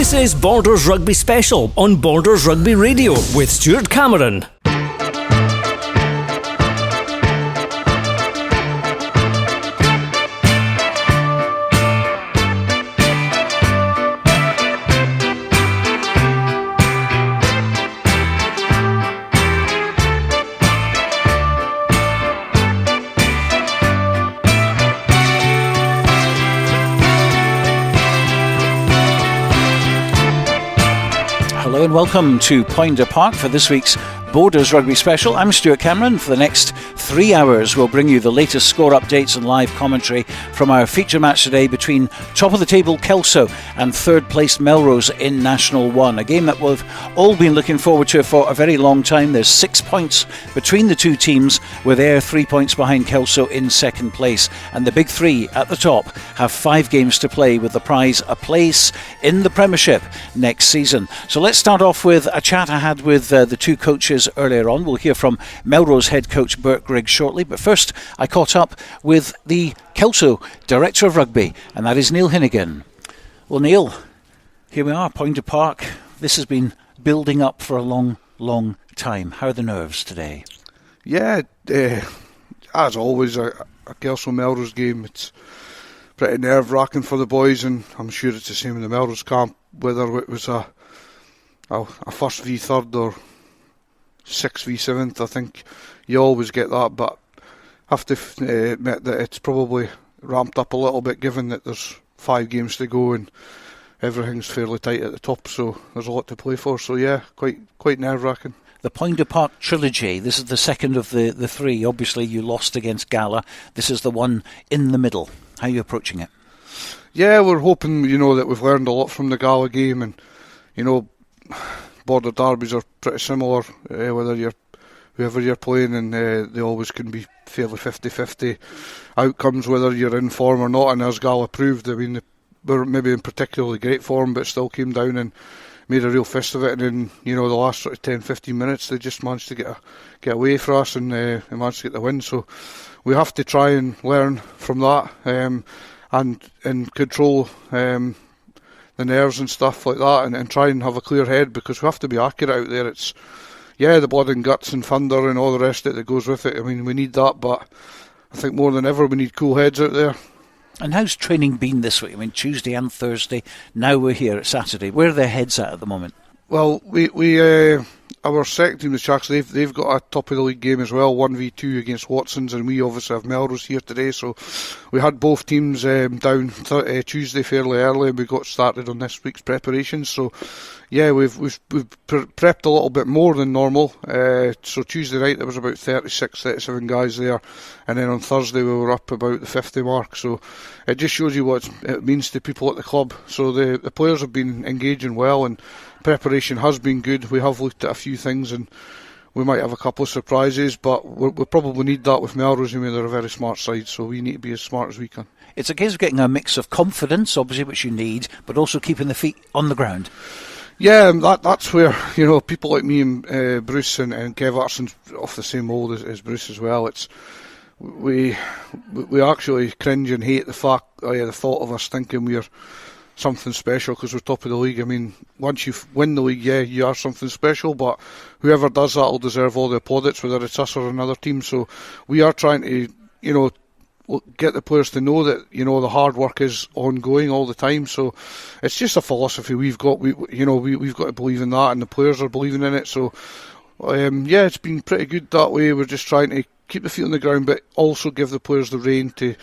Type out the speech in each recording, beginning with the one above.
This is Borders Rugby Special on Borders Rugby Radio with Stuart Cameron. Hello and welcome to Poynder Park for this week's Borders Rugby Special. I'm Stuart Cameron. For the next 3 hours we'll bring you the latest score updates and live commentary from our feature match today between top of the table Kelso and third place Melrose in National 1. A game that we've all been looking forward to for a very long time. There's 6 points between the two teams, with Ayr 3 points behind Kelso in second place. And the big three at the top have 5 games to play, with the prize a place in the Premiership next season. So let's start off with a chat I had with the two coaches earlier on. We'll hear from Melrose head coach Bert Griggs shortly, but first I caught up with the Kelso Director of Rugby, and that is Neil Hinnigan. Well, Neil, here we are, Poynder Park. This has been building up for a long time. How are the nerves today? Yeah, as always, a Kelso Melrose game, it's pretty nerve-wracking for the boys, and I'm sure it's the same in the Melrose camp, whether it was a first v third or 6 v 7th. I think you always get that, but I have to admit that it's probably ramped up a little bit, given that there's 5 games to go and everything's fairly tight at the top, so there's a lot to play for. So yeah, quite nerve-wracking. The Poynder Park trilogy, this is the second of the 3. Obviously you lost against Gala. This is the one in the middle. How are you approaching it? Yeah, we're hoping, that we've learned a lot from the Gala game, and border derbies are pretty similar, whoever you're playing, and they always can be fairly 50-50 outcomes, whether you're in form or not. And as Gala proved, I mean, they were maybe in particularly great form, but still came down and made a real fist of it. And in the last sort of 10-15 minutes, they just managed to get away for us, and they managed to get the win. So we have to try and learn from that, and control the nerves and stuff like that, and try and have a clear head, because we have to be accurate out there. It's the blood and guts and thunder and all the rest of it that goes with it. I mean, we need that, but I think more than ever we need cool heads out there. And how's training been this week? I mean, Tuesday and Thursday, now we're here at Saturday. Where are their heads at the moment? Well, we our second team, the Sharks, they've got a top of the league game as well, 1v2 against Watsons, and we obviously have Melrose here today. So we had both teams down Tuesday fairly early, and we got started on this week's preparations. So yeah, we've prepped a little bit more than normal. So Tuesday night there was about 36-37 guys there, and then on Thursday we were up about the 50 mark. So it just shows you what it means to people at the club. So the players have been engaging well, and preparation has been good. We have looked at a few things, and we might have a couple of surprises, but we probably need that with Melrose. I mean, they're a very smart side, so we need to be as smart as we can. It's a case of getting a mix of confidence, obviously, which you need, but also keeping the feet on the ground. Yeah, that's where, people like me and Bruce and Kev Arson's off the same mould as Bruce as well. It's we actually cringe and hate the thought of us thinking we're something special because we're top of the league. I mean, once you win the league, yeah, you are something special, but whoever does that will deserve all the plaudits, whether it's us or another team. So we are trying to, get the players to know that, the hard work is ongoing all the time. So it's just a philosophy we've got. We've got to believe in that, and the players are believing in it. So it's been pretty good that way. We're just trying to keep the feet on the ground, but also give the players the rein to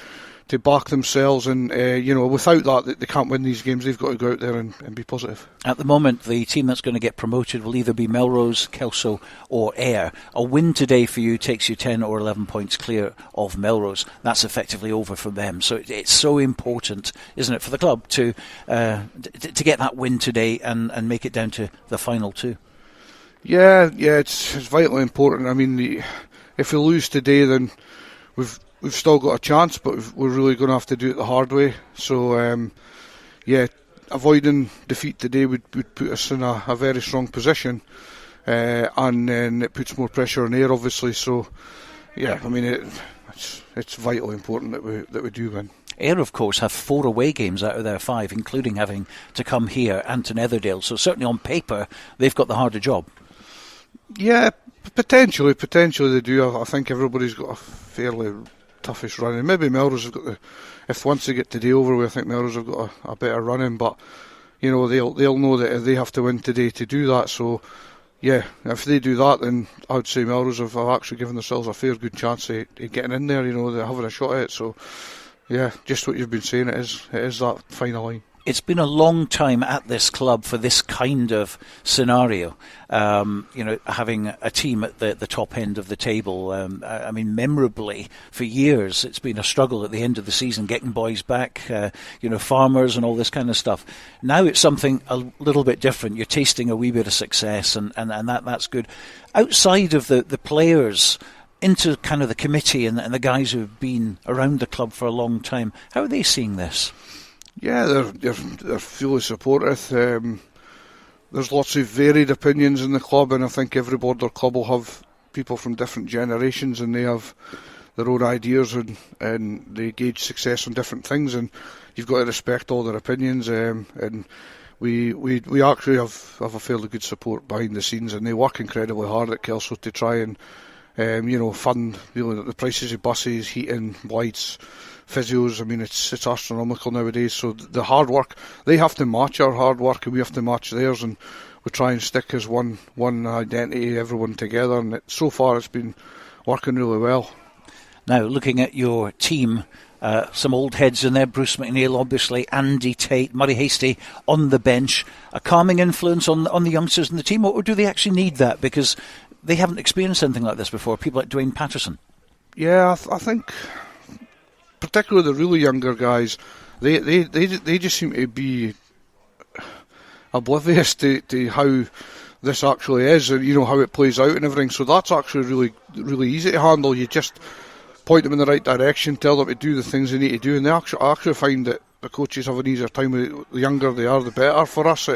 back themselves, and without that they can't win these games. They've got to go out there and be positive. At the moment, the team that's going to get promoted will either be Melrose, Kelso or Ayr. A win today for you takes you 10 or 11 points clear of Melrose. That's effectively over for them. So it's so important, isn't it, for the club to get that win today and make it down to the final 2. Yeah, it's vitally important. I mean, if we lose today, then we've still got a chance, but we're really going to have to do it the hard way. So, avoiding defeat today would put us in a very strong position, and then it puts more pressure on Ayr, obviously. So, yeah, I mean, it's vitally important that we do win. Ayr, of course, have 4 away games out of their 5, including having to come here and to Netherdale. So certainly on paper, they've got the harder job. Yeah, potentially they do. I think everybody's got a fairly toughish run, and maybe Melrose have got if once they get today over with, I think Melrose have got a better running. But they'll know that they have to win today to do that. So yeah, if they do that, then I would say Melrose have actually given themselves a fair good chance of getting in there. They're having a shot at it. So yeah, just what you've been saying, it is that final line. It's been a long time at this club for this kind of scenario, having a team at the top end of the table. Memorably, for years, it's been a struggle at the end of the season, getting boys back, farmers and all this kind of stuff. Now it's something a little bit different. You're tasting a wee bit of success, and that's good. Outside of the players, into kind of the committee and the guys who've been around the club for a long time, how are they seeing this? Yeah, they're fully supportive. There's lots of varied opinions in the club, and I think every Border club will have people from different generations, and they have their own ideas, and they gauge success on different things, and you've got to respect all their opinions. And we actually have a fairly good support behind the scenes, and they work incredibly hard at Kelso to try and fund the prices of buses, heating, lights, physios. I mean, it's astronomical nowadays. So the hard work, they have to match our hard work, and we have to match theirs, and we try and stick as one identity, everyone together. And so far, it's been working really well. Now, looking at your team, some old heads in there, Bruce McNeil, obviously, Andy Tate, Murray Hastie on the bench, a calming influence on the youngsters in the team, or do they actually need that? Because they haven't experienced anything like this before, people like Dwayne Patterson. Yeah, I think particularly the really younger guys, they just seem to be oblivious to how this actually is, and how it plays out and everything. So that's actually really, really easy to handle. You just point them in the right direction, tell them to do the things they need to do, and I actually find that the coaches have an easier time with the younger they are, the better for us.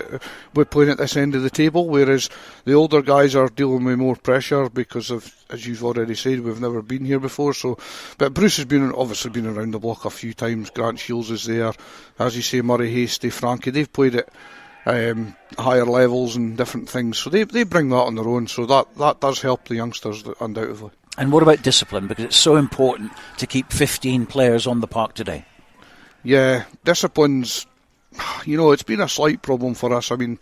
We're playing at this end of the table, whereas the older guys are dealing with more pressure because of, as you've already said, we've never been here before. So, but Bruce has obviously been around the block a few times. Grant Shields is there, as you say, Murray Hastie, Frankie. They've played at higher levels and different things, so they bring that on their own. So that does help the youngsters, undoubtedly. And what about discipline? Because it's so important to keep 15 players on the park today. Yeah, discipline's, it's been a slight problem for us. I mean,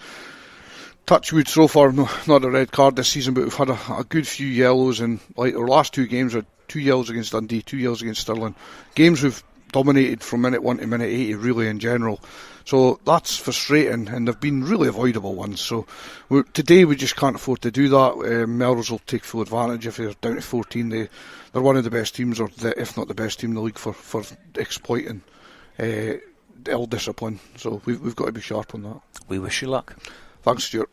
touchwood so far, not a red card this season, but we've had a good few yellows, and like our last 2 games were 2 yellows against Dundee, 2 yellows against Stirling. Games we've dominated from minute 1 to minute 80, really, in general. So that's frustrating, and they've been really avoidable ones. So today we just can't afford to do that. Melrose will take full advantage. If they're down to 14, they're one of the best teams, or if not the best team in the league for exploiting ill discipline. So we've got to be sharp on that. We wish you luck. Thanks, Stuart.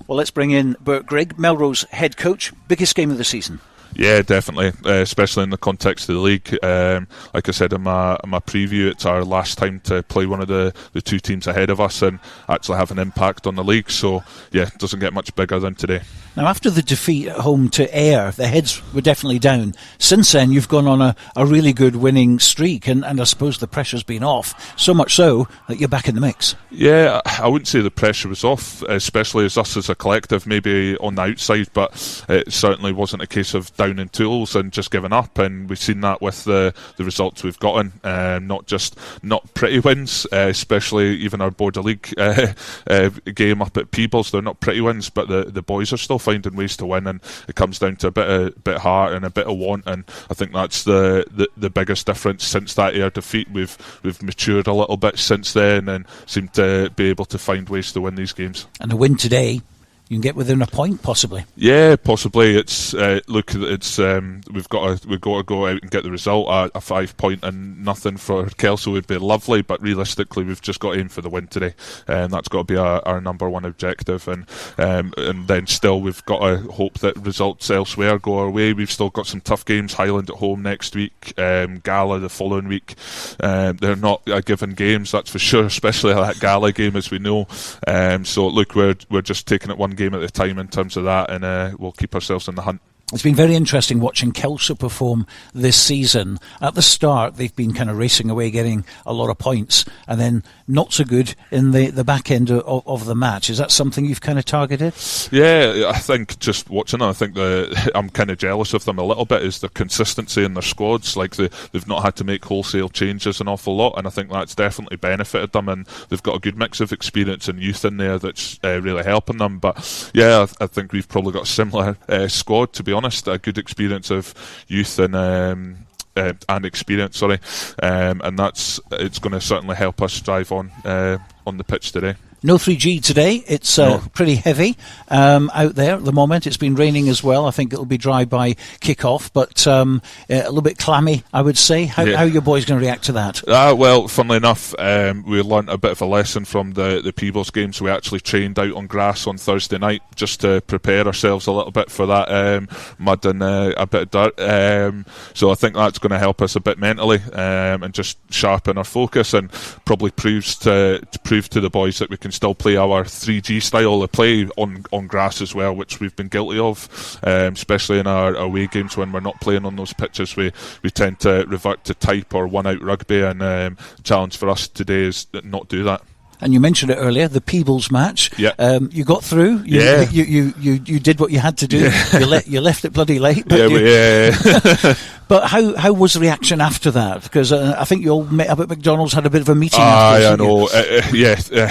Well, let's bring in Bert Grigg, Melrose head coach. Biggest game of the season. Yeah, definitely, especially in the context of the league. Like I said in my preview, it's our last time to play one of the 2 teams ahead of us and actually have an impact on the league. So, yeah, it doesn't get much bigger than today. Now, after the defeat at home to Ayr, the heads were definitely down. Since then, you've gone on a really good winning streak, and I suppose the pressure's been off, so much so that you're back in the mix. Yeah, I wouldn't say the pressure was off, especially as us as a collective, maybe on the outside, but it certainly wasn't a case of down in tools and just giving up, and we've seen that with the results we've gotten, not pretty wins, especially even our Border League game up at Peebles. They're not pretty wins, but the boys are still finding ways to win, and it comes down to a bit of heart and a bit of want, and I think that's the biggest difference since that Ayr defeat. We've matured a little bit since then and seem to be able to find ways to win these games. And a win today, you can get within a point, possibly. Yeah, possibly. It's we've got to go out and get the result. A 5 point and nothing for Kelso would be lovely, but realistically, we've just got to aim for the win today, and that's got to be our number one objective. And then still, we've got to hope that results elsewhere go our way. We've still got some tough games. Highland at home next week, Gala the following week. They're not given games, that's for sure, especially that Gala game, as we know. So look, we're just taking it one game at a time in terms of that, and we'll keep ourselves in the hunt. It's been very interesting watching Kelso perform this season. At the start, they've been kind of racing away, getting a lot of points, and then not so good in the back end of the match. Is that something you've kind of targeted? Yeah, I think just watching them, I think I'm kind of jealous of them a little bit, is the consistency in their squads. Like they've not had to make wholesale changes an awful lot, and I think that's definitely benefited them, and they've got a good mix of experience and youth in there that's really helping them. But yeah, I think we've probably got a similar squad, to be honest. A good experience of youth and experience, and it's going to certainly help us drive on the pitch today. No 3G today. It's pretty heavy out there at the moment. It's been raining as well. I think it'll be dry by kick-off, but a little bit clammy, I would say. How are your boys going to react to that? Well, funnily enough, we learnt a bit of a lesson from the Peebles game, so we actually trained out on grass on Thursday night just to prepare ourselves a little bit for that mud and a bit of dirt. So I think that's going to help us a bit mentally and just sharpen our focus, and probably prove to the boys that we can still play our 3G style of play on grass as well, which we've been guilty of, especially in our away games when we're not playing on those pitches. We tend to revert to type or one-out rugby, and the challenge for us today is not do that. And you mentioned it earlier, the Peebles match. Yeah. You got through. You did what you had to do. Yeah. You left it bloody late. But But how was the reaction after that? Because I think you all met up at McDonald's, had a bit of a meeting afterwards. I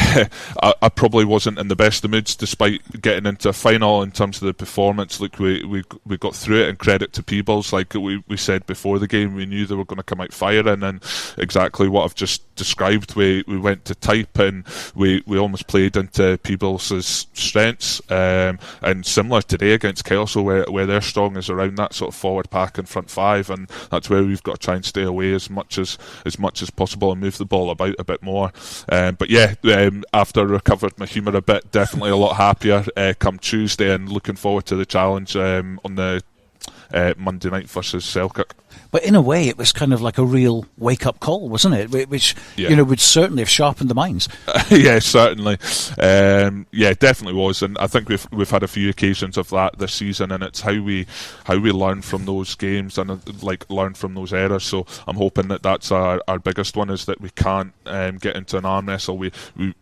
know. I probably wasn't in the best of moods despite getting into a final in terms of the performance. Look, we got through it, and credit to Peebles. Like we said before the game, we knew they were going to come out firing, and exactly what I've just described. We went to type, and we almost played into Peebles' strengths. And similar today against Kelso, where they're strong is around that sort of forward pack and front five, and that's where we've got to try and stay away as much as possible and move the ball about a bit more. But yeah, after I recovered my humour a bit, definitely a lot happier come Tuesday, and looking forward to the challenge on the Monday night versus Selkirk. But in a way, it was kind of like a real wake-up call, wasn't it? Which would certainly have sharpened the minds. Yeah, certainly. Definitely was, and I think we've had a few occasions of that this season, and it's how we learn from those games and learn from those errors. So I'm hoping that's our biggest one, is that we can't get into an arm wrestle. We've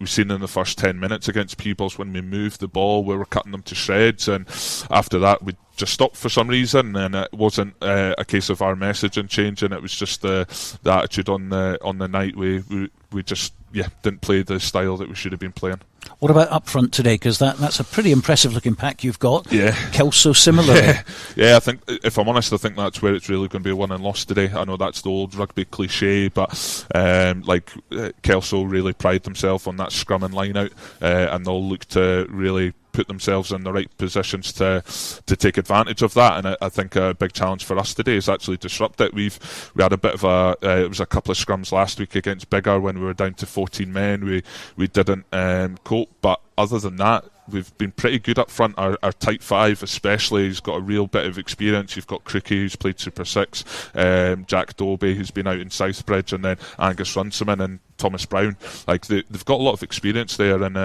seen in the first 10 minutes against Peebles, when we moved the ball, we were cutting them to shreds, and after that we just stopped for some reason, and it wasn't a case of our messaging changing. It was just the attitude on the night. We just didn't play the style that we should have been playing. What about up front today? Because that's a pretty impressive looking pack you've got. Yeah. Kelso similarly. Yeah, I think, if I'm honest, I think that's where it's really going to be a win and loss today. I know that's the old rugby cliche, but Kelso really pride themselves on that scrum and line out, and they'll look to really put themselves in the right positions to take advantage of that. And I think a big challenge for us today is actually disrupt it. We had a bit of it was a couple of scrums last week against Biggar when we were down to 14 men. We didn't cope, but other than that, we've been pretty good up front. Our tight five especially, he's got a real bit of experience. You've got Crookie, who's played Super 6, Jack Dobie, who's been out in Southbridge, and then Angus Runciman and Thomas Brown. Like they've got a lot of experience there, and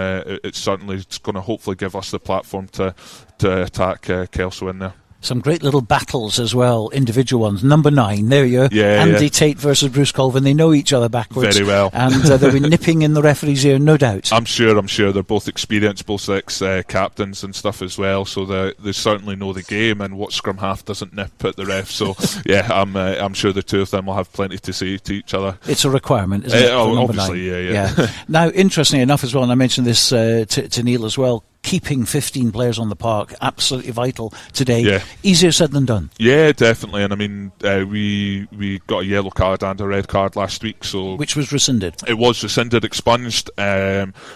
it's going to hopefully give us the platform to attack Kelso in there. Some great little battles as well, individual ones. Number 9, there you go. Andy Tate versus Bruce Colvin. They know each other backwards. Very well. And they'll be nipping in the referee's ear, no doubt. I'm sure. They're both experienced, both ex-captains and stuff as well, so they certainly know the game, and what scrum half doesn't nip at the ref. So, yeah, I'm sure the two of them will have plenty to say to each other. It's a requirement, isn't it? Obviously, yeah. Now, interestingly enough as well, and I mentioned this to Neil as well, keeping 15 players on the park, absolutely vital today. Yeah. Easier said than done. Yeah, definitely. And I mean, we got a yellow card and a red card last week, so which was rescinded. It was rescinded, expunged,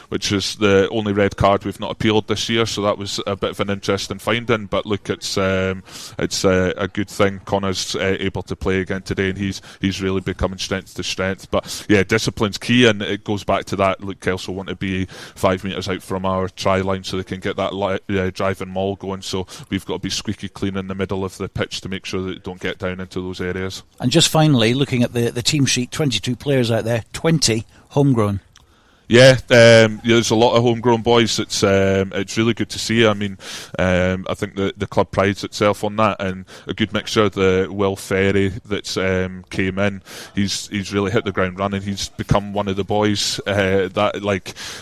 which is the only red card we've not appealed this year. So that was a bit of an interesting finding. But look, it's a good thing. Connor's able to play again today, and he's really becoming strength to strength. But yeah, discipline's key, and it goes back to that. Look, Kelso want to be 5 metres out from our try line, so they can get that driving maul going. So we've got to be squeaky clean in the middle of the pitch to make sure that they don't get down into those areas. And just finally, looking at the team sheet, 22 players out there, 20 homegrown. Yeah, there's a lot of homegrown boys. It's really good to see. I mean, I think the club prides itself on that, and a good mixture. The Will Ferry that's came in, he's really hit the ground running. He's become one of the boys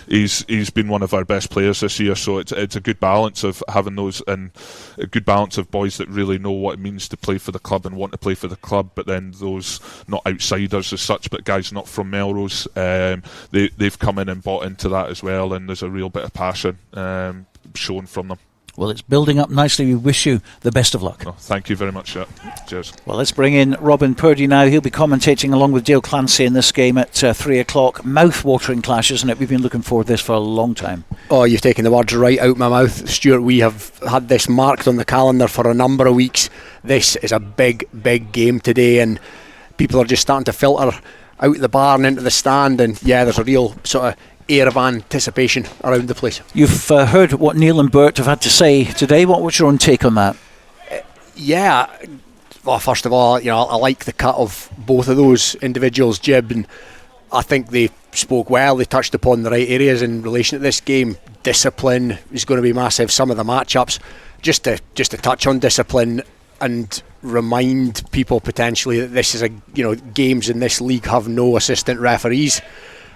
he's been one of our best players this year. So it's a good balance of having those, and a good balance of boys that really know what it means to play for the club and want to play for the club. But then those not outsiders as such, but guys not from Melrose, they've come in and bought into that as well, and there's a real bit of passion shown from them. Well, it's building up nicely. We wish you the best of luck. Oh, thank you very much. Cheers. Well, let's bring in Robin Purdie now. He'll be commentating along with Dale Clancy in this game at 3 o'clock. Mouth-watering clash, isn't it? We've been looking forward to this for a long time. Oh, you've taken the words right out my mouth, Stuart. We have had this marked on the calendar for a number of weeks. This is a big, big game today, and people are just starting to filter out the bar and into the stand, and yeah, there's a real sort of air of anticipation around the place. You've heard what Neil and Bert have had to say today. What's your own take on that? Yeah, well, first of all, I like the cut of both of those individuals, Jib, and I think they spoke well. They touched upon the right areas in relation to this game. Discipline is going to be massive. Some of the matchups, just to touch on discipline and remind people potentially that this is games in this league have no assistant referees.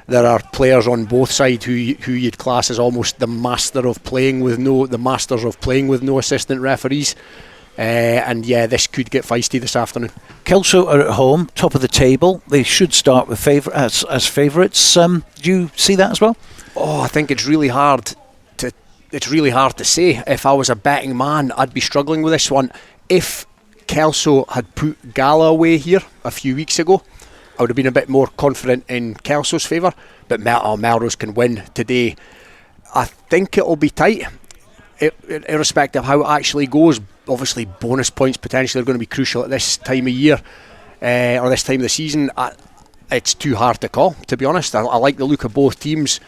There are players on both sides who you'd class as almost the masters of playing with no assistant referees. And yeah, this could get feisty this afternoon. Kelso are at home, top of the table. They should start with as favourites. Do you see that as well? Oh, I think it's really hard to say. If I was a betting man, I'd be struggling with this one. If Kelso had put Gala away here a few weeks ago, I would have been a bit more confident in Kelso's favour, but Melrose can win today. I think it'll be tight, irrespective of how it actually goes. Obviously, bonus points potentially are going to be crucial at this time of year, or this time of the season. It's too hard to call, to be honest. I like the look of both teams.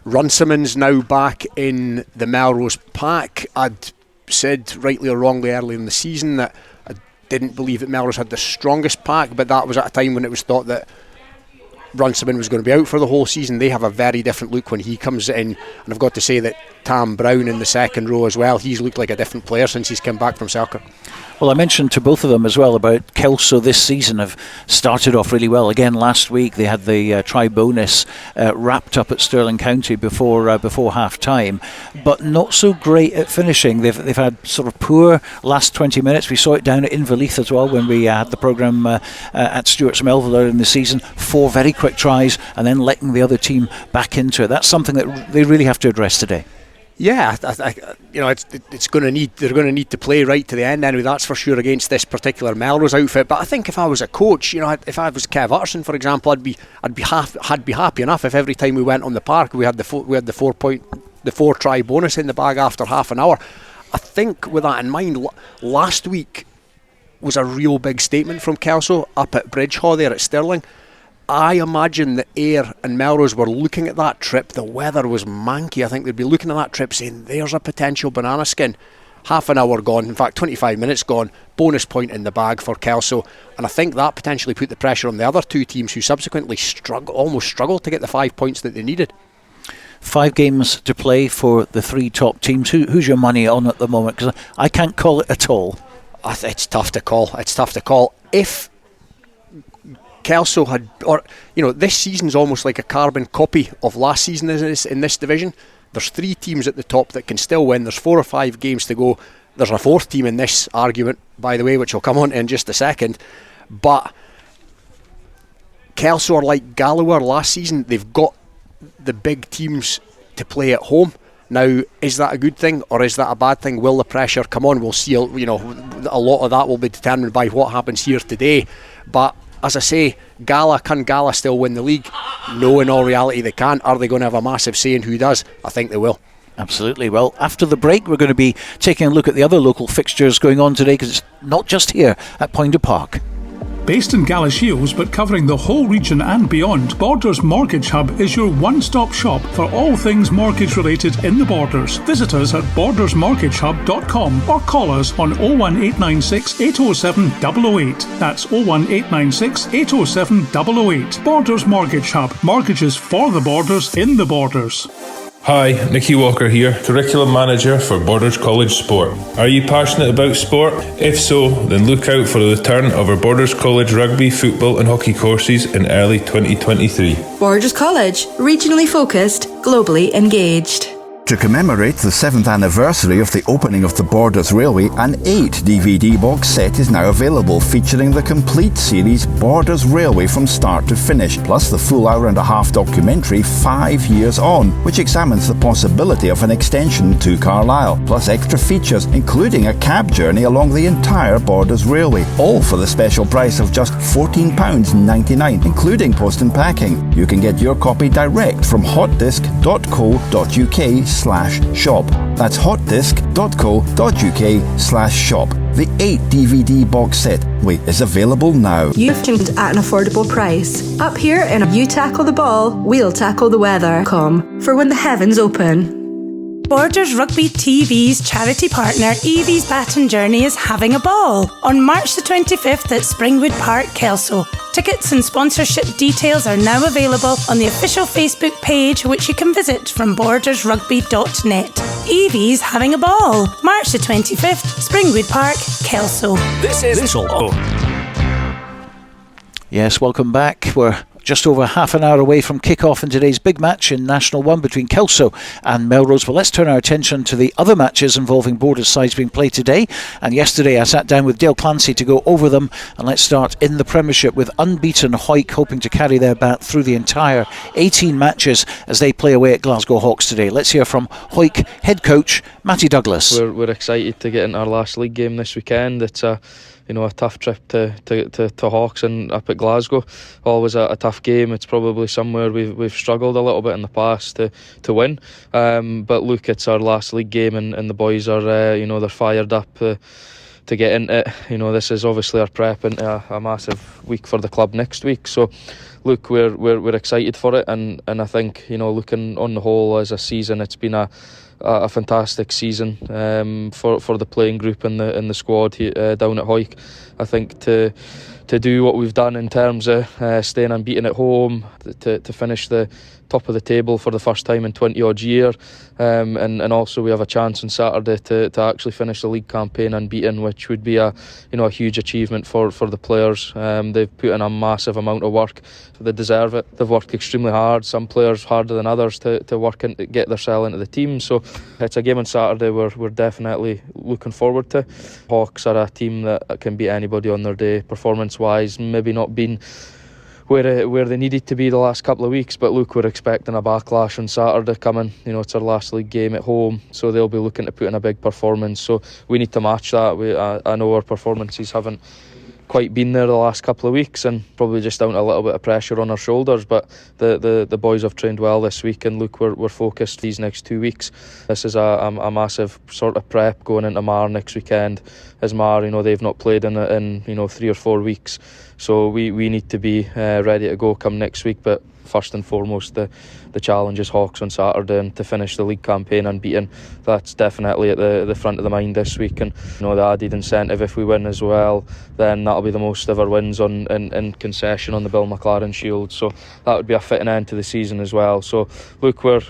Runciman's now back in the Melrose pack. I'd said, rightly or wrongly, early in the season that I didn't believe that Melrose had the strongest pack, but that was at a time when it was thought that Runciman was going to be out for the whole season. They have a very different look when he comes in, and I've got to say that Tam Brown in the second row as well, he's looked like a different player since he's come back from Selkirk. Well, I mentioned to both of them as well about Kelso this season have started off really well. Again, last week they had the try-bonus wrapped up at Stirling County before half-time, but not so great at finishing. They've had sort of poor last 20 minutes. We saw it down at Inverleith as well when we had the programme at Stuart's Melville earlier in the season. 4 very quick tries and then letting the other team back into it. That's something that they really have to address today. Yeah, it's going to need. They're going to need to play right to the end anyway. That's for sure against this particular Melrose outfit. But I think if I was a coach, if I was Kev Utterson, for example, I'd be happy enough if every time we went on the park we had the 4 try bonus in the bag after half an hour. I think with that in mind, last week was a real big statement from Kelso up at Bridgehaw there at Stirling. I imagine that Ayr and Melrose were looking at that trip. The weather was manky. I think they'd be looking at that trip saying, there's a potential banana skin. Half an hour gone, in fact 25 minutes gone, bonus point in the bag for Kelso. And I think that potentially put the pressure on the other 2 teams who subsequently almost struggled to get the 5 points that they needed. 5 games to play for the 3 top teams. Who's your money on at the moment? Because I can't call it at all. It's tough to call. If Kelso had, this season's almost like a carbon copy of last season in this division. There's 3 teams at the top that can still win. There's 4 or 5 games to go. There's a 4th team in this argument, by the way, which I'll come on to in just a second. But Kelso are like Galloway last season. They've got the big teams to play at home. Now, is that a good thing or is that a bad thing? Will the pressure come on? We'll see. A lot of that will be determined by what happens here today. But as I say, can Gala still win the league? No, in all reality they can't. Are they going to have a massive say in who does? I think they will. Absolutely. Well, after the break we're going to be taking a look at the other local fixtures going on today, because it's not just here at Poynder Park. Based in Galashiels but covering the whole region and beyond, Borders Mortgage Hub is your one-stop shop for all things mortgage related in the Borders. Visit us at bordersmortgagehub.com or call us on 01896 807 008. That's 01896 807 008. Borders Mortgage Hub. Mortgages for the Borders in the Borders. Hi, Nicky Walker here, Curriculum Manager for Borders College Sport. Are you passionate about sport? If so, then look out for the return of our Borders College rugby, football and hockey courses in early 2023. Borders College, regionally focused, globally engaged. To commemorate the 7th anniversary of the opening of the Borders Railway, an 8 DVD box set is now available featuring the complete series Borders Railway from start to finish, plus the full hour-and-a-half documentary 5 Years On, which examines the possibility of an extension to Carlisle, plus extra features including a cab journey along the entire Borders Railway, all for the special price of just £14.99, including post and packing. You can get your copy direct from hotdisc.co.uk/shop. That's hotdisc.co.uk/shop. The 8 DVD box set is available now. You've tuned at an affordable price. Up here in a You Tackle the Ball, We'll Tackle the Weather. For when the heavens open. Borders Rugby TV's charity partner Evie's Baton Journey is having a ball on March the 25th at Springwood Park, Kelso. Tickets and sponsorship details are now available on the official Facebook page, which you can visit from bordersrugby.net. Evie's having a ball, March the 25th, Springwood Park, Kelso. This is Yes, welcome back. We're just over half an hour away from kick-off in today's big match in National 1 between Kelso and Melrose. But let's turn our attention to the other matches involving Borders sides being played today. And yesterday I sat down with Dale Clancy to go over them. And let's start in the Premiership with unbeaten Hawick hoping to carry their bat through the entire 18 matches as they play away at Glasgow Hawks today. Let's hear from Hawick head coach Matty Douglas. We're excited to get into our last league game this weekend. It's a tough trip to Hawks and up at Glasgow. Always a tough game. It's probably somewhere we've struggled a little bit in the past to win. But look, it's our last league game and the boys are they're fired up to get into it. This is obviously our prep into a massive week for the club next week. So look, we're excited for it and I think looking on the whole as a season, it's been a fantastic season for the playing group and the squad down at Hawick. I think to do what we've done in terms of staying unbeaten at home, to finish the top of the table for the first time in 20 odd years, and also we have a chance on Saturday to actually finish the league campaign unbeaten, which would be a huge achievement for the players. They've put in a massive amount of work, so they deserve it. They've worked extremely hard, some players harder than others to work and to get their sell into the team. So it's a game on Saturday we're definitely looking forward to. Hawks are a team that can beat anybody on their day, performance wise, maybe not been where they needed to be the last couple of weeks, but look, we're expecting a backlash on Saturday coming. It's our last league game at home, so they'll be looking to put in a big performance, so we need to match that. I know our performances haven't quite been there the last couple of weeks and probably just down to a little bit of pressure on our shoulders, but the boys have trained well this week and look, we're focused these next 2 weeks. This is a massive sort of prep going into Mar next weekend, as Mar they've not played in 3 or 4 weeks, so we need to be ready to go come next week. But first and foremost, the challenge is Hawks on Saturday, and to finish the league campaign unbeaten, that's definitely at the front of the mind this week. And the added incentive, if we win as well, then that'll be the most ever wins in concession on the Bill McLaren Shield, so that would be a fitting end to the season as well. So look, we're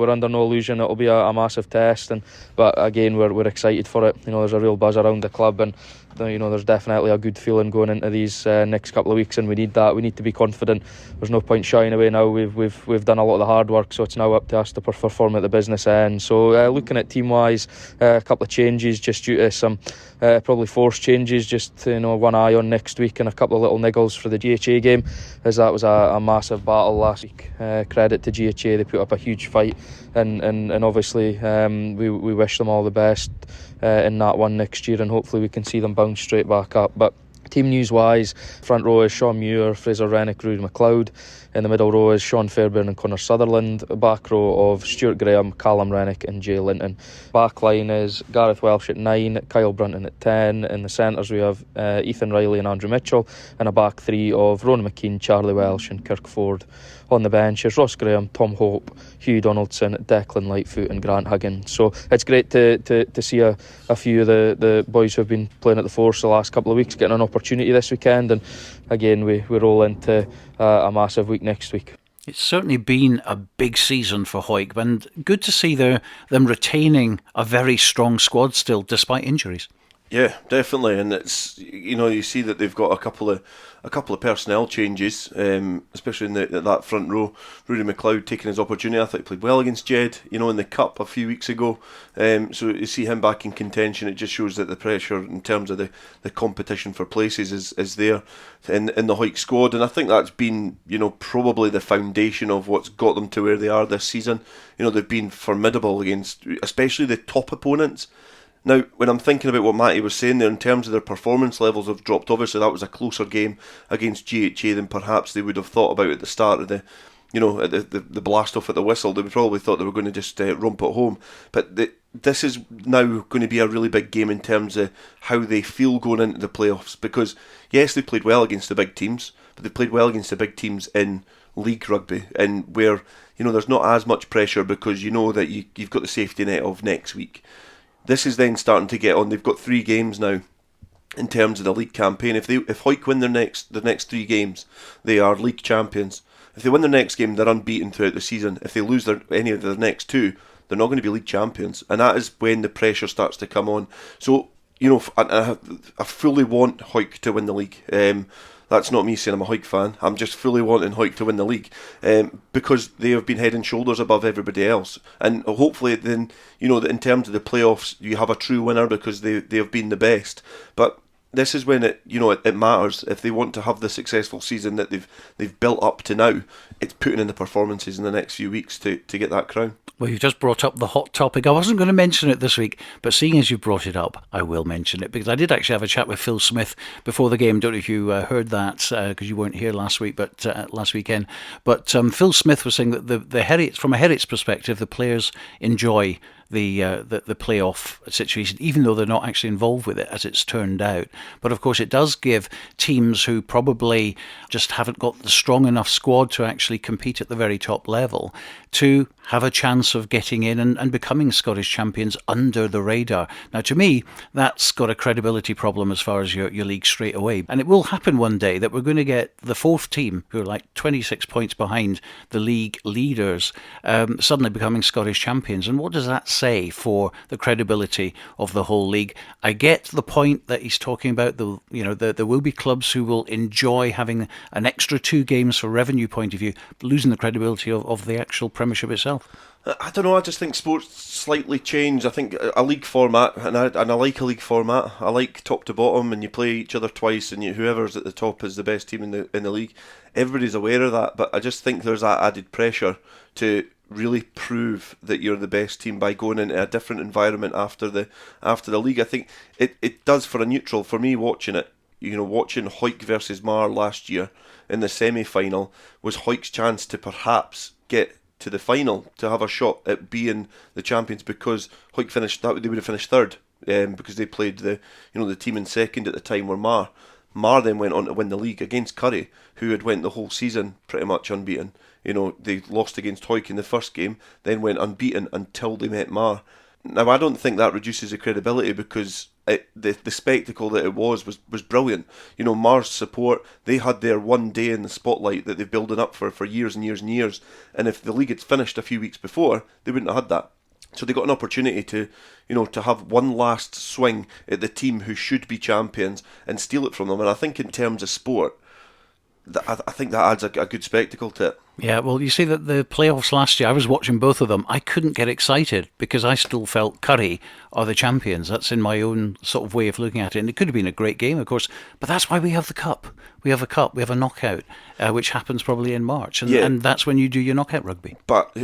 under no illusion it'll be a massive test, but again we're excited for it. There's a real buzz around the club, and there's definitely a good feeling going into these next couple of weeks, and we need that. We need to be confident. There's no point shying away now. We've done a lot of the hard work, so it's now up to us to perform at the business end. So looking at team wise, a couple of changes just due to some probably forced changes, just one eye on next week, and a couple of little niggles for the GHA game, as that was a massive battle last week. Credit to GHA, they put up a huge fight, and obviously we wish them all the best in that one next year, and hopefully we can see them bounce straight back up. But Team news wise, front row is Sean Muir, Fraser Rennick, Rudy McLeod. In the middle row is Sean Fairbairn and Connor Sutherland. Back row of Stuart Graham, Callum Rennick and Jay Linton. Back line is Gareth Welsh at 9, Kyle Brunton at 10. In the centres we have Ethan Riley and Andrew Mitchell, and a back three of Ronan McKean, Charlie Welsh and Kirk Ford. On the bench is Ross Graham, Tom Hope, Hugh Donaldson, Declan Lightfoot and Grant Huggins. So it's great to see a few of the boys who have been playing at the Force the last couple of weeks getting an opportunity this weekend, and again we roll into a massive week next week. It's certainly been a big season for Hawick, and good to see them retaining a very strong squad still despite injuries. Yeah, definitely, and it's, you know, you see that they've got a couple of personnel changes, especially in that front row. Rudy McLeod taking his opportunity. I thought he played well against Jed, you know, in the Cup a few weeks ago. So you see him back in contention. It just shows that the pressure in terms of the competition for places is there in the Hawick squad, and I think that's been, you know, probably the foundation of what's got them to where they are this season. You know, they've been formidable against, especially the top opponents. Now, when I'm thinking about what Matty was saying there in terms of their performance levels have dropped, obviously that was a closer game against GHA than perhaps they would have thought about at the start of the blast off at the whistle. They probably thought they were going to just romp at home. But this is now going to be a really big game in terms of how they feel going into the playoffs. Because, yes, they played well against the big teams, but they played well against the big teams in league rugby, and where, you know, there's not as much pressure because you know that you've got the safety net of next week. This is then starting to get on. They've got 3 games now in terms of the league campaign. If Hawick win the next 3 games, they are league champions. If they win their next game, they're unbeaten throughout the season. If they lose any of their next 2, they're not going to be league champions. And that is when the pressure starts to come on. So, you know, I fully want Hawick to win the league. That's not me saying I'm a Hawick fan. I'm just fully wanting Hawick to win the league because they have been head and shoulders above everybody else. And hopefully then, you know, in terms of the playoffs, you have a true winner because they have been the best. But this is when it matters. If they want to have the successful season that they've built up to now, it's putting in the performances in the next few weeks to get that crown. Well, you've just brought up the hot topic. I wasn't going to mention it this week, but seeing as you brought it up, I will mention it, because I did actually have a chat with Phil Smith before the game. Don't know if you heard that, because you weren't here last week, but last weekend. But Phil Smith was saying that the Heriots, from a Heriots perspective, the players enjoy the playoff situation, even though they're not actually involved with it, as it's turned out. But of course, it does give teams who probably just haven't got the strong enough squad to actually compete at the very top level to have a chance of getting in and becoming Scottish champions under the radar. Now, to me, that's got a credibility problem as far as your league straight away. And it will happen one day that we're going to get the 4th team, who are like 26 points behind the league leaders, suddenly becoming Scottish champions. And what does that say for the credibility of the whole league? I get the point that he's talking about. There will be clubs who will enjoy having an extra 2 games for revenue point of view, losing the credibility of the actual Premiership itself. I don't know, I just think sports slightly changed. I think a league format, and I like a league format. I like top to bottom, and you play each other twice, and whoever's at the top is the best team in the league. Everybody's aware of that, but I just think there's that added pressure to really prove that you're the best team by going into a different environment after the league. I think it does for a neutral. For me, watching it, you know, watching Hawick versus Mar last year in the semi-final was Hawick's chance to perhaps get to the final, to have a shot at being the champions, because Hawick finished that, they would have finished 3rd because they played the team in 2nd at the time were Mar. Mar then went on to win the league against Currie, who had went the whole season pretty much unbeaten. You know, they lost against Hawick in the first game, then went unbeaten until they met Mar. Now, I don't think that reduces the credibility, because the spectacle that it was brilliant. You know, Mar's support, they had their one day in the spotlight that they've building up for years and years and years. And if the league had finished a few weeks before, they wouldn't have had that. So they got an opportunity to have one last swing at the team who should be champions and steal it from them. And I think in terms of sport, I think that adds a good spectacle to it. Yeah, well, you see that the playoffs last year, I was watching both of them. I couldn't get excited because I still felt Currie are the champions. That's in my own sort of way of looking at it. And it could have been a great game, of course, but that's why we have the cup. We have a cup, we have a knockout, which happens probably in March. And that's when you do your knockout rugby. But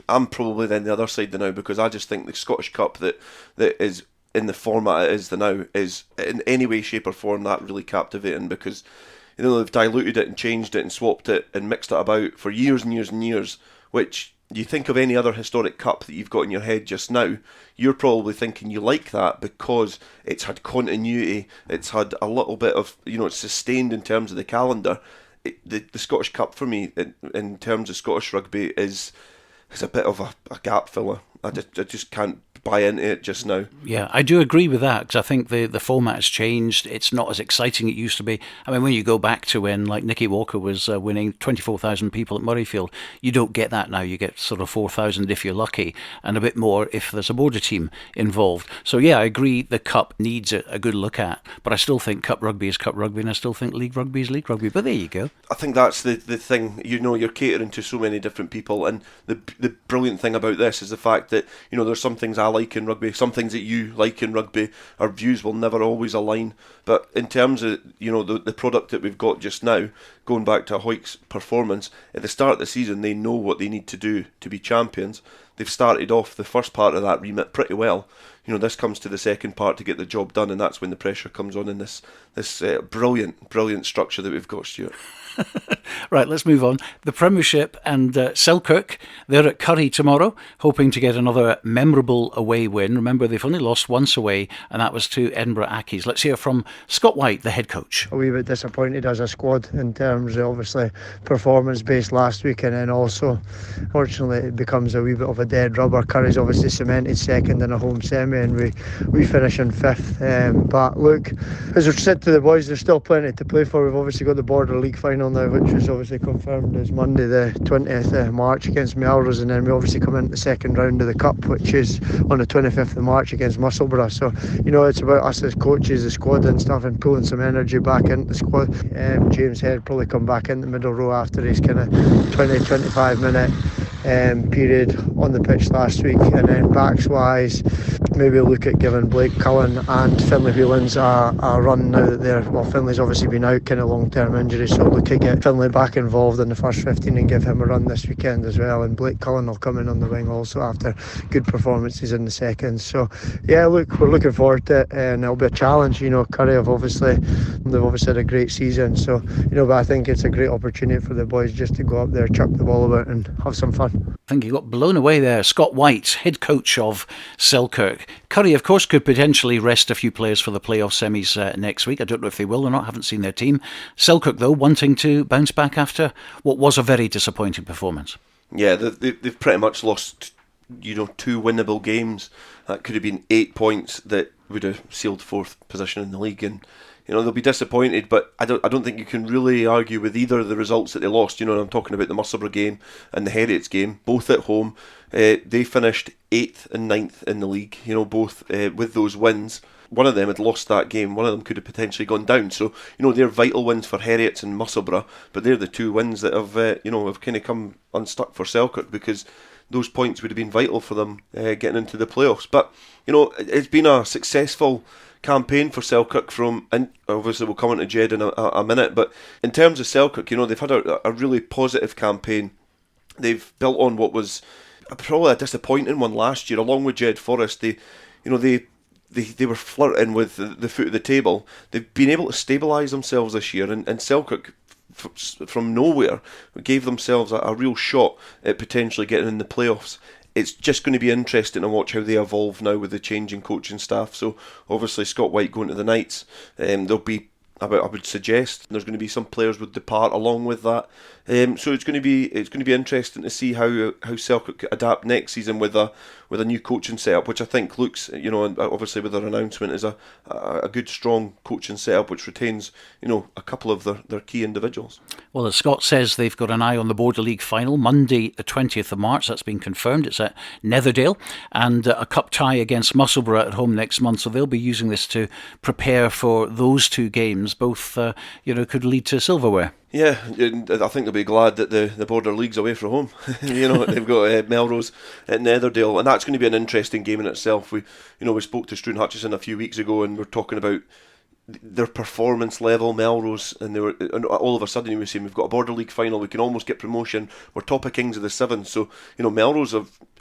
I'm probably then the other side now, because I just think the Scottish Cup that is in the format it is now is in any way, shape or form that really captivating, because they've diluted it and changed it and swapped it and mixed it about for years and years and years, which you think of any other historic cup that you've got in your head just now, you're probably thinking you like that because it's had continuity, it's had a little bit of, it's sustained in terms of the calendar. The Scottish Cup for me, in terms of Scottish rugby, is a bit of a gap filler. I just can't buy into it just now. Yeah, I do agree with that, because I think the format has changed. It's not as exciting as it used to be. I mean, when you go back to when like Nicky Walker was winning 24,000 people at Murrayfield, you don't get that now. You get sort of 4,000 if you're lucky, and a bit more if there's a border team involved. So yeah, I agree the Cup needs a good look at, but I still think Cup rugby is Cup rugby, and I still think League rugby is League rugby. But there you go. I think that's the thing. You're catering to so many different people, and the brilliant thing about this is the fact that there's some things I like in rugby, some things that you like in rugby. Our views will never always align, but in terms of the product that we've got just now, going back to Hoyk's performance at the start of the season, they know what they need to do to be champions. They've started off the first part of that remit pretty well. This comes to the second part to get the job done, and that's when the pressure comes on in this brilliant structure that we've got, Stuart. Right, let's move on. The Premiership and Selkirk, they're at Currie tomorrow, hoping to get another memorable away win. Remember, they've only lost once away, and that was to Edinburgh Accies. Let's hear from Scott White, the head coach. A wee bit disappointed as a squad in terms of obviously performance based last week, and then also fortunately it becomes a wee bit of a dead rubber. Currie's obviously cemented second in a home semi, and we finish in fifth. But look, as we've said to the boys, there's still plenty to play for. We've obviously got the Border League final now, which was obviously confirmed as Monday the 20th of March against Melrose, and then we obviously come into the second round of the Cup, which is on the 25th of March against Musselburgh. So it's about us as coaches, the squad and stuff, and pulling some energy back into the squad. James Head probably come back in the middle row after his kind of 20-25 minute period on the pitch last week, and then backs wise maybe look at giving Blake Cullen and Finlay Whelans a run now that Finlay's obviously been out kind of long term injury, so look at get Finlay back involved in the first 15 and give him a run this weekend as well, and Blake Cullen will come in on the wing also after good performances in the second. So yeah, look, we're looking forward to it, and it'll be a challenge. Currie they've obviously had a great season, so but I think it's a great opportunity for the boys just to go up there, chuck the ball about and have some fun. I think you got blown away there. Scott White, head coach of Selkirk. Currie, of course, could potentially rest a few players for the playoff semis next week. I don't know if they will or not, haven't seen their team. Selkirk, though, wanting to bounce back after what was a very disappointing performance. Yeah, they've pretty much lost, 2 winnable games. That could have been 8 points that would have sealed 4th position in the league, and they'll be disappointed, but I don't think you can really argue with either of the results that they lost. I'm talking about the Musselburgh game and the Heriots game, both at home. They finished 8th and 9th in the league, both with those wins. One of them had lost that game, one of them could have potentially gone down. So, they're vital wins for Heriots and Musselburgh, but they're the 2 wins that have kind of come unstuck for Selkirk, because those points would have been vital for them getting into the playoffs. But, it's been a successful campaign for Selkirk and obviously we'll come on to Jed in a minute, but in terms of Selkirk, they've had a really positive campaign. They've built on what was probably a disappointing one last year, along with Jed Forrest. They were flirting with the foot of the table. They've been able to stabilise themselves this year, and Selkirk from nowhere gave themselves a real shot at potentially getting in the playoffs. It's just going to be interesting to watch how they evolve now with the changing coaching staff. So obviously Scott White going to the Knights, there'll be, I would suggest, there's going to be some players would depart along with that. So it's going to be interesting to see how Selkirk adapt next season with a new coaching setup, which I think looks, and obviously with their announcement, is a good strong coaching setup which retains a couple of their key individuals. Well, as Scott says, they've got an eye on the Border League final Monday the 20th of March. That's been confirmed. It's at Netherdale, and a cup tie against Musselburgh at home next month. So they'll be using this to prepare for those 2 games. Both could lead to silverware. Yeah, and I think they'll be glad that the Border League's away from home. They've got Melrose at Netherdale, and that's going to be an interesting game in itself. We spoke to Struan Hutchison a few weeks ago, and we're talking about their performance level, Melrose, and all of a sudden you were saying we've got a Border League final, we can almost get promotion, we're top of Kings of the Seven. So Melrose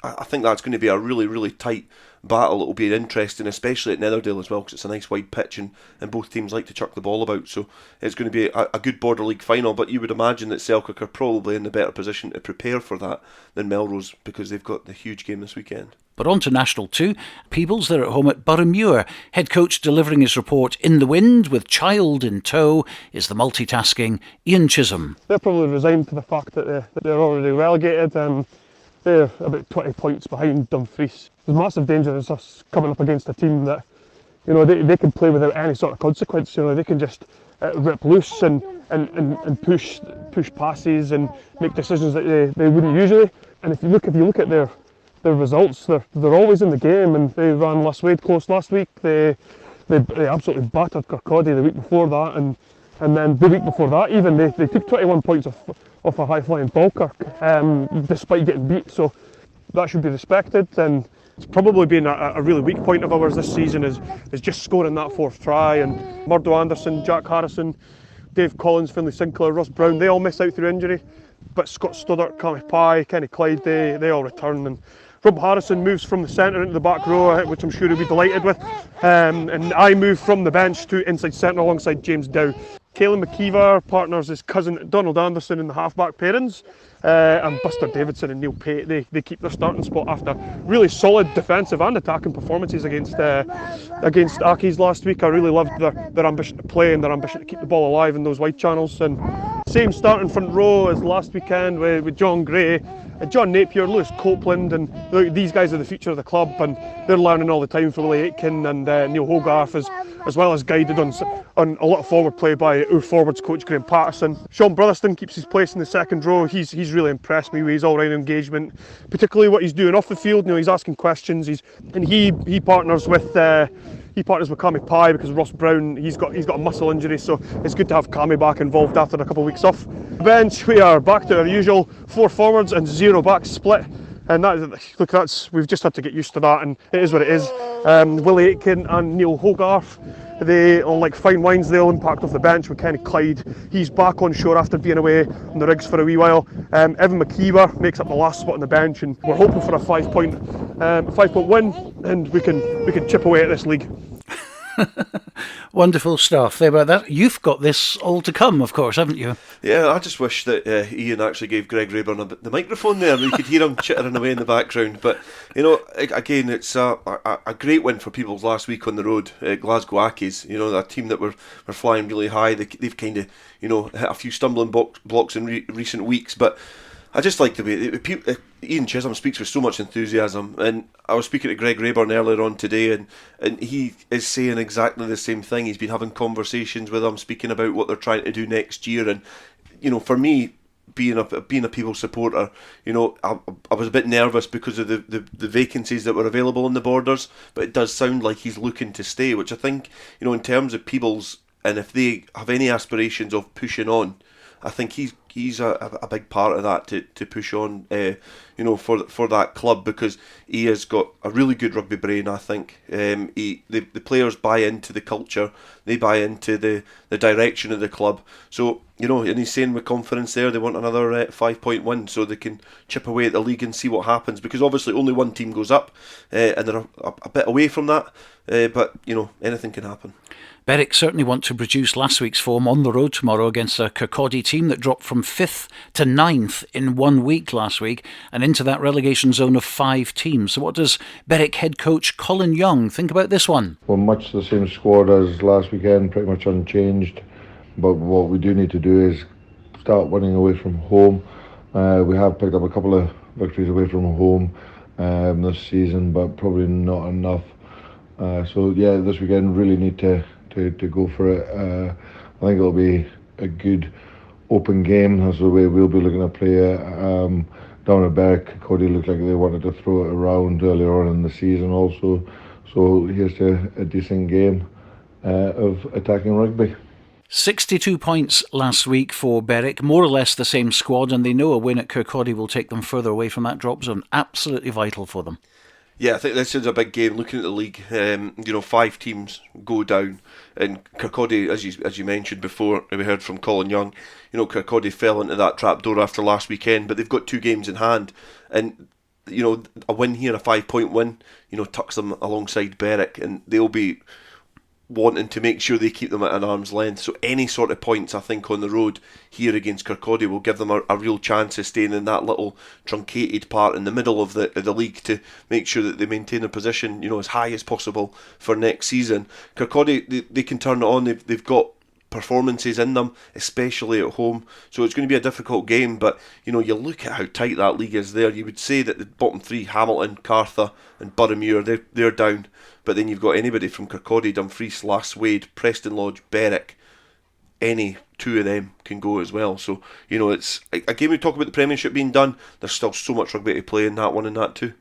I think that's going to be a really, really tight battle. It'll be interesting, especially at Netherdale as well, because it's a nice wide pitch and both teams like to chuck the ball about. So it's going to be a good Border League final, but you would imagine that Selkirk are probably in a better position to prepare for that than Melrose, because they've got the huge game this weekend. But on to National 2. Peebles, they're at home at Boroughmuir. Head coach delivering his report in the wind with child in tow is the multitasking Ian Chisholm. They're probably resigned to the fact that they're already relegated and they're about 20 points behind Dumfries. There's massive danger of us coming up against a team that, they can play without any sort of consequence. They can just rip loose and push passes and make decisions that they wouldn't usually. And if you look at their results, they're always in the game, and they ran Wade close last week. They absolutely battered Kirkcaldy the week before that, and then the week before that even they took 21 points off a high flying Falkirk, despite getting beat. So that should be respected, and it's probably been a really weak point of ours this season is just scoring that fourth try. And Murdo Anderson, Jack Harrison, Dave Collins, Finlay Sinclair, Ross Brown, they all miss out through injury, but Scott Stoddart, Cammy Pye, Kenny Clyde, they all return. And Rob Harrison moves from the centre into the back row, which I'm sure he'll be delighted with. And I move from the bench to inside centre alongside James Dow. Caelan McKeever partners his cousin Donald Anderson in the half-back pairings. And Buster Davidson and Neil Pate, they keep their starting spot after really solid defensive and attacking performances against Accies last week. I really loved their ambition to play and their ambition to keep the ball alive in those wide channels. And same starting front row as last weekend with John Gray, John Napier, Lewis Copeland, and these guys are the future of the club, and they're learning all the time from Willie Aitken and Neil Hogarth, as well as guided on a lot of forward play by our forwards coach Graham Patterson. Sean Brotherston keeps his place in the second row. He's really impressed me with his all-round engagement, particularly what he's doing off the field. He's asking questions. He partners with Cammy Pye because Ross Brown he's got a muscle injury, so it's good to have Cammy back involved after a couple of weeks off. Bench, we are back to our usual 4 forwards and 0 back split, and we've just had to get used to that, and it is what it is. Willie Aitken and Neil Hogarth, they, like fine wines, they'll impact off the bench with Kenny Clyde. He's back on shore after being away on the rigs for a wee while. Evan McKeever makes up the last spot on the bench, and we're hoping for a 5-point win, and we can chip away at this league. Wonderful stuff. There about that. You've got this all to come, of course, haven't you? Yeah, I just wish that Ian actually gave Greg Rayburn the microphone there. We could hear him chittering away in the background. But, again, it's a great win for Peebles last week on the road. Glasgow Accies, a team that were flying really high. They've kind of, hit a few stumbling blocks in recent weeks. But I just like the way Ian Chisholm speaks with so much enthusiasm, and I was speaking to Greg Rayburn earlier on today, and he is saying exactly the same thing. He's been having conversations with them, speaking about what they're trying to do next year, and for me, being a Peebles supporter, I was a bit nervous because of the vacancies that were available in the Borders, but it does sound like he's looking to stay, which I think, in terms of Peebles, and if they have any aspirations of pushing on, I think he's a big part of that to push on, for that club, because he has got a really good rugby brain. I think the players buy into the culture, they buy into the direction of the club. So and he's saying with confidence there they want another 5-point win so they can chip away at the league and see what happens, because obviously only one team goes up, and they're a bit away from that. But anything can happen. Berwick certainly want to produce last week's form on the road tomorrow against a Kirkcaldy team that dropped from 5th to 9th in 1 week last week and into that relegation zone of 5 teams. So what does Berwick head coach Colin Young think about this one? Well, much the same squad as last weekend, pretty much unchanged. But what we do need to do is start winning away from home. We have picked up a couple of victories away from home this season, but probably not enough. This weekend really need to go for it. I think it'll be a good open game. That's the way we'll be looking to play it. Down at Berwick, Cody looked like they wanted to throw it around earlier on in the season also. So here's to a decent game of attacking rugby. 62 points last week for Berwick, more or less the same squad, and they know a win at Kirkcaldy will take them further away from that drop zone. Absolutely vital for them. Yeah, I think this is a big game. Looking at the league, 5 teams go down, and Kirkcaldy, as you mentioned before, we heard from Colin Young. Kirkcaldy fell into that trapdoor after last weekend, but they've got 2 games in hand, and a win here, a 5-point win, tucks them alongside Berwick, and they'll be wanting to make sure they keep them at an arm's length. So any sort of points, I think, on the road here against Kirkcaldy will give them a real chance of staying in that little truncated part in the middle of the league to make sure that they maintain their position, as high as possible for next season. Kirkcaldy, they can turn it on. They've got performances in them, especially at home. So it's going to be a difficult game, but you look at how tight that league is there. You would say that the bottom 3, Hamilton, Cartha and Boroughmuir, they're down. But then you've got anybody from Kirkcaldy, Dumfries, Lass Wade, Preston Lodge, Berwick. Any 2 of them can go as well. So, it's a game. We talk about the Premiership being done. There's still so much rugby to play in that one and that too.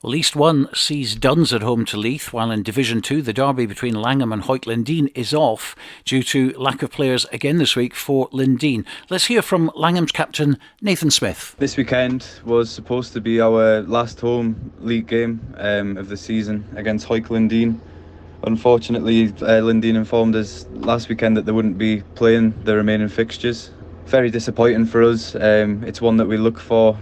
Well, East 1 sees Duns at home to Leith, while in Division 2 the derby between Langham and Hoyt Lindeen is off due to lack of players again this week for Lindeen. Let's hear from Langham's captain Nathan Smith. This weekend was supposed to be our last home league game of the season against Hoyt Lindeen. Unfortunately, Lindeen informed us last weekend that they wouldn't be playing the remaining fixtures. Very disappointing for us. It's one that we look for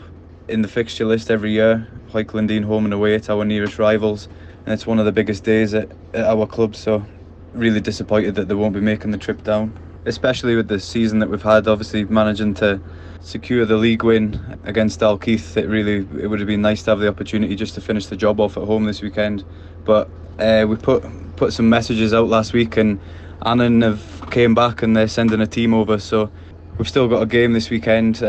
in the fixture list every year. Hoyt Lindeen home and away, it's our nearest rivals, and it's one of the biggest days at our club, so really disappointed that they won't be making the trip down, especially with the season that we've had. Obviously managing to secure the league win against Dalkeith, it would have been nice to have the opportunity just to finish the job off at home this weekend. But we put some messages out last week, and Annan have came back and they're sending a team over, so we've still got a game this weekend.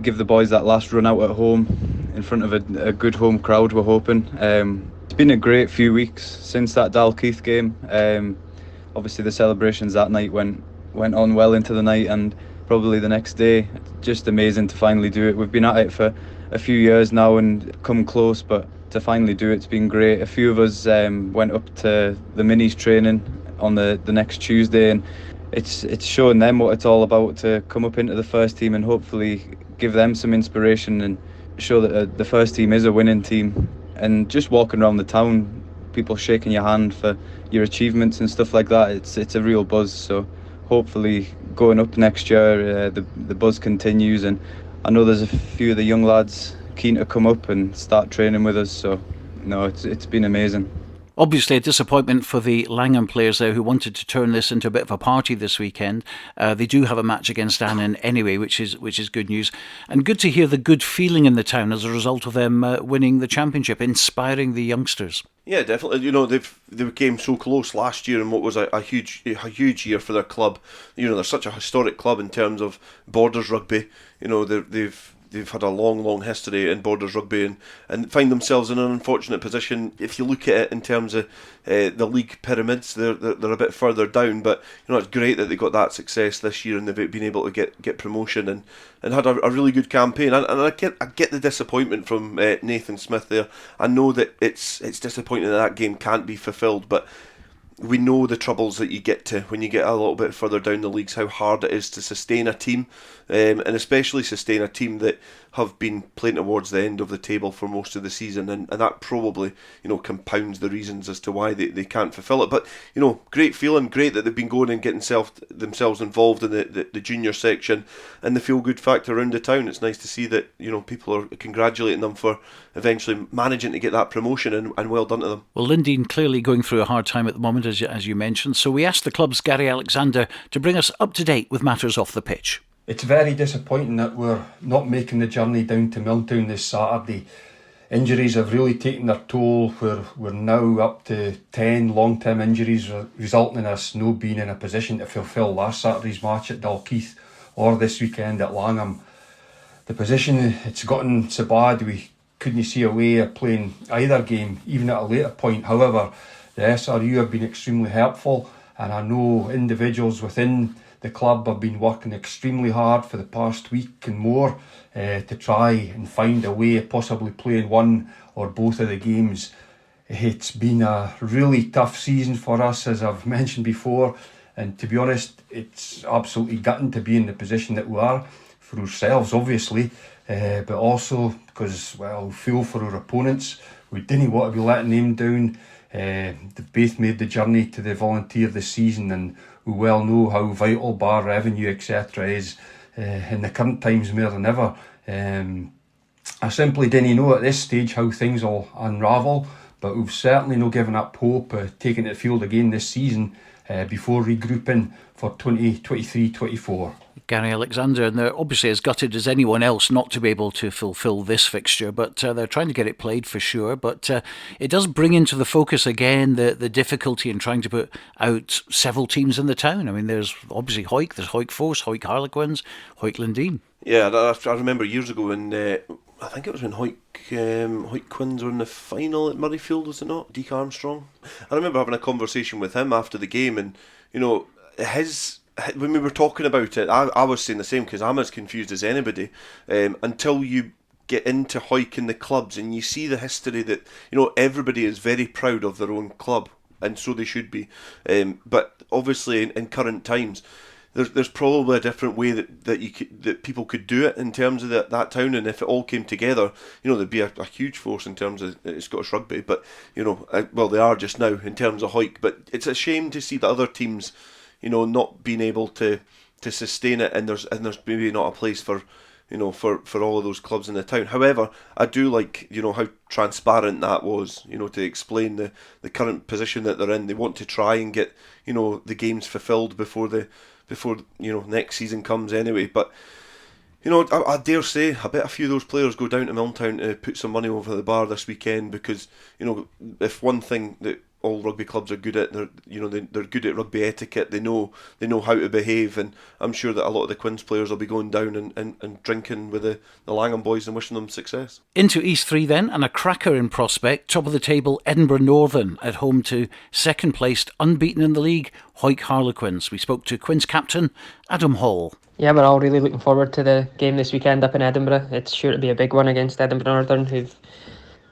Give the boys that last run out at home in front of a good home crowd, we're hoping. It's been a great few weeks since that Dalkeith game. Obviously the celebrations that night went on well into the night, and probably the next day. Just amazing to finally do it. We've been at it for a few years now and come close, but to finally do it's been great. A few of us went up to the minis training on the next Tuesday, and it's showing them what it's all about to come up into the first team and hopefully give them some inspiration and show that the first team is a winning team. And just walking around the town, people shaking your hand for your achievements and stuff like that, it's a real buzz. So hopefully going up next year the buzz continues, and I know there's a few of the young lads keen to come up and start training with us, so no, it's been amazing. Obviously a disappointment for the Langham players there who wanted to turn this into a bit of a party this weekend. They do have a match against Annan anyway, which is good news. And good to hear the good feeling in the town as a result of them winning the championship, inspiring the youngsters. Yeah, definitely. They came so close last year in what was a huge year for their club. They're such a historic club in terms of Borders rugby. They've had a long history in Borders rugby and find themselves in an unfortunate position. If you look at it in terms of the league pyramids, they're a bit further down. But it's great that they got that success this year and they've been able to get promotion and had a really good campaign. And I get the disappointment from Nathan Smith there. I know that it's disappointing that game can't be fulfilled, but we know the troubles that you get to when you get a little bit further down the leagues, how hard it is to sustain a team, and especially sustain a team that have been playing towards the end of the table for most of the season, and that probably compounds the reasons as to why they can't fulfil it. But great feeling, great that they've been going and getting themselves involved in the junior section and the feel good factor around the town. It's nice to see that people are congratulating them for eventually managing to get that promotion, and well done to them. Well, Lindeen clearly going through a hard time at the moment, as you mentioned, so we asked the club's Gary Alexander to bring us up to date with matters off the pitch. It's very disappointing that we're not making the journey down to Milltown this Saturday. Injuries have really taken their toll. We're now up to 10 long-term injuries, resulting in us no being in a position to fulfil last Saturday's match at Dalkeith or this weekend at Langham. The position, it's gotten so bad we couldn't see a way of playing either game, even at a later point. However, the SRU have been extremely helpful, and I know individuals within the club have been working extremely hard for the past week and more to try and find a way of possibly playing one or both of the games. It's been a really tough season for us, as I've mentioned before, and to be honest, it's absolutely gutting to be in the position that we are, for ourselves obviously, but also because, we feel for our opponents. we didn't want to be letting them down. They both made the journey to the volunteer this season, and we well know how vital bar revenue etc. is in the current times more than ever. I simply didn't know at this stage how things will unravel, but we've certainly not given up hope of taking it to the field again this season before regrouping for 2023-24. Gary Alexander, and they're obviously as gutted as anyone else not to be able to fulfil this fixture, but they're trying to get it played for sure. But it does bring into the focus again the difficulty in trying to put out several teams in the town. I mean, there's obviously Hawick, there's Hawick Force, Hawick Harlequins, Hawick Lundeen. Yeah, I remember years ago when I think it was when Hawick Quins were in the final at Murrayfield, was it not? Deke Armstrong. I remember having a conversation with him after the game, and when we were talking about it, I was saying the same, because I'm as confused as anybody until you get into Hawick and the clubs and you see the history that everybody is very proud of their own club, and so they should be. But obviously in current times, there's probably a different way that people could do it in terms of that town, and if it all came together, there'd be a huge force in terms of Scottish rugby. But well, they are just now in terms of Hawick. But it's a shame to see the other teams, not being able to sustain it, and there's maybe not a place for all of those clubs in the town. However, I do like how transparent that was, to explain the current position that they're in. They want to try and get the games fulfilled before next season comes anyway. But I dare say I bet a few of those players go down to Milltown to put some money over the bar this weekend, because if one thing that all rugby clubs are good at, they're good at rugby etiquette. They know how to behave, and I'm sure that a lot of the Quins players will be going down and drinking with the Langham boys and wishing them success. Into East 3 then, and a cracker in prospect. Top of the table, Edinburgh Northern at home to second placed, unbeaten in the league, Hawick Harlequins. We spoke to Quins captain Adam Hall. Yeah, we're all really looking forward to the game this weekend up in Edinburgh. It's sure to be a big one against Edinburgh Northern, who've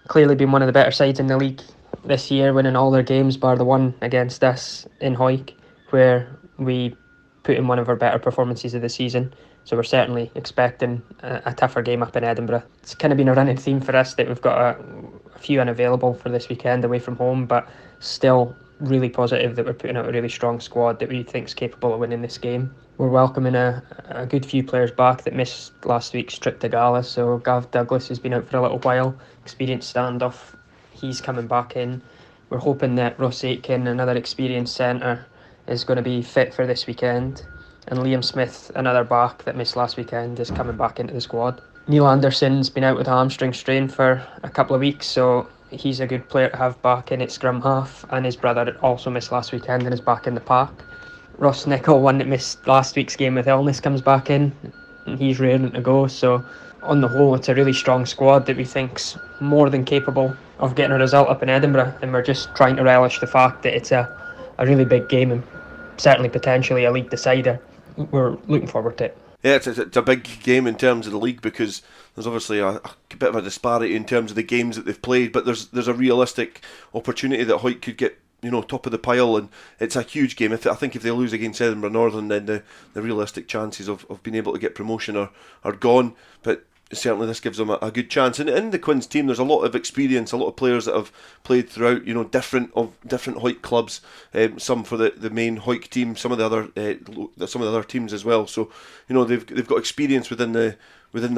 clearly been one of the better sides in the league this year, winning all their games bar the one against us in Hawick, where we put in one of our better performances of the season. So we're certainly expecting a tougher game up in Edinburgh. It's kind of been a running theme for us that we've got a few unavailable for this weekend away from home, but still really positive that we're putting out a really strong squad that we think is capable of winning this game. We're welcoming a good few players back that missed last week's trip to Gala. So Gav Douglas has been out for a little while, experienced standoff. He's coming back in. We're hoping that Ross Aitken, another experienced centre, is going to be fit for this weekend. And Liam Smith, another back that missed last weekend, is coming back into the squad. Neil Anderson's been out with a hamstring strain for a couple of weeks, so he's a good player to have back in at scrum half. And his brother also missed last weekend and is back in the pack. Ross Nichol, one that missed last week's game with illness, comes back in, and he's raring to go. So on the whole, it's a really strong squad that we think's more than capable of getting a result up in Edinburgh, and we're just trying to relish the fact that it's a really big game and certainly potentially a league decider. We're looking forward to it. Yeah, it's a big game in terms of the league, because there's obviously a bit of a disparity in terms of the games that they've played, but there's a realistic opportunity that Hawick could get top of the pile, and it's a huge game. I think if they lose against Edinburgh Northern, then the realistic chances of being able to get promotion are gone. But certainly this gives them a good chance. And in the Quins team, there's a lot of experience, a lot of players that have played throughout, different Hawick clubs. Some for the main Hawick team, some of the other teams as well. So they've got experience within the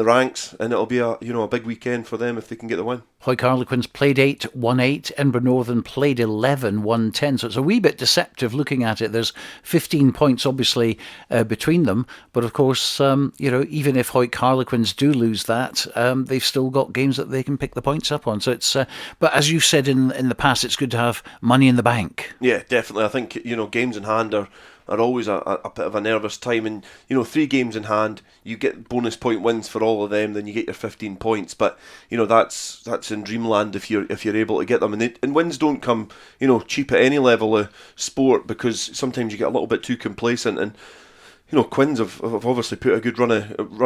ranks, and it'll be a big weekend for them if they can get the win. Hawick Harlequins played 8, won 8. Edinburgh Northern played 11, won 10. So it's a wee bit deceptive looking at it. There's 15 points obviously between them, but of course, even if Hawick Harlequins do lose that, they've still got games that they can pick the points up on. So it's, but as you've said in the past, it's good to have money in the bank. Yeah, definitely. I think games in hand are always a bit of a nervous time, and 3 games in hand, you get bonus point wins for all of them, then you get your 15 points. But that's in dreamland if you're able to get them, and wins don't come cheap at any level of sport, because sometimes you get a little bit too complacent, and Quins have obviously put a good run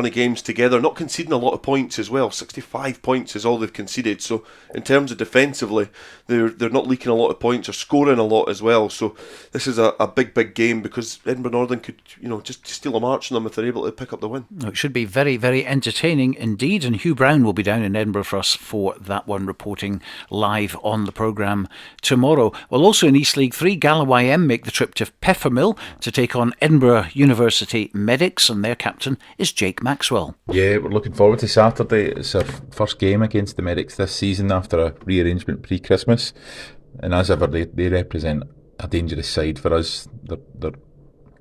of games together, not conceding a lot of points as well. 65 points is all they've conceded. So in terms of defensively, they're not leaking a lot of points or scoring a lot as well. So this is a big game, because Edinburgh Northern could just steal a march on them if they're able to pick up the win. It should be very, very entertaining indeed, and Hugh Brown will be down in Edinburgh for us for that one, reporting live on the programme tomorrow. Well, also in East League 3, Galloway M make the trip to Peffermill to take on Edinburgh University Medics, and their captain is Jake Maxwell. Yeah, we're looking forward to Saturday. It's our first game against the Medics this season after a rearrangement pre-Christmas, and as ever they represent a dangerous side for us. They're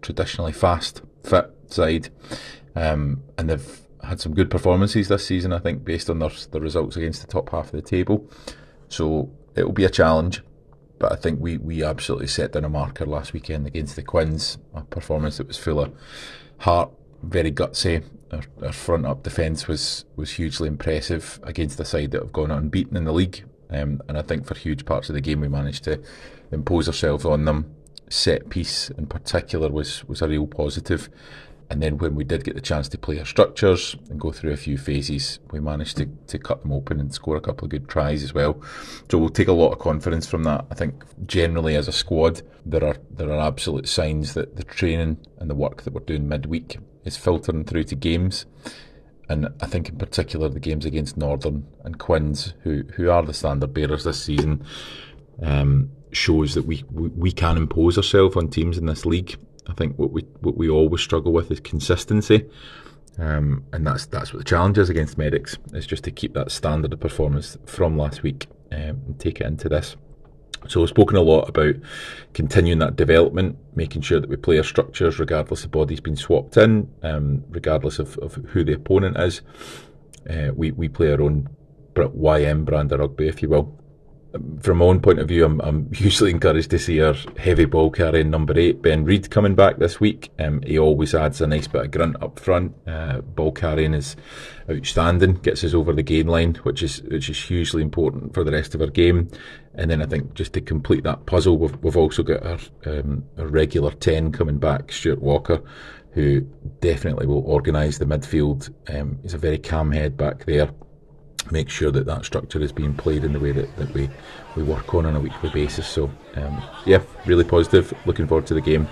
traditionally fast, fit side, and they've had some good performances this season, I think, based on their results against the top half of the table. So it will be a challenge, but I think we absolutely set down a marker last weekend against the Quins, a performance that was full of heart, very gutsy. Our front up defence was hugely impressive against a side that have gone unbeaten in the league, and I think for huge parts of the game we managed to impose ourselves on them. Set piece in particular was a real positive, and then when we did get the chance to play our structures and go through a few phases, we managed to cut them open and score a couple of good tries as well. So we'll take a lot of confidence from that. I think generally as a squad there are absolute signs that the training and the work that we're doing midweek is filtering through to games, and I think in particular the games against Northern and Quins, who are the standard bearers this season, shows that we can impose ourselves on teams in this league. I think what we always struggle with is consistency, and that's what the challenge is against Medics, is just to keep that standard of performance from last week and take it into this. So we've spoken a lot about continuing that development, making sure that we play our structures regardless of bodies being swapped in, regardless of who the opponent is. We play our own YM brand of rugby, if you will. From my own point of view, I'm hugely encouraged to see our heavy ball carrying number 8, Ben Reid, coming back this week. He always adds a nice bit of grunt up front. Ball carrying is outstanding, gets us over the gain line, which is hugely important for the rest of our game. And then I think just to complete that puzzle, we've also got our regular 10 coming back, Stuart Walker, who definitely will organise the midfield. He's a very calm head back there. Make sure that structure is being played in the way that we work on a weekly basis. So really positive, looking forward to the game,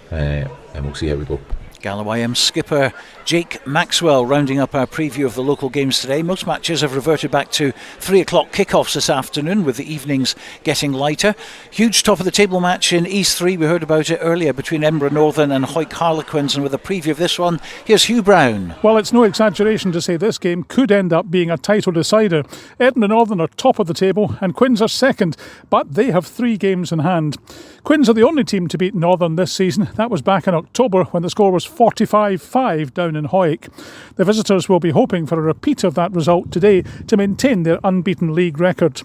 and we'll see how we go. Galloway M skipper Jake Maxwell rounding up our preview of the local games today. Most matches have reverted back to 3 o'clock kickoffs this afternoon, with the evenings getting lighter. Huge top of the table match in East 3, we heard about it earlier, between Edinburgh Northern and Hawick Harlequins, and with a preview of this one, here's Hugh Brown. Well, it's no exaggeration to say this game could end up being a title decider. Edinburgh Northern are top of the table and Quins are second, but they have 3 games in hand. Quins are the only team to beat Northern this season. That was back in October when the score was 45-5 down in Hawick. The visitors will be hoping for a repeat of that result today to maintain their unbeaten league record.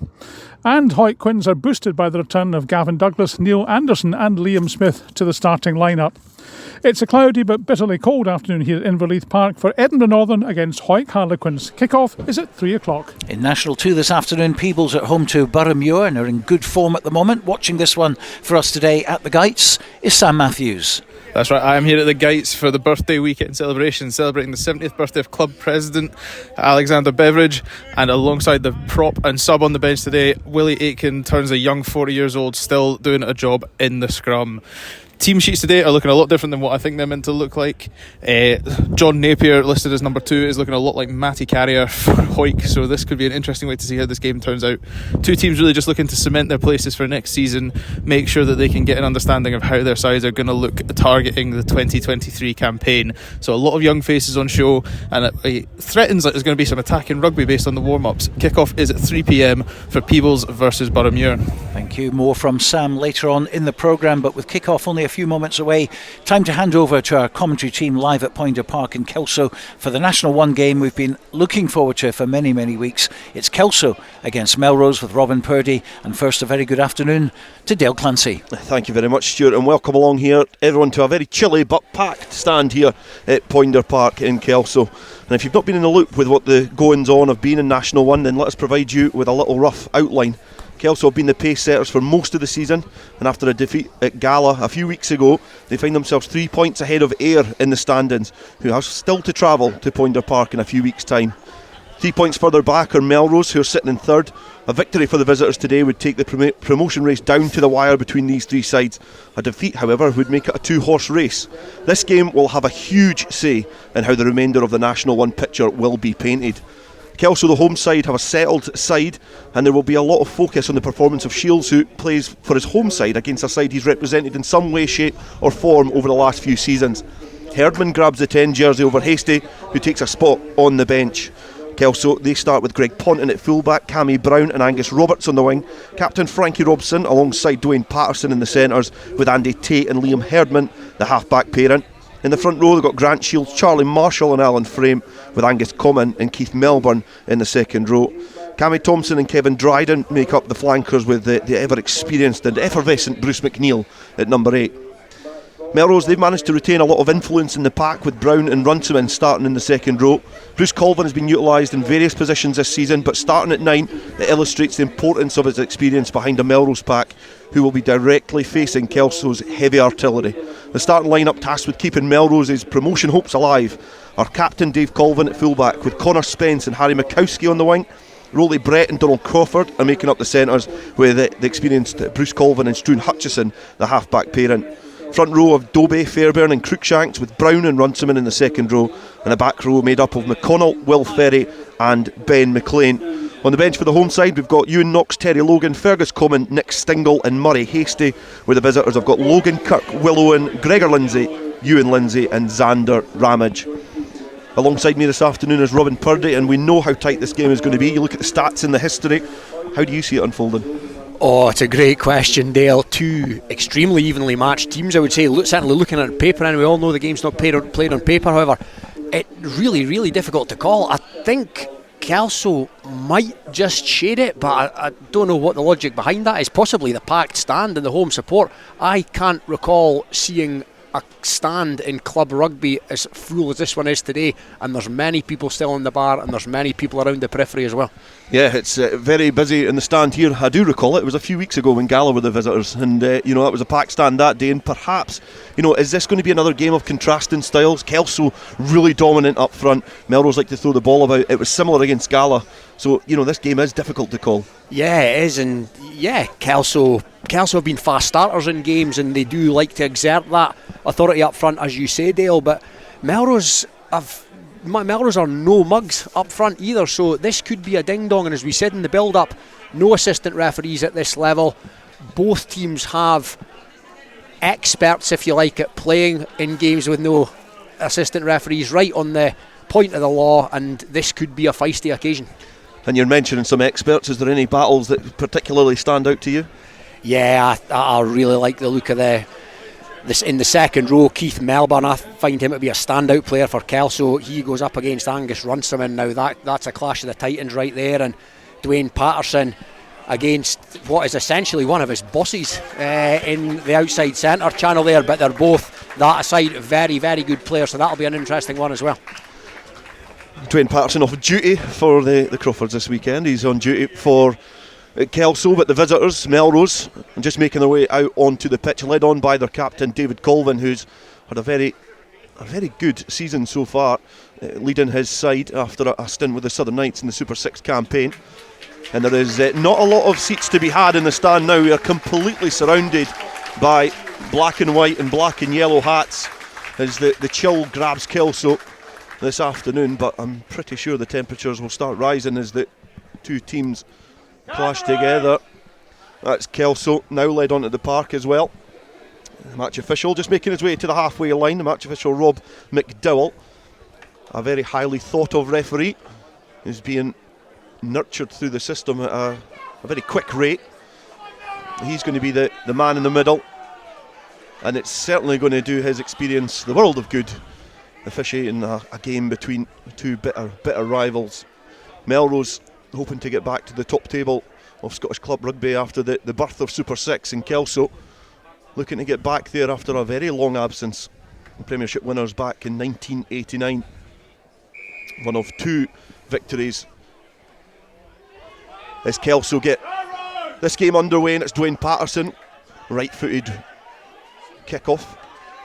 And Hawick Quins are boosted by the return of Gavin Douglas, Neil Anderson and Liam Smith to the starting lineup. It's a cloudy but bitterly cold afternoon here at Inverleith Park for Edinburgh Northern against Hawick Harlequins. Kick-off is at 3 o'clock. In National 2 this afternoon, Peebles at home to Boroughmuir and are in good form at the moment. Watching this one for us today at the Gites is Sam Matthews. That's right, I am here at the Gites for the birthday weekend celebration, celebrating the 70th birthday of club president Alexander Beveridge, and alongside the prop and sub on the bench today, Willie Aitken turns a young 40 years old, still doing a job in the scrum. Team sheets today are looking a lot different than what I think they're meant to look like. John Napier, listed as number 2, is looking a lot like Matty Carrier for Hawick, so this could be an interesting way to see how this game turns out. 2 teams really just looking to cement their places for next season, make sure that they can get an understanding of how their sides are going to look targeting the 2023 campaign. So a lot of young faces on show, and it threatens that there's going to be some attacking rugby based on the warm-ups. Kick-off is at 3 p.m. for Peebles versus Boroughmuir. Thank you. More from Sam later on in the programme, but with kick-off only a few moments away, time to hand over to our commentary team live at Poynder Park in Kelso for the National 1 game we've been looking forward to for many, many weeks. It's Kelso against Melrose with Robin Purdie, and first a very good afternoon to Dale Clancy. Thank you very much, Stuart, and welcome along here everyone to a very chilly but packed stand here at Poynder Park in Kelso. And if you've not been in the loop with what the goings on of being in National 1, then let us provide you with a little rough outline. Kelso have been the pace setters for most of the season, and after a defeat at Gala a few weeks ago, they find themselves 3 points ahead of Ayr in the standings, who have still to travel to Poynder Park in a few weeks' time. 3 points further back are Melrose, who are sitting in third. A victory for the visitors today would take the promotion race down to the wire between these three sides. A defeat, however, would make it a two-horse race. This game will have a huge say in how the remainder of the National 1 picture will be painted. Kelso, the home side, have a settled side, and there will be a lot of focus on the performance of Shields, who plays for his home side against a side he's represented in some way, shape or form over the last few seasons. Herdman grabs the 10 jersey over Hastie, who takes a spot on the bench. Kelso, they start with Greg Ponton at fullback, Cammy Brown and Angus Roberts on the wing, Captain Frankie Robson alongside Dwayne Patterson in the centres, with Andy Tate and Liam Herdman, the half-back parent. In the front row they've got Grant Shields, Charlie Marshall and Alan Frame, with Angus Common and Keith Melbourne in the second row. Cammy Thompson and Kevin Dryden make up the flankers, with the ever-experienced and effervescent Bruce McNeil at number 8. Melrose, they've managed to retain a lot of influence in the pack, with Brown and Runciman starting in the second row. Bruce Colvin has been utilised in various positions this season, but starting at 9, it illustrates the importance of his experience behind a Melrose pack, who will be directly facing Kelso's heavy artillery. The starting line-up tasked with keeping Melrose's promotion hopes alive are captain Dave Colvin at fullback, with Connor Spence and Harry Mikowski on the wing. Rolly Brett and Donald Crawford are making up the centres, with the experienced Bruce Colvin and Struan Hutchison, the half-back parent. Front row of Dobie, Fairbairn and Cruikshanks, with Brown and Runciman in the second row, and a back row made up of McConnell, Will Ferry and Ben McLean. On the bench for the home side we've got Ewan Knox, Terry Logan, Fergus Common, Nick Stingle and Murray Hastie, where the visitors have got Logan Kirk, Will Owen, Gregor Lindsay, Ewan Lindsay and Xander Ramage. Alongside me this afternoon is Robin Purdie, and we know how tight this game is going to be. You look at the stats and the history, how do you see it unfolding? Oh, it's a great question, Dale. Two extremely evenly matched teams, I would say. Certainly looking at paper, and we all know the game's not played on paper. However, it's really difficult to call. I think Kelso might just shade it, but I don't know what the logic behind that is. Possibly the packed stand and the home support. I can't recall seeing a stand in club rugby as full as this one is today, and there's many people still in the bar, and there's many people around the periphery as well. Yeah, it's very busy in the stand here. I do recall it was a few weeks ago when Gala were the visitors, and that was a packed stand that day. And perhaps, is this going to be another game of contrasting styles? Kelso really dominant up front, Melrose like to throw the ball about. It was similar against Gala, so this game is difficult to call. Yeah, it is, and Kelso have been fast starters in games, and they do like to exert that authority up front, as you say, Dale. But Melrose are no mugs up front either, so this could be a ding-dong. And as we said in the build-up, no assistant referees at this level. Both teams have experts, if you like, at playing in games with no assistant referees, right on the point of the law, and this could be a feisty occasion. And you're mentioning some experts. Is there any battles that particularly stand out to you? Yeah, I really like the look of this in the second row. Keith Melbourne, I find him to be a standout player for Kelso. He goes up against Angus Runciman. Now that's a clash of the titans right there, and Dwayne Patterson against what is essentially one of his bosses in the outside centre channel there. But they're both, that aside, very good players, so that'll be an interesting one as well. Dwayne Patterson off duty for the Crawfords this weekend. He's on duty for Kelso, but the visitors, Melrose, just making their way out onto the pitch, led on by their captain David Colvin, who's had a very good season so far, leading his side after a stint with the Southern Knights in the Super 6 campaign. And there is not a lot of seats to be had in the stand now. We are completely surrounded by black and white and black and yellow hats as the chill grabs Kelso this afternoon, but I'm pretty sure the temperatures will start rising as the two teams clash together. That's Kelso now led onto the park as well. The match official just making his way to the halfway line, the match official Rob McDowell, a very highly thought of referee, who's being nurtured through the system at a very quick rate. He's going to be the man in the middle, and it's certainly going to do his experience the world of good, officiating a game between two bitter rivals. Melrose hoping to get back to the top table of Scottish Club Rugby after the birth of Super 6, in Kelso looking to get back there after a very long absence. Premiership winners back in 1989, one of two victories as Kelso get this game underway, and it's Dwayne Patterson, right-footed kick-off.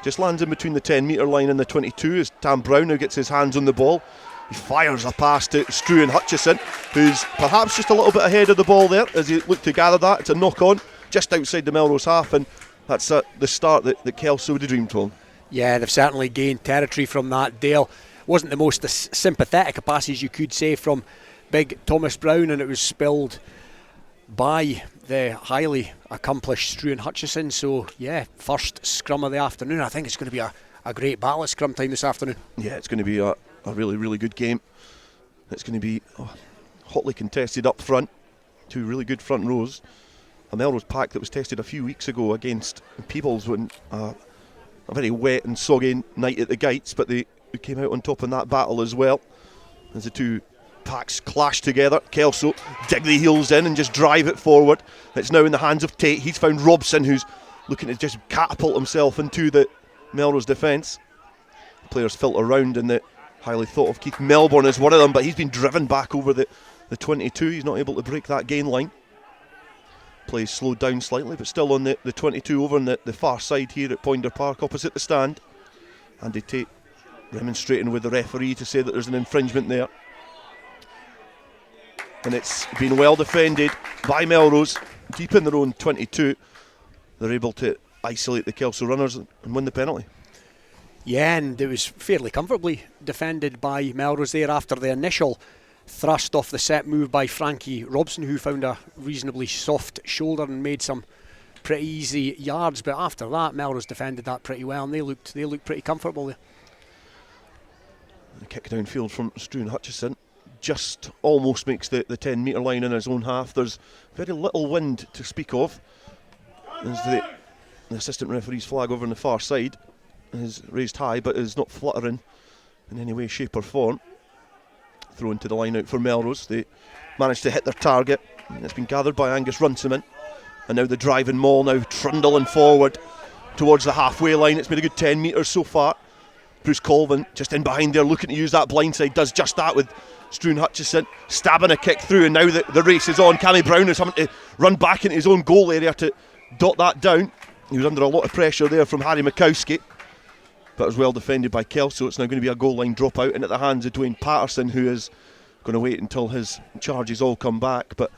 Just lands in between the 10-metre line and the 22 as Tam Brown now gets his hands on the ball. He fires a pass to Struan Hutchison, who's perhaps just a little bit ahead of the ball there as he looked to gather that. It's a knock-on just outside the Melrose half, and that's the start that Kelso would have dreamed of. Yeah, they've certainly gained territory from that. Dale wasn't the most sympathetic of passes you could say from big Thomas Brown, and it was spilled by the highly accomplished Struan Hutchison. So yeah, first scrum of the afternoon. I think it's going to be a great battle at scrum time this afternoon. Yeah, it's going to be a really, really good game. It's going to be hotly contested up front. Two really good front rows. A Melrose pack that was tested a few weeks ago against Peebles when a very wet and soggy night at the Gates, but they came out on top in that battle as well. As the two packs clash together, Kelso dig the heels in and just drive it forward. It's now in the hands of Tate. He's found Robson, who's looking to just catapult himself into the Melrose defence. Players filter around, and the highly thought of Keith Melbourne is one of them, but he's been driven back over the 22. He's not able to break that gain line. Play slowed down slightly, but still on the 22 over on the far side here at Poynder Park opposite the stand. Andy Tate remonstrating with the referee to say that there's an infringement there. And it's been well defended by Melrose, deep in their own 22. They're able to isolate the Kelso runners and win the penalty. Yeah, and it was fairly comfortably defended by Melrose there after the initial thrust off the set move by Frankie Robson, who found a reasonably soft shoulder and made some pretty easy yards. But after that, Melrose defended that pretty well, and they looked pretty comfortable there. The kick downfield from Struan Hutchison just almost makes the 10-metre line in his own half. There's very little wind to speak of. As the assistant referee's flag over on the far side is raised high, but is not fluttering in any way, shape or form. Thrown to the line out for Melrose. They managed to hit their target. It's been gathered by Angus Runciman, and now the driving maul now trundling forward towards the halfway line. It's been a good 10 metres so far. Bruce Colvin just in behind there looking to use that blindside, does just that with Struan Hutchison stabbing a kick through, and now the race is on. Cammy Brown is having to run back into his own goal area to dot that down. He was under a lot of pressure there from Harry Mikowski, but it was well defended by Kelso. It's now going to be a goal line dropout into the hands of Dwayne Patterson, who is going to wait until his charges all come back. But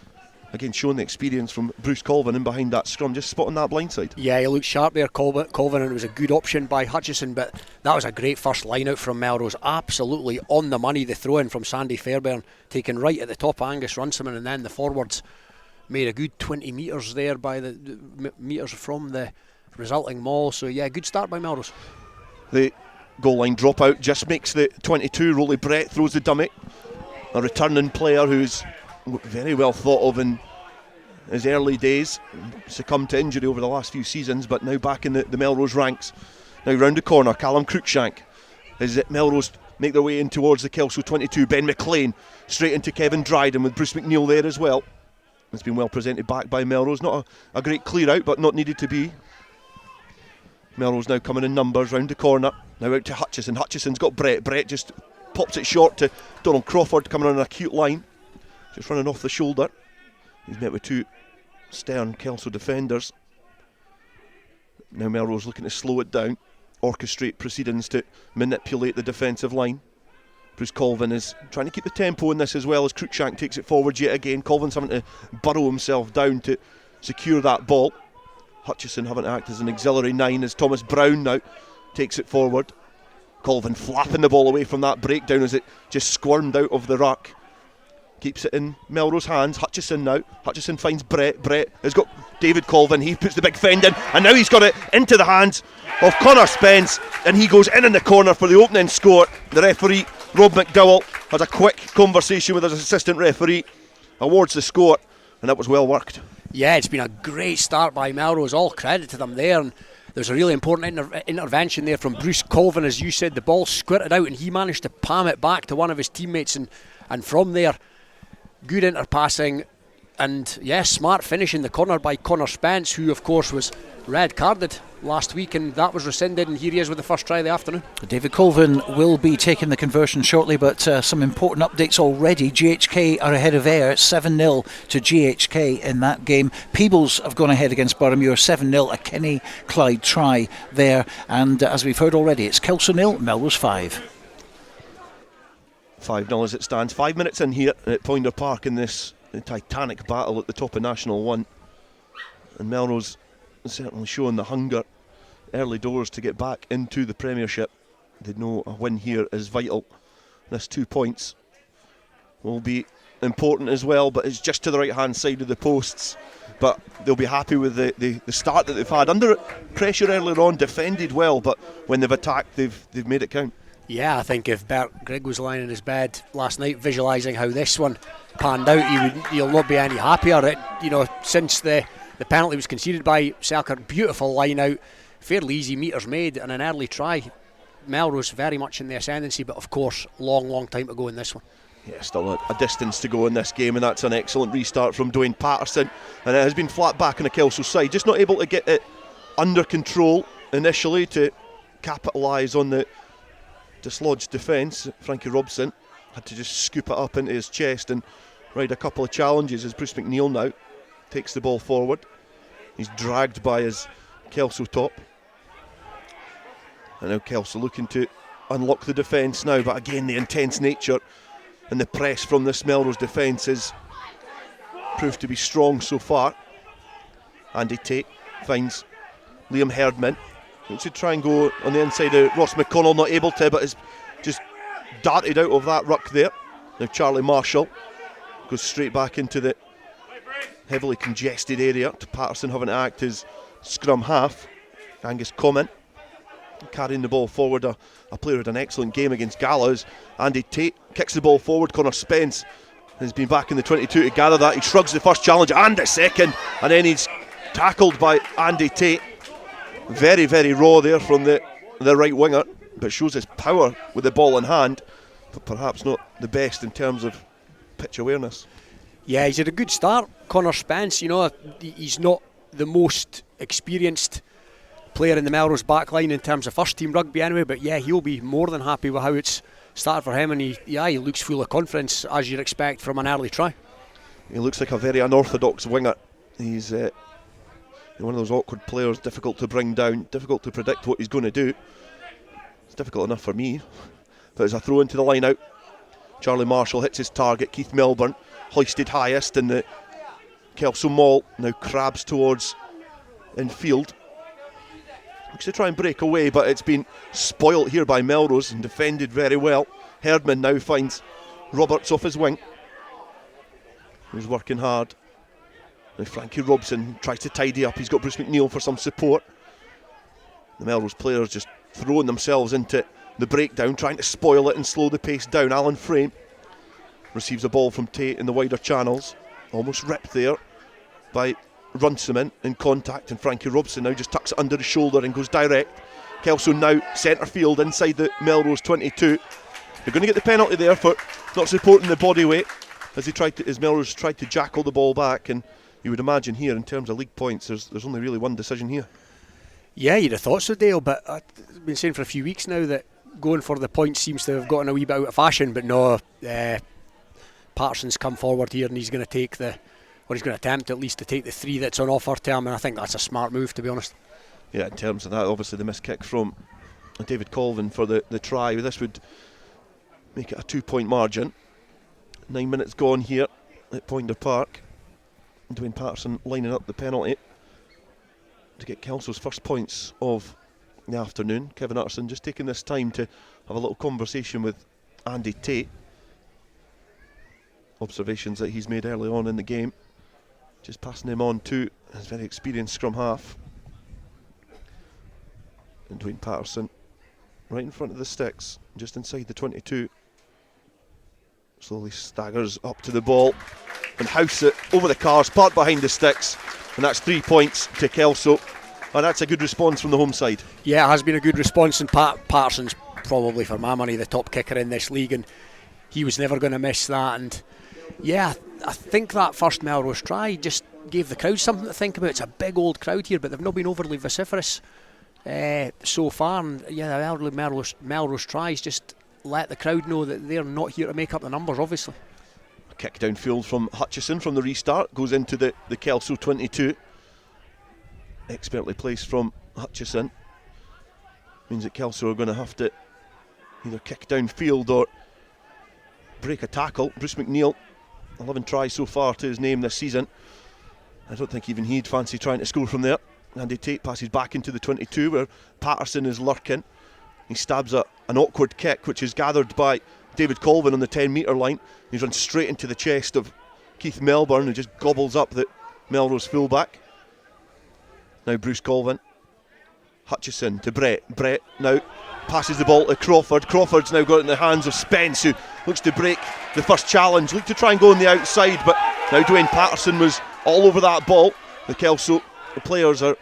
again, showing the experience from Bruce Colvin in behind that scrum, just spotting that blindside. Yeah, he looked sharp there, Colvin, and it was a good option by Hutchison, but that was a great first line out from Melrose. Absolutely on the money, the throw in from Sandy Fairbairn, taken right at the top of Angus Runciman, and then the forwards made a good 20 metres there by the metres from the resulting maul. So yeah, good start by Melrose. The goal line dropout just makes the 22. Rolly Brett throws the dummy. A returning player who's very well thought of in his early days, succumbed to injury over the last few seasons, but now back in the Melrose ranks. Now round the corner, Callum Cruikshank. As Melrose make their way in towards the Kelso 22, Ben McLean straight into Kevin Dryden with Bruce McNeil there as well. It's been well presented back by Melrose. Not a great clear out, but not needed to be. Melrose now coming in numbers round the corner. Now out to Hutchison. Hutchison's got Brett. Brett just pops it short to Donald Crawford coming on an acute line. Just running off the shoulder. He's met with two stern Kelso defenders. Now Melrose looking to slow it down, orchestrate proceedings to manipulate the defensive line. Bruce Colvin is trying to keep the tempo in this as well as Cruikshank takes it forward yet again. Colvin's having to burrow himself down to secure that ball. Hutchison having to act as an auxiliary 9 as Thomas Brown now takes it forward. Colvin flapping the ball away from that breakdown as it just squirmed out of the ruck. Keeps it in Melrose hands. Hutchison now. Hutchison finds Brett. Brett has got David Colvin. He puts the big fend in, and now he's got it into the hands of Connor Spence, and he goes in the corner for the opening score. The referee, Rob McDowell, has a quick conversation with his assistant referee, awards the score, and that was well worked. Yeah, it's been a great start by Melrose. All credit to them there. And there's a really important intervention there from Bruce Colvin. As you said, the ball squirted out and he managed to palm it back to one of his teammates. And from there, good interpassing and, yeah, smart finish in the corner by Connor Spence, who, of course, was red carded last week, and that was rescinded, and here he is with the first try of the afternoon. David Colvin will be taking the conversion shortly, but some important updates already. GHK are ahead of Ayr, 7-0 to GHK in that game. Peebles have gone ahead against Boroughmuir, 7-0, a Kenny Clyde try there, and as we've heard already, it's Kelso 0, Melrose 5. 5-0 as it stands. 5 minutes in here at Poynder Park in this titanic battle at the top of National 1. And Melrose certainly showing the hunger early doors to get back into the Premiership. They know a win here is vital. This 2 points will be important as well, but it's just to the right hand side of the posts. But they'll be happy with the start that they've had. Under pressure earlier on, defended well, but when they've attacked, they've made it count. Yeah, I think if Bert Grigg was lying in his bed last night visualising how this one panned out, he'll not be any happier. Since the penalty was conceded by Selkirk, beautiful line out, fairly easy meters made and an early try. Melrose very much in the ascendancy, but of course long time to go in this one. Yeah, still a distance to go in this game, and that's an excellent restart from Dwayne Patterson, and it has been flat back on the Kelso side, just not able to get it under control initially to capitalise on the dislodged defence. Frankie Robson had to just scoop it up into his chest and ride a couple of challenges as Bruce McNeil now takes the ball forward. He's dragged by his Kelso top, and now Kelso looking to unlock the defence now, but again the intense nature and the press from this Melrose defence has proved to be strong so far. Andy Tate finds Liam Herdman, who should try and go on the inside of Ross McConnell, not able to, but has just darted out of that ruck there. Now Charlie Marshall goes straight back into the heavily congested area to Patterson having to act as scrum half. Angus Comyn carrying the ball forward, a player who had an excellent game against Gallows. Andy Tate kicks the ball forward. Connor Spence has been back in the 22 to gather that. He shrugs the first challenge and the second, and then he's tackled by Andy Tate. Very, very raw there from the right winger, but shows his power with the ball in hand, but perhaps not the best in terms of pitch awareness. Yeah, he's had a good start, Connor Spence. He's not the most experienced player in the Melrose backline in terms of first team rugby anyway, but yeah, he'll be more than happy with how it's started for him, and he looks full of confidence as you'd expect from an early try. He looks like a very unorthodox winger. He's one of those awkward players, difficult to bring down, difficult to predict what he's going to do. It's difficult enough for me, but as a throw into the line out, Charlie Marshall hits his target. Keith Melbourne hoisted highest in the Kelso Mall, now crabs towards infield. Looks to try and break away, but it's been spoilt here by Melrose and defended very well. Herdman now finds Roberts off his wing, who's working hard. Now Frankie Robson tries to tidy up. He's got Bruce McNeil for some support. The Melrose players just throwing themselves into the breakdown, trying to spoil it and slow the pace down. Alan Frame receives a ball from Tate in the wider channels, almost ripped there by Runciman in contact, and Frankie Robson now just tucks it under his shoulder and goes direct. Kelso now centre field inside the Melrose 22. They're going to get the penalty there for not supporting the body weight as Melrose tried to jackal the ball back, and you would imagine here in terms of league points there's only really one decision here. Yeah, you'd have thought so, Dale, but I've been saying for a few weeks now that going for the points seems to have gotten a wee bit out of fashion, but no, Patterson's come forward here and he's going to take he's going to attempt at least to take the 3 that's on offer to him, and I think that's a smart move, to be honest. Yeah, in terms of that, obviously the missed kick from David Colvin for the try, this would make it a 2-point margin. 9 minutes gone here at Poynder Park. Dwayne Patterson lining up the penalty to get Kelso's first points of the afternoon. Kevin Utterson just taking this time to have a little conversation with Andy Tate. Observations that he's made early on in the game, just passing him on to his very experienced scrum half. And Dwayne Patterson right in front of the sticks, just inside the 22. Slowly staggers up to the ball and house it over the cars, part behind the sticks, and that's 3 points to Kelso, and that's a good response from the home side. Yeah, it has been a good response, and Patterson's probably, for my money, the top kicker in this league, and he was never going to miss that. And yeah, I think that first Melrose try just gave the crowd something to think about. It's a big old crowd here, but they've not been overly vociferous so far. And yeah, the early Melrose tries just let the crowd know that they're not here to make up the numbers, obviously. A kick downfield from Hutchison from the restart, goes into the Kelso 22. Expertly placed from Hutchison. Means that Kelso are going to have to either kick downfield or break a tackle. Bruce McNeil, 11 tries so far to his name this season. I don't think even he'd fancy trying to score from there. Andy Tate passes back into the 22 where Patterson is lurking. He stabs an awkward kick which is gathered by David Colvin on the 10-metre line. He's run straight into the chest of Keith Melbourne, who just gobbles up the Melrose fullback. Now Bruce Colvin. Hutchison to Brett. Brett now passes the ball to Crawford. Crawford's now got it in the hands of Spence, who looks to break the first challenge. Looked to try and go on the outside, but now Dwayne Patterson was all over that ball. The Kelso players are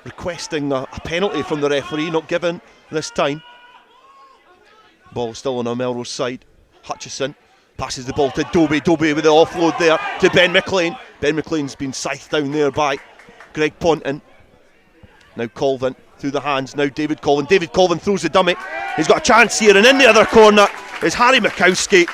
requesting a penalty from the referee, not given this time. Ball still on our Melrose side. Hutchison passes the ball to Dobie. Dobie with the offload there to Ben McLean. Ben McLean's been scythed down there by Greg Ponton. Now Colvin through the hands. Now David Colvin. David Colvin throws the dummy. He's got a chance here, and in the other corner is Harry Mikowski.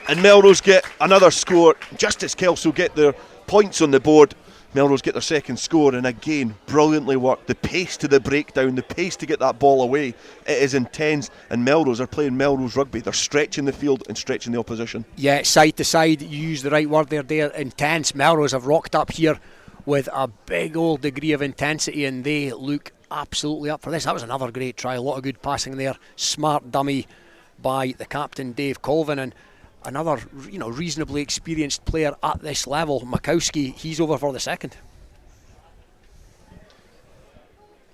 And Melrose get another score just as Kelso get their points on the board. Melrose get their second score, and again, brilliantly worked. The pace to the breakdown, the pace to get that ball away, it is intense, and Melrose are playing Melrose rugby. They're stretching the field and stretching the opposition. Yeah, side to side, you use the right word there, intense. Melrose have rocked up here with a big old degree of intensity, and they look absolutely up for this. That was another great try, a lot of good passing there. Smart dummy by the captain, Dave Colvin, and another, reasonably experienced player at this level, Mikowski. He's over for the second.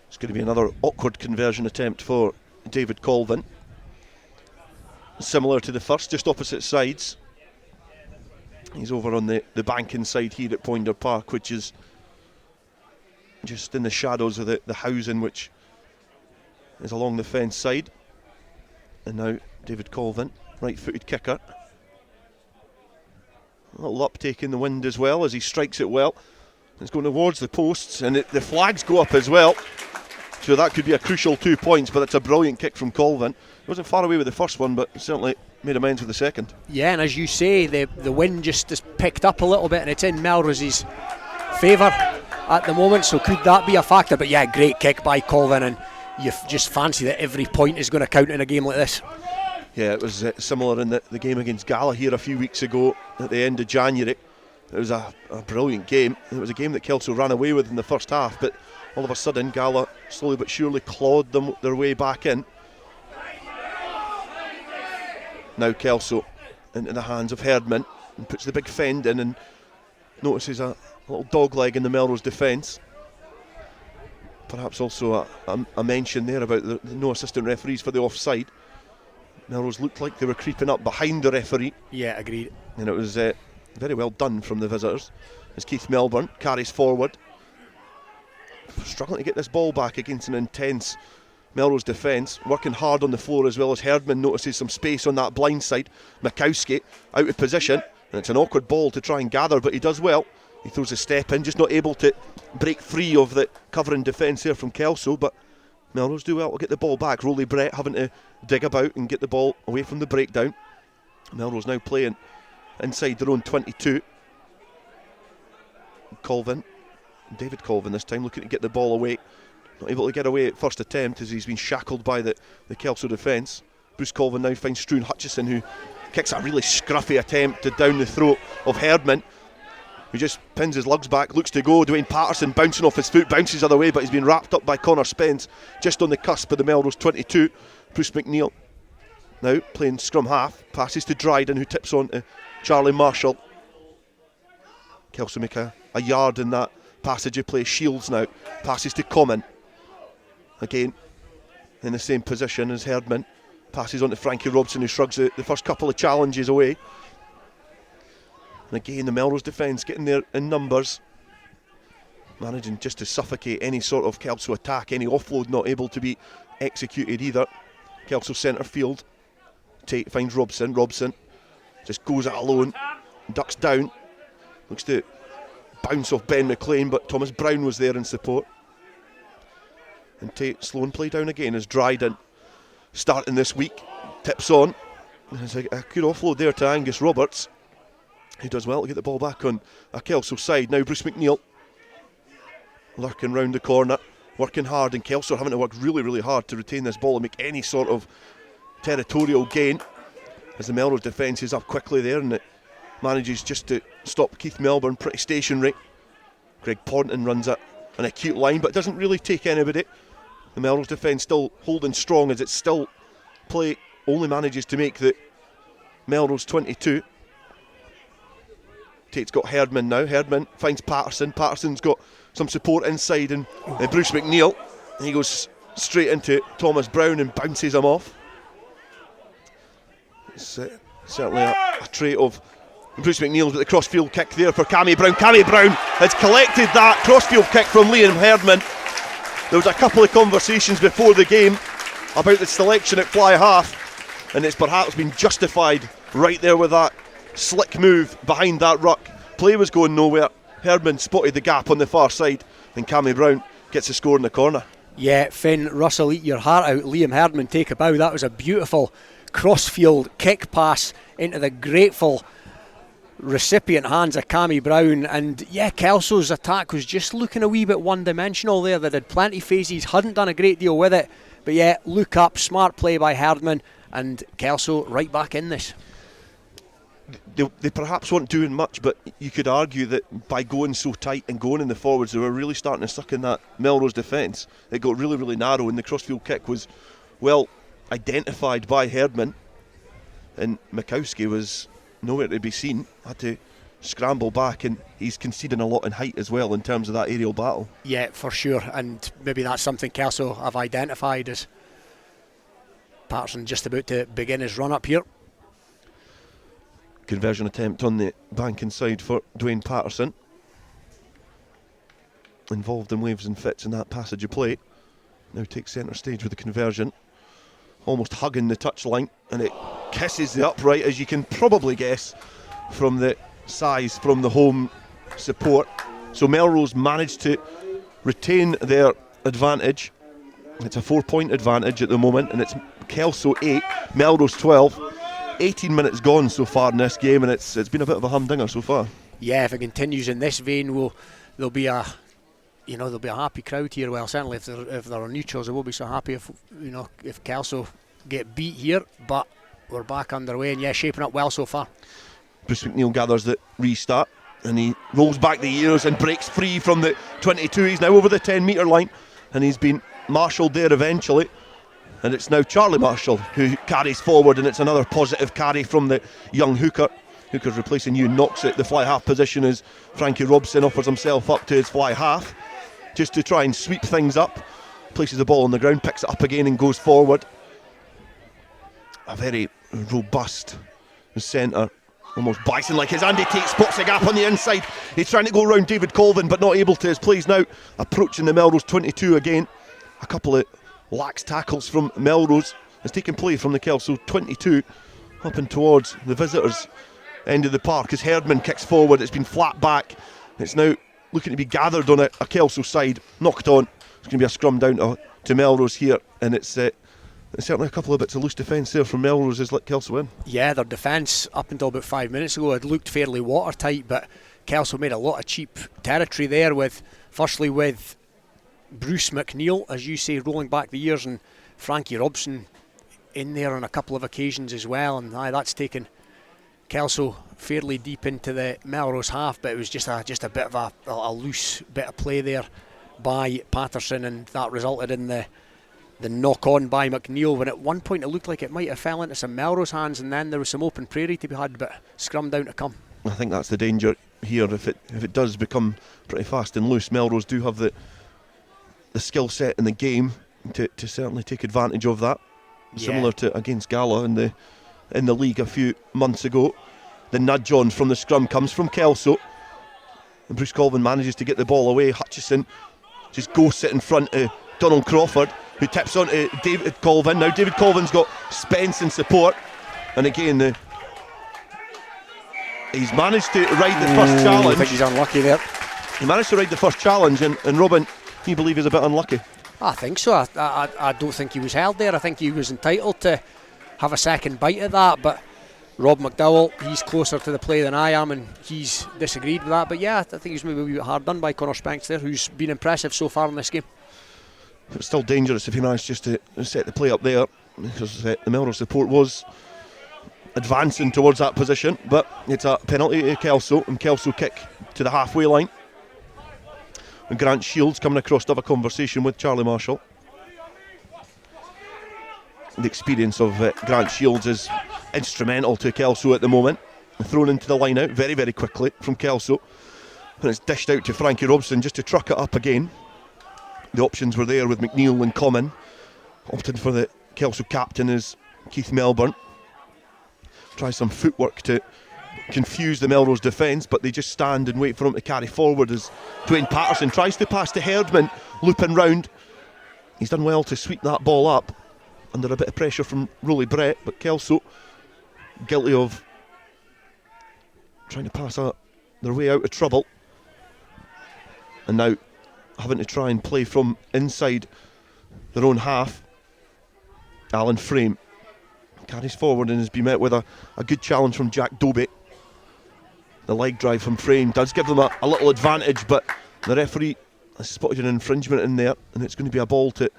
It's going to be another awkward conversion attempt for David Colvin. Similar to the first, just opposite sides. He's over on the banking side here at Poynder Park, which is just in the shadows of the housing, which is along the fence side. And now David Colvin, right-footed kicker. A little uptake in the wind as well as he strikes it well. It's going towards the posts, and the flags go up as well. So that could be a crucial 2 points, but it's a brilliant kick from Colvin. He wasn't far away with the first one, but certainly made amends with the second. Yeah, and as you say, the wind just has picked up a little bit, and it's in Melrose's favour at the moment, so could that be a factor? But yeah, great kick by Colvin, and you just fancy that every point is going to count in a game like this. Yeah, it was similar in the game against Gala here a few weeks ago at the end of January. It was a brilliant game. It was a game that Kelso ran away with in the first half, but all of a sudden Gala slowly but surely clawed their way back in. Now Kelso into the hands of Herdman and puts the big fend in and notices a little dog leg in the Melrose defence. Perhaps also a mention there about the no assistant referees for the offside. Melrose looked like they were creeping up behind the referee. Yeah, agreed. And it was very well done from the visitors as Keith Melbourne carries forward. Struggling to get this ball back against an intense Melrose defence. Working hard on the floor as well as Herdman notices some space on that blind side. Mikowski out of position. And it's an awkward ball to try and gather, but he does well. He throws a step in, just not able to break free of the covering defence there from Kelso, but Melrose do well to get the ball back. Rolly Brett having to dig about and get the ball away from the breakdown. Melrose now playing inside their own 22. Colvin, David Colvin this time, looking to get the ball away. Not able to get away at first attempt as he's been shackled by the Kelso defence. Bruce Colvin now finds Struan Hutchison, who kicks a really scruffy attempt to down the throat of Herdman, who just pins his lugs back, looks to go. Dwayne Patterson bouncing off his foot, bounces the other way, but he's been wrapped up by Connor Spence just on the cusp of the Melrose 22. Bruce McNeil now playing scrum half, passes to Dryden, who tips on to Charlie Marshall. Kelso make a yard in that passage of play. Shields now passes to Common, again in the same position as Herdman. Passes on to Frankie Robson, who shrugs the first couple of challenges away. And again, the Melrose defence getting there in numbers, managing just to suffocate any sort of Kelso attack. Any offload not able to be executed either. Kelso centre field. Tate finds Robson. Robson just goes it alone, ducks down, looks to bounce off Ben McLean, but Thomas Brown was there in support. And Tate slowing play down again as Dryden starting this week. Tips on. There's a good offload there to Angus Roberts, who does well to get the ball back on a Kelso side. Now Bruce McNeil lurking round the corner, working hard, and Kelso having to work really, really hard to retain this ball and make any sort of territorial gain, as the Melrose defence is up quickly there, and it manages just to stop Keith Melbourne pretty stationary. Greg Ponton runs an acute line, but doesn't really take anybody. The Melrose defence still holding strong, as it's still play only manages to make the Melrose 22. Tate's got Herdman now. Herdman finds Patterson. Patterson's got some support inside, and Bruce McNeil. He goes straight into Thomas Brown and bounces him off. It's certainly a trait of Bruce McNeil's with the crossfield kick there for Cammy Brown. Cammy Brown has collected that crossfield kick from Liam Herdman. There was a couple of conversations before the game about the selection at fly half, and it's perhaps been justified right there with that slick move behind that ruck. Play was going nowhere. Herdman spotted the gap on the far side, and Cammy Brown gets a score in the corner. Yeah, Finn Russell, eat your heart out. Liam Herdman take a bow. That was a beautiful crossfield kick pass into the grateful recipient hands of Cammy Brown. And yeah, Kelso's attack was just looking a wee bit one-dimensional there. They had plenty phases, hadn't done a great deal with it, but yeah, look up, smart play by Herdman, and Kelso right back in this. They perhaps weren't doing much, but you could argue that by going so tight and going in the forwards, they were really starting to suck in that Melrose defence. It got really, really narrow, and the crossfield kick was well identified by Herdman, and Mikowski was nowhere to be seen. Had to scramble back, and he's conceding a lot in height as well in terms of that aerial battle. Yeah, for sure, and maybe that's something Kelso have identified as Patterson just about to begin his run up here. Conversion attempt on the banking side for Dwayne Patterson. Involved in waves and fits in that passage of play. Now takes centre stage with the conversion. Almost hugging the touchline, and it kisses the upright, as you can probably guess from the size from the home support. So Melrose managed to retain their advantage. It's a 4-point advantage at the moment, and it's Kelso 8, Melrose 12. 18 minutes gone so far in this game, and it's been a bit of a humdinger so far. Yeah, if it continues in this vein, there'll be a happy crowd here. Well, certainly if there are neutrals, they will be so happy if Kelso get beat here. But we're back underway, and yeah, shaping up well so far. Bruce McNeil gathers the restart, and he rolls back the ears and breaks free from the 22. He's now over the 10-metre line, and he's been marshalled there eventually. And it's now Charlie Marshall who carries forward, and it's another positive carry from the young hooker. Hooker's replacing Ewan Knox at the fly half position as Frankie Robson offers himself up to his fly half just to try and sweep things up. Places the ball on the ground, picks it up again and goes forward. A very robust centre, almost bison-like, as Andy Tate spots a gap on the inside. He's trying to go around David Colvin but not able to. His play's now approaching the Melrose 22 again. A couple of lax tackles from Melrose has taken play from the Kelso 22 up and towards the visitors' end of the park as Herdman kicks forward. It's been flat back. It's now looking to be gathered on a Kelso side, knocked on. It's going to be a scrum down to Melrose here, and it's certainly a couple of bits of loose defence there from Melrose has let Kelso in. Yeah, their defence up until about 5 minutes ago had looked fairly watertight, but Kelso made a lot of cheap territory there with Bruce McNeil, as you say, rolling back the years, and Frankie Robson in there on a couple of occasions as well, and that's taken Kelso fairly deep into the Melrose half, but it was just a bit of a loose bit of play there by Patterson, and that resulted in the knock on by McNeil, when at one point it looked like it might have fell into some Melrose hands, and then there was some open prairie to be had, but scrum down to come. I think that's the danger here. If it does become pretty fast and loose, Melrose do have the skill set in the game to certainly take advantage of that. Yeah. Similar to against Gala in the league a few months ago. The nudge on from the scrum comes from Kelso, and Bruce Colvin manages to get the ball away. Hutchison just goes sit in front of Donald Crawford, who tips on to David Colvin. Now David Colvin's got Spence in support, and again he's managed to ride the first challenge. I think he's unlucky there. He managed to ride the first challenge, and Robin, you believe he's a bit unlucky? I think so. I don't think he was held there. I think he was entitled to have a second bite at that, but Rob McDowell, he's closer to the play than I am, and he's disagreed with that. But yeah, I think he's maybe a wee bit hard done by Connor Spanks there, who's been impressive so far in this game. It's still dangerous if he managed just to set the play up there, because the Melrose support was advancing towards that position, but it's a penalty to Kelso, and Kelso kick to the halfway line. And Grant Shields coming across to have a conversation with Charlie Marshall. The experience of Grant Shields is instrumental to Kelso at the moment. Thrown into the line out very, very quickly from Kelso, and it's dished out to Frankie Robson just to truck it up again. The options were there with McNeil and Common. Opting for the Kelso captain is Keith Melbourne. Tries some footwork to confuse the Melrose defence, but they just stand and wait for him to carry forward as Dwayne Patterson tries to pass to Herdman, looping round. He's done well to sweep that ball up under a bit of pressure from Rolly Brett, but Kelso guilty of trying to pass their way out of trouble, and now having to try and play from inside their own half. Alan Frame carries forward and has been met with a good challenge from Jack Dobie. The leg drive from Frame does give them a little advantage, but the referee has spotted an infringement in there, and it's going to be a ball to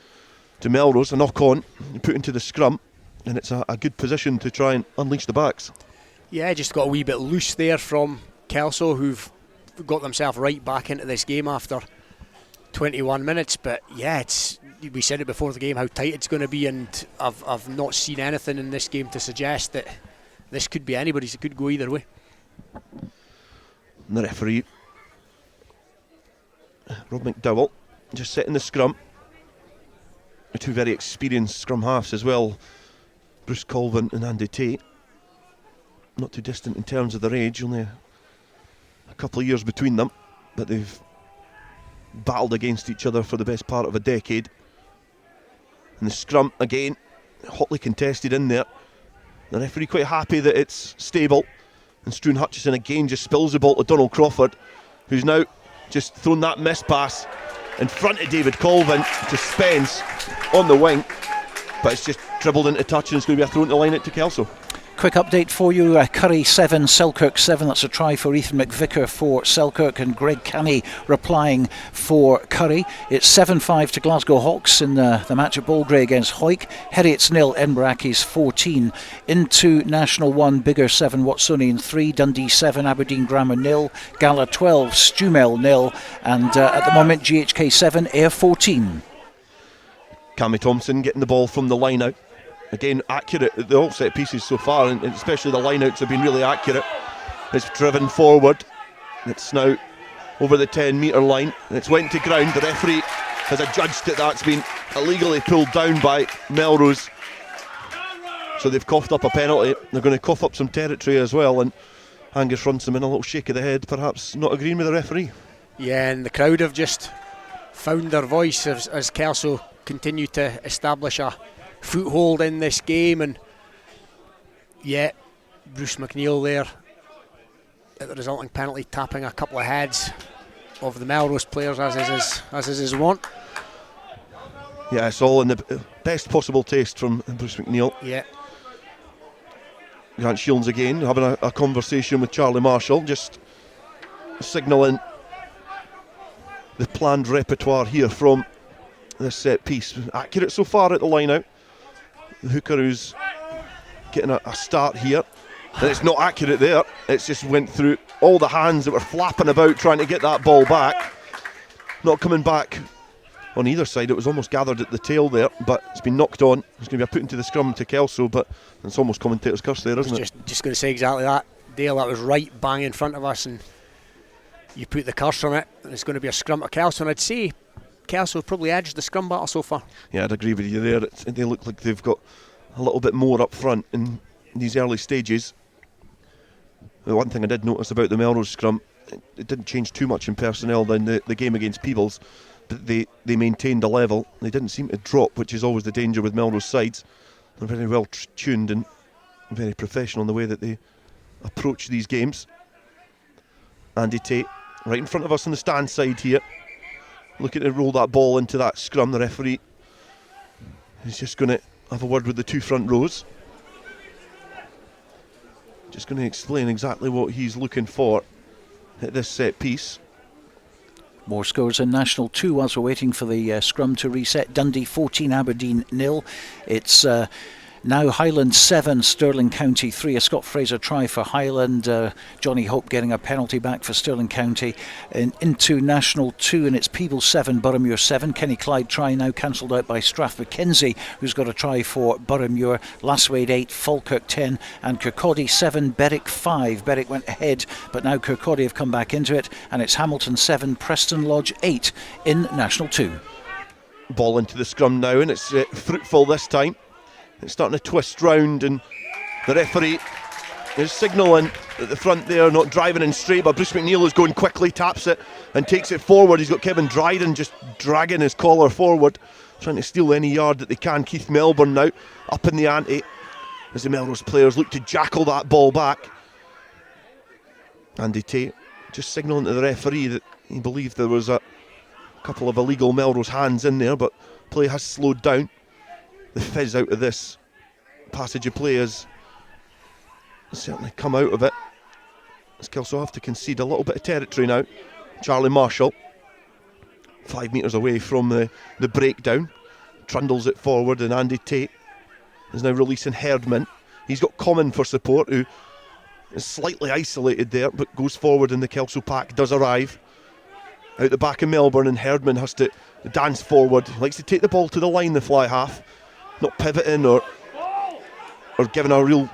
Melrose, a knock on, put into the scrum, and it's a good position to try and unleash the backs. Yeah, just got a wee bit loose there from Kelso, who've got themselves right back into this game after 21 minutes. But yeah, we said it before the game how tight it's going to be, and I've not seen anything in this game to suggest that this could be anybody's. It could go either way. And the referee, Rob McDowell, just setting the scrum. The two very experienced scrum halves as well, Bruce Colvin and Andy Tate. Not too distant in terms of their age, only a couple of years between them, but they've battled against each other for the best part of a decade. And the scrum again, hotly contested in there. The referee quite happy that it's stable, and Struan Hutchison again just spills the ball to Donald Crawford, who's now just thrown that miss pass in front of David Colvin to Spence on the wing, but it's just dribbled into touch, and it's going to be a throw into the line out to Kelso. Quick update for you, Curry 7, Selkirk 7, that's a try for Ethan McVicker for Selkirk, and Greg Canny replying for Curry. It's 7-5 to Glasgow Hawks in the match at Ballgrey against Hawick. Heriots 0, Edinburgh 14. Into National 1, Bigger 7, Watsonian 3, Dundee 7, Aberdeen Grammar 0, Gala 12, Stumel 0, and at the moment GHK 7, Ayr 14. Cammy Thompson getting the ball from the line out. Again, accurate at the all set pieces so far, and especially the line-outs have been really accurate. It's driven forward. It's now over the 10 metre line, and it's went to ground. The referee has adjudged that that's been illegally pulled down by Melrose. So they've coughed up a penalty. They're going to cough up some territory as well, and Angus Runciman a little shake of the head, perhaps not agreeing with the referee. Yeah, and the crowd have just found their voice as Kelso continue to establish a foothold in this game. And yeah, Bruce McNeil there at the resulting penalty, tapping a couple of heads of the Melrose players as is his wont. Yeah, it's all in the best possible taste from Bruce McNeil. Yeah. Grant Shields again having a conversation with Charlie Marshall, just signalling the planned repertoire here from this set piece. Accurate so far at the line out. The hooker who's getting a start here, and it's not accurate there. It's just went through all the hands that were flapping about trying to get that ball back. Not coming back on either side. It was almost gathered at the tail there, but it's been knocked on. It's going to be put into the scrum to Kelso, but it's almost commentator's curse there, isn't it? Just going to say exactly that, Dale. That was right bang in front of us, and you put the curse on it, and it's going to be a scrum to Kelso. And I'd say Kelso probably edged the scrum battle so far. Yeah, I'd agree with you there. They look like they've got a little bit more up front in these early stages. The one thing I did notice about the Melrose scrum, it didn't change too much in personnel than the game against Peebles, but they maintained a level. They didn't seem to drop, which is always the danger with Melrose sides. They're very well tuned and very professional in the way that they approach these games. Andy Tate right in front of us on the stand side here. looking to roll that ball into that scrum. The referee is just going to have a word with the two front rows. Just going to explain exactly what he's looking for at this set piece. More scores in National 2 whilst we're waiting for the scrum to reset. Dundee 14, Aberdeen 0. It's now Highland 7, Stirling County 3. A Scott Fraser try for Highland. Johnny Hope getting a penalty back for Stirling County. Into National 2, and it's Peebles 7, Boroughmuir 7. Kenny Clyde try now cancelled out by Strath Mackenzie, who's got a try for Boroughmuir. Lasswade 8, Falkirk 10, and Kirkcaldy 7, Berwick 5. Berwick went ahead, but now Kirkcaldy have come back into it, and it's Hamilton 7, Preston Lodge 8 in National 2. Ball into the scrum now, and it's fruitful this time. It's starting to twist round, and the referee is signalling at the front there, not driving in straight, but Bruce McNeil is going quickly, taps it and takes it forward. He's got Kevin Dryden just dragging his collar forward, trying to steal any yard that they can. Keith Melbourne now up in the ante as the Melrose players look to jackal that ball back. Andy Tate just signalling to the referee that he believed there was a couple of illegal Melrose hands in there, but play has slowed down. The fizz out of this passage of play has certainly come out of it, as Kelso have to concede a little bit of territory now. Charlie Marshall 5 metres away from the breakdown, trundles it forward, and Andy Tate is now releasing Herdman. He's got Common for support, who is slightly isolated there but goes forward, and the Kelso pack does arrive out the back of Melbourne, and Herdman has to dance forward. He likes to take the ball to the line, the fly half, not pivoting or giving a real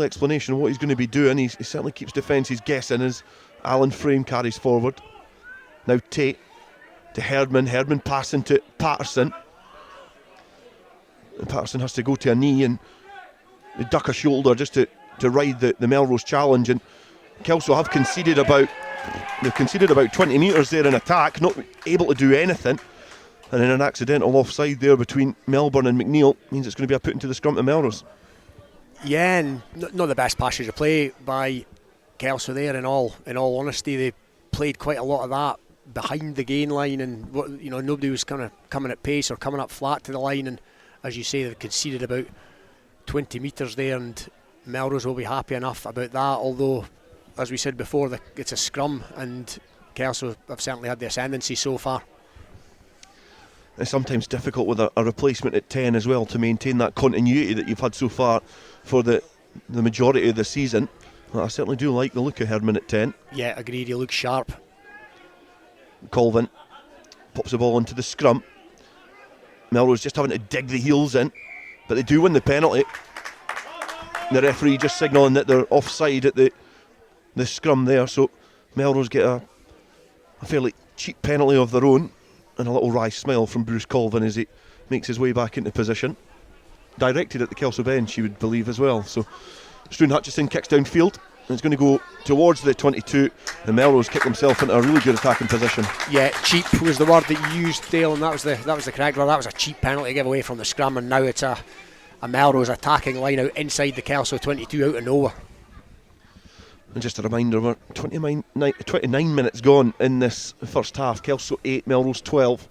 explanation of what he's going to be doing. He certainly keeps defences guessing as Alan Frame carries forward. Now Tate to Herdman. Herdman passing to Patterson. And Patterson has to go to a knee and duck a shoulder just to ride the Melrose challenge. And Kelso have conceded about 20 metres there in attack, not able to do anything. And then an accidental offside there between Melbourne and McNeil means it's going to be a put into the scrum to Melrose. Yeah, and not the best passage of play by Kelso there. In all honesty, they played quite a lot of that behind the gain line, and nobody was kind of coming at pace or coming up flat to the line. And as you say, they've conceded about 20 metres there, and Melrose will be happy enough about that. Although, as we said before, it's a scrum, and Kelso have certainly had the ascendancy so far. It's sometimes difficult with a replacement at 10 as well to maintain that continuity that you've had so far for the majority of the season. Well, I certainly do like the look of Herdman at 10. Yeah, agreed, he looks sharp. Colvin pops the ball into the scrum. Melrose just having to dig the heels in, but they do win the penalty. The referee just signalling that they're offside at the scrum there, so Melrose get a fairly cheap penalty of their own, and a little wry smile from Bruce Colvin as he makes his way back into position. Directed at the Kelso bench, you would believe as well. So Struan Hutchison kicks downfield, and it's going to go towards the 22, and Melrose kick himself into a really good attacking position. Yeah, cheap was the word that you used, Dale, and that was the correct word. That was a cheap penalty giveaway from the scrum, and now it's a Melrose attacking line out inside the Kelso 22 out of nowhere. And just a reminder, we're 29 minutes gone in this first half. Kelso 8, Melrose 12.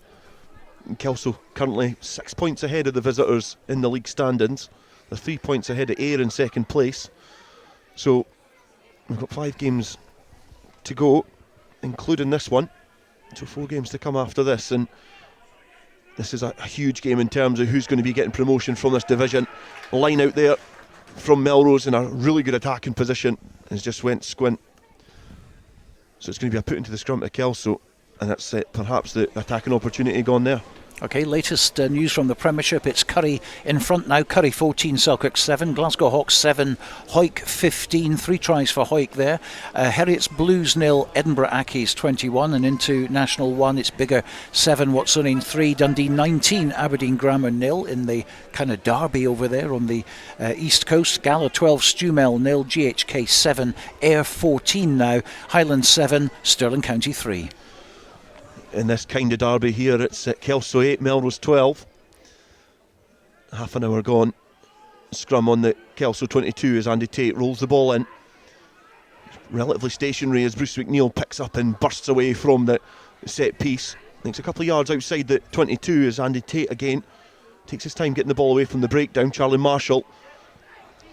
And Kelso currently 6 points ahead of the visitors in the league standings. They're 3 points ahead of Ayr in second place. So we've got 5 games to go, including this one. So 4 games to come after this. And this is a huge game in terms of who's going to be getting promotion from this division. Line out there from Melrose in a really good attacking position has just went squint. So it's going to be a put into the scrum to Kelso, and that's perhaps the attacking opportunity gone there. Okay, latest news from the Premiership. It's Curry in front now. Curry 14, Selkirk 7, Glasgow Hawks 7, Hawick 15. 3 tries for Hawick there. Heriots Blues 0, Edinburgh Accies 21, and into National 1 it's Biggar 7, Watsonian 3, Dundee 19, Aberdeen Grammar 0 in the kind of derby over there on the east coast. Gala 12, Stumel 0, GHK 7, Ayr 14 now, Highland 7, Stirling County 3. In this kind of derby here, it's Kelso 8, Melrose 12. Half an hour gone. Scrum on the Kelso 22 as Andy Tate rolls the ball in. Relatively stationary as Bruce McNeil picks up and bursts away from the set piece. Thinks a couple of yards outside the 22 as Andy Tate again takes his time getting the ball away from the breakdown. Charlie Marshall,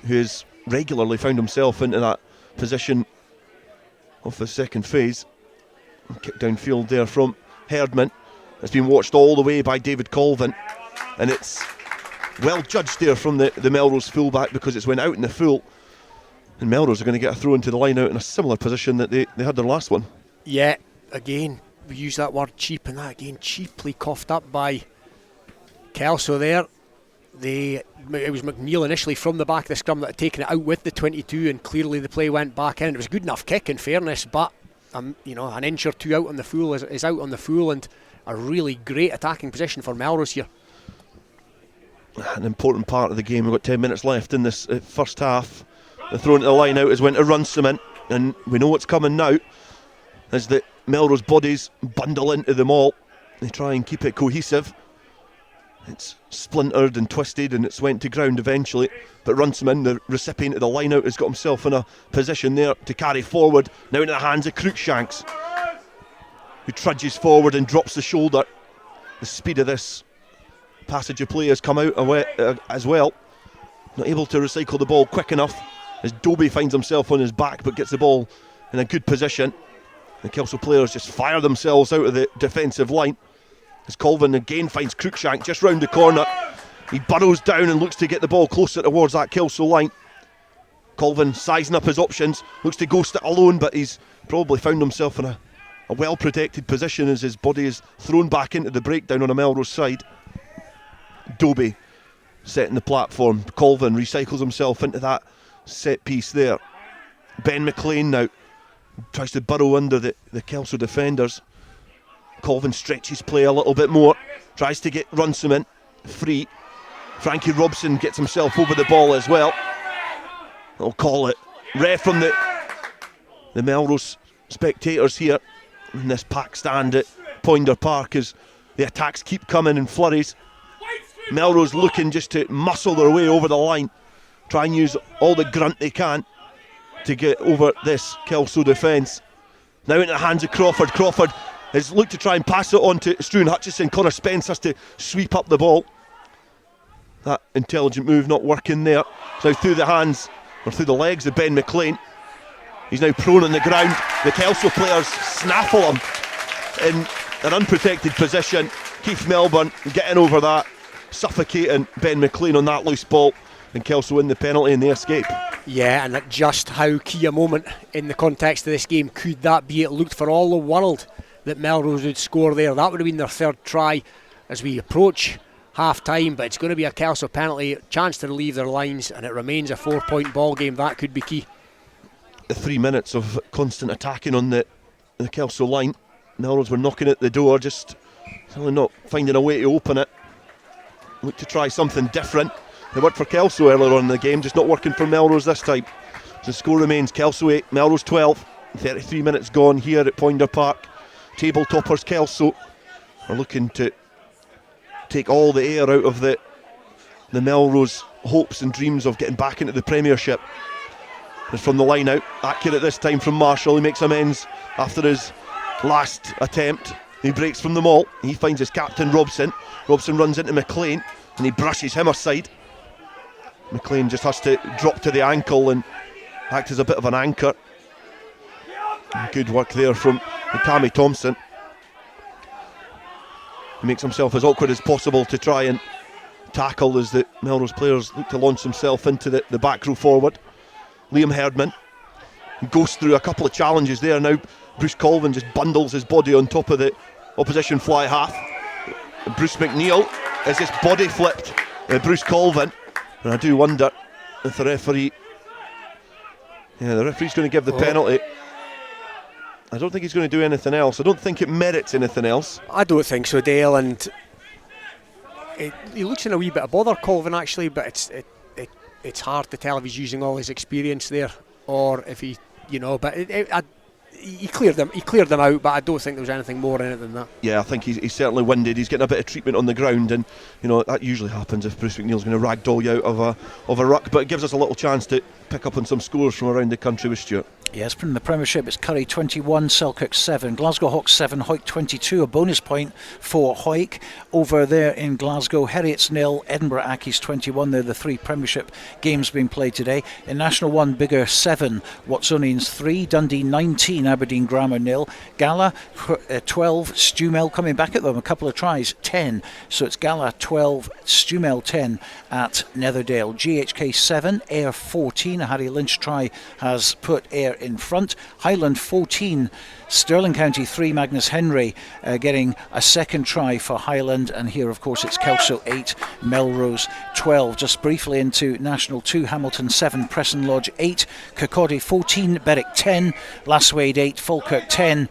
who has regularly found himself into that position of the second phase. Kick downfield there from Herdman. It's been watched all the way by David Colvin, and it's well judged there from the Melrose fullback because it's went out in the full, and Melrose are going to get a throw into the line out in a similar position that they had their last one. Yeah, again, we use that word cheap, and that again cheaply coughed up by Kelso there. It was McNeil initially from the back of the scrum that had taken it out with the 22, and clearly the play went back in. It was a good enough kick in fairness, but an inch or two out on the full is out on the full, and a really great attacking position for Melrose here. An important part of the game. We've got 10 minutes left in this first half. The throw into the line out is went to Runciman, and we know what's coming now as the Melrose bodies bundle into them all. They try and keep it cohesive. It's splintered and twisted, and it's went to ground eventually, but Runciman, the recipient of the line out, has got himself in a position there to carry forward, now into the hands of Cruikshanks, who trudges forward and drops the shoulder. The speed of this passage of play has come out as well. Not able to recycle the ball quick enough as Dobie finds himself on his back but gets the ball in a good position. The Kelso players just fire themselves out of the defensive line as Colvin again finds Cruikshank just round the corner. He burrows down and looks to get the ball closer towards that Kelso line. Colvin sizing up his options, looks to ghost it alone, but he's probably found himself in a well protected position as his body is thrown back into the breakdown on a Melrose side. Dobie setting the platform. Colvin recycles himself into that set piece there. Ben McLean now tries to burrow under the Kelso defenders. Colvin stretches play a little bit more, tries to get Runciman free. Frankie Robson gets himself over the ball as well. They'll call it. Ref from the Melrose spectators here in this pack stand at Poynder Park as the attacks keep coming in flurries. Melrose looking just to muscle their way over the line, try and use all the grunt they can to get over this Kelso defence. Now into the hands of Crawford. Crawford has looked to try and pass it on to Struan Hutchison. Connor Spence has to sweep up the ball. That intelligent move not working there. So through the hands, or through the legs of Ben McLean. He's now prone on the ground. The Kelso players snaffle him in an unprotected position. Keith Melbourne getting over that, suffocating Ben McLean on that loose ball, and Kelso win the penalty and they escape. Yeah, and just how key a moment in the context of this game could that be? It looked for all the world that Melrose would score there. That would have been their third try as we approach half time, but it's going to be a Kelso penalty, chance to relieve their lines, and it remains a 4-point ball game. That could be key. The 3 minutes of constant attacking on the Kelso line. Melrose were knocking at the door, just certainly not finding a way to open it. Look to try something different. They worked for Kelso earlier on in the game, just not working for Melrose this time. So the score remains Kelso 8, Melrose 12. 33 minutes gone here at Poynder Park. Table toppers Kelso are looking to take all the air out of the Melrose hopes and dreams of getting back into the Premiership. And from the line out, accurate this time from Marshall. He makes amends after his last attempt. He breaks from them all. He finds his captain Robson. Robson runs into McLean and he brushes him aside. McLean just has to drop to the ankle and act as a bit of an anchor. Good work there from Tammy Thompson. He makes himself as awkward as possible to try and tackle as the Melrose players look to launch himself into the back row forward. Liam Herdman goes through a couple of challenges there. Now Bruce Colvin just bundles his body on top of the opposition fly half. Bruce McNeil has just body flipped Bruce Colvin, and I do wonder if the referee's going to give the penalty. I don't think he's going to do anything else. I don't think it merits anything else. I don't think so, Dale, and he looks in a wee bit of bother, Colvin, actually, but it's hard to tell if he's using all his experience there or if he, but he cleared them out, but I don't think there was anything more in it than that. Yeah, I think he's certainly winded. He's getting a bit of treatment on the ground, and that usually happens if Bruce McNeill's going to ragdoll you out of a ruck. But it gives us a little chance to pick up on some scores from around the country with Stuart. Yes, from the Premiership, it's Currie 21, Selkirk 7, Glasgow Hawks 7, Hawick 22, a bonus point for Hawick. Over there in Glasgow, Heriots 0, Edinburgh Accies 21. They're the 3 Premiership games being played today. In National 1, Biggar 7, Watsonians 3, Dundee 19, Aberdeen Grammar 0, Gala 12, Stumel coming back at them, a couple of tries, 10. So it's Gala 12, Stumel 10 at Netherdale. GHK 7, Ayr 14, a Harry Lynch try has put Ayr in front. Highland 14, Stirling County 3, Magnus Henry getting a second try for Highland, and here of course it's Kelso 8, Melrose 12. Just briefly into National 2, Hamilton 7, Preston Lodge 8, Kirkcaldy 14, Berwick 10, Lasswade 8, Falkirk 10,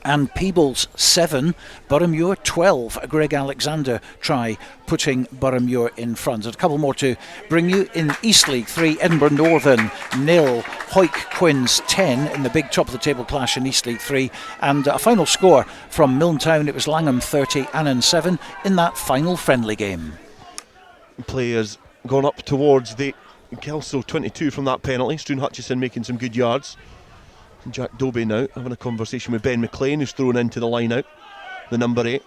and Peebles 7, Boroughmuir 12. A Greg Alexander try putting Boroughmuir in front. And a couple more to bring you. In East League 3, Edinburgh Northern 0, Hawick Quins 10 in the big top of the table clash in East League 3. And a final score from Milntown, it was Langham 30, Annan 7 in that final friendly game. Players gone up towards the Kelso 22 from that penalty. Struan Hutchison making some good yards. Jack Dobie now having a conversation with Ben McLean, who's thrown into the line out, the number 8.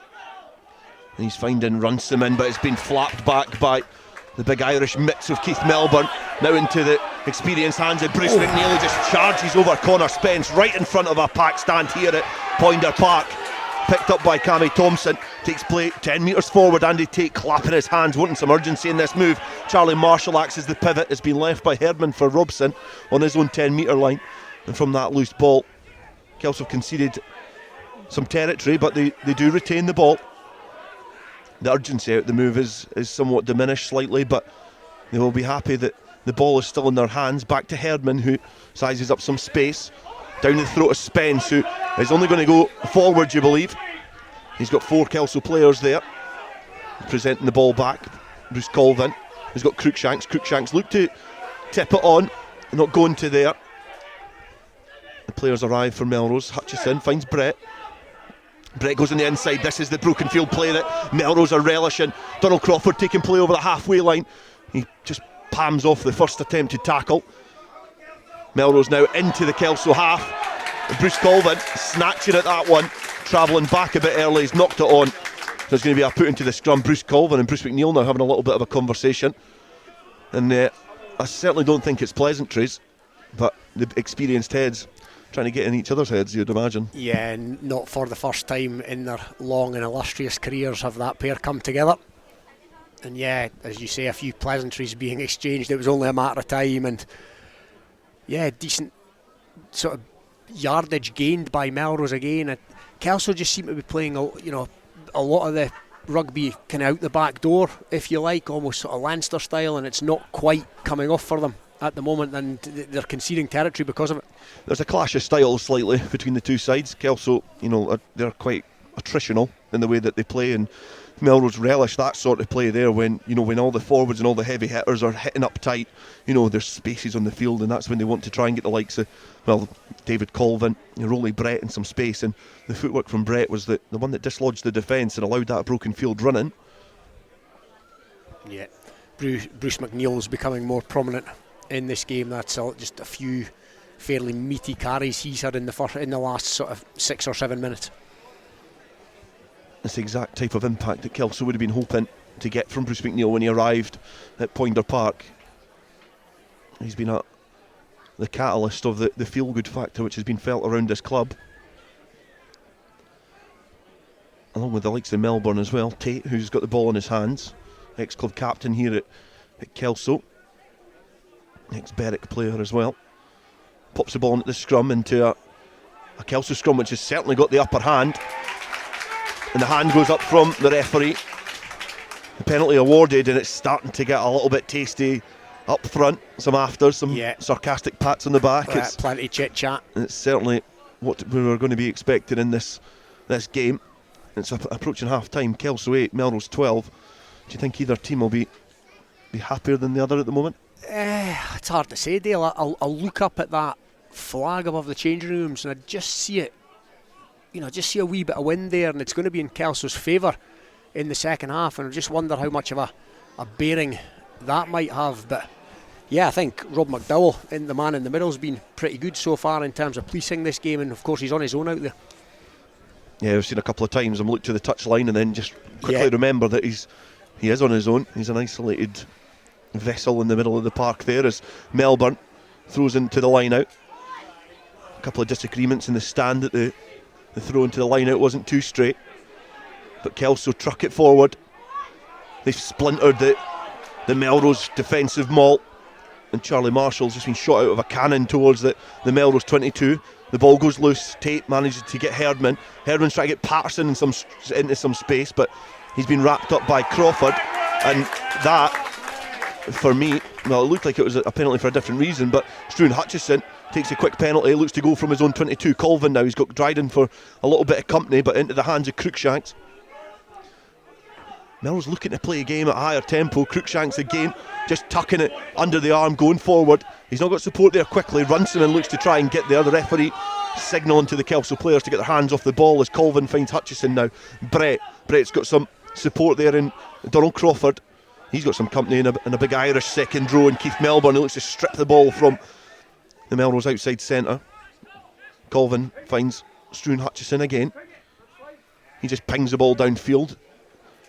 And he's finding Runciman, but it's been flapped back by the big Irish mitts of Keith Melbourne. Now into the experienced hands of Bruce McNeil, who just charges over Connor Spence right in front of a pack stand here at Poynder Park. Picked up by Cammy Thompson, takes play 10 metres forward. Andy Tate clapping his hands, wanting some urgency in this move. Charlie Marshall acts as the pivot. It's been left by Herdman for Robson on his own 10 metre line. And from that loose ball, Kelso conceded some territory, but they do retain the ball. The urgency out the move is somewhat diminished slightly, but they will be happy that the ball is still in their hands. Back to Herdman, who sizes up some space. Down the throat of Spence, who is only going to go forward, you believe. He's got 4 Kelso players there. Presenting the ball back. Bruce Colvin. He's got Cruikshanks. Cruikshanks look to tip it on. Not going to there. The players arrive for Melrose. Hutchison finds Brett. Brett goes on the inside. This is the broken field play that Melrose are relishing. Donald Crawford taking play over the halfway line. He just palms off the first attempted tackle. Melrose now into the Kelso half. And Bruce Colvin snatching at that one. Travelling back a bit early. He's knocked it on. There's going to be a put into the scrum. Bruce Colvin and Bruce McNeil now having a little bit of a conversation. And I certainly don't think it's pleasantries, but the experienced heads trying to get in each other's heads, you'd imagine. Yeah, and not for the first time in their long and illustrious careers have that pair come together. And yeah, as you say, a few pleasantries being exchanged. It was only a matter of time, and yeah, decent sort of yardage gained by Melrose again. And Kelso just seem to be playing a lot of the rugby kind of out the back door, if you like, almost sort of Leinster style, and it's not quite coming off for them at the moment, and they're conceding territory because of it. There's a clash of styles slightly between the two sides. Kelso, they're quite attritional in the way that they play, and Melrose relish that sort of play there when all the forwards and all the heavy hitters are hitting up tight. There's spaces on the field, and that's when they want to try and get the likes of, David Colvin, Rolly Brett in some space, and the footwork from Brett was the one that dislodged the defence and allowed that broken field running. Yeah, Bruce McNeill's becoming more prominent in this game. That's just a few fairly meaty carries he's had in the last sort of 6 or 7 minutes. It's the exact type of impact that Kelso would have been hoping to get from Bruce McNeil when he arrived at Poynder Park. He's been the catalyst of the feel-good factor which has been felt around this club, along with the likes of Melbourne as well. Tate, who's got the ball in his hands, ex-club captain here at Kelso, ex-Berwick player as well, pops the ball into the scrum, into a Kelso scrum which has certainly got the upper hand, and the hand goes up from the referee. The penalty awarded, and it's starting to get a little bit tasty up front. Some afters, some sarcastic pats on the back. It's plenty chit chat. It's certainly what we were going to be expecting in this game. It's approaching half time. Kelso 8, Melrose 12. Do you think either team will be happier than the other at the moment? It's hard to say, Dale. I'll look up at that flag above the changing rooms, and I just see it, just see a wee bit of wind there, and it's going to be in Kelso's favour in the second half, and I just wonder how much of a bearing that might have. But yeah, I think Rob McDowell, the man in the middle, has been pretty good so far in terms of policing this game, and of course he's on his own out there. Yeah, I've seen a couple of times him look to the touchline and then just quickly remember that he is on his own. He's an isolated vessel in the middle of the park there as Melbourne throws into the line out. A couple of disagreements in the stand that the throw into the line out wasn't too straight, but Kelso truck it forward. They've splintered the Melrose defensive maul, and Charlie Marshall's just been shot out of a cannon towards the Melrose 22. The ball goes loose. Tate manages to get Herdman. Herdman's trying to get Patterson into some space, but he's been wrapped up by Crawford, and that, for me, well, it looked like it was a penalty for a different reason, but Struan Hutchison takes a quick penalty, looks to go from his own 22. Colvin now, he's got Dryden for a little bit of company, but into the hands of Cruikshanks. Melrose looking to play a game at a higher tempo. Cruikshanks again, just tucking it under the arm, going forward. He's not got support there quickly. Runciman looks to try and get there. The referee signalling to the Kelso players to get their hands off the ball as Colvin finds Hutchison now. Brett's got some support there in Donald Crawford. He's got some company in a big Irish second row, and Keith Melbourne, who looks to strip the ball from the Melrose outside centre. Colvin finds Struan Hutchison again. He just pings the ball downfield,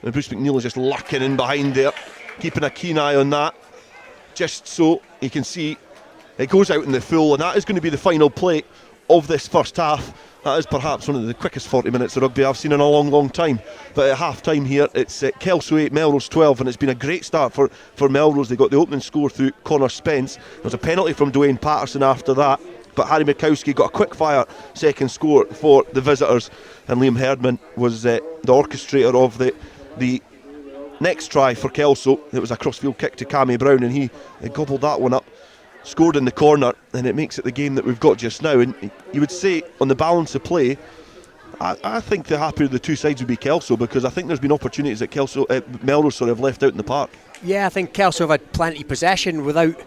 and Bruce McNeil is just lurking in behind there, keeping a keen eye on that, just so he can see it goes out in the full, and that is going to be the final play of this first half. That is perhaps one of the quickest 40 minutes of rugby I've seen in a long time. But at half time here, it's Kelso 8, Melrose 12, and it's been a great start for Melrose. They got the opening score through Connor Spence. There was a penalty from Dwayne Patterson after that, but Harry Mikowski got a quick fire second score for the visitors, and Liam Herdman was the orchestrator of the next try for Kelso. It was a crossfield kick to Cammy Brown, and he gobbled that one up, scored in the corner, and it makes it the game that we've got just now. And you would say on the balance of play, I think the happier of the two sides would be Kelso, because I think there's been opportunities that Melrose have left out in the park. Yeah, I think Kelso have had plenty of possession without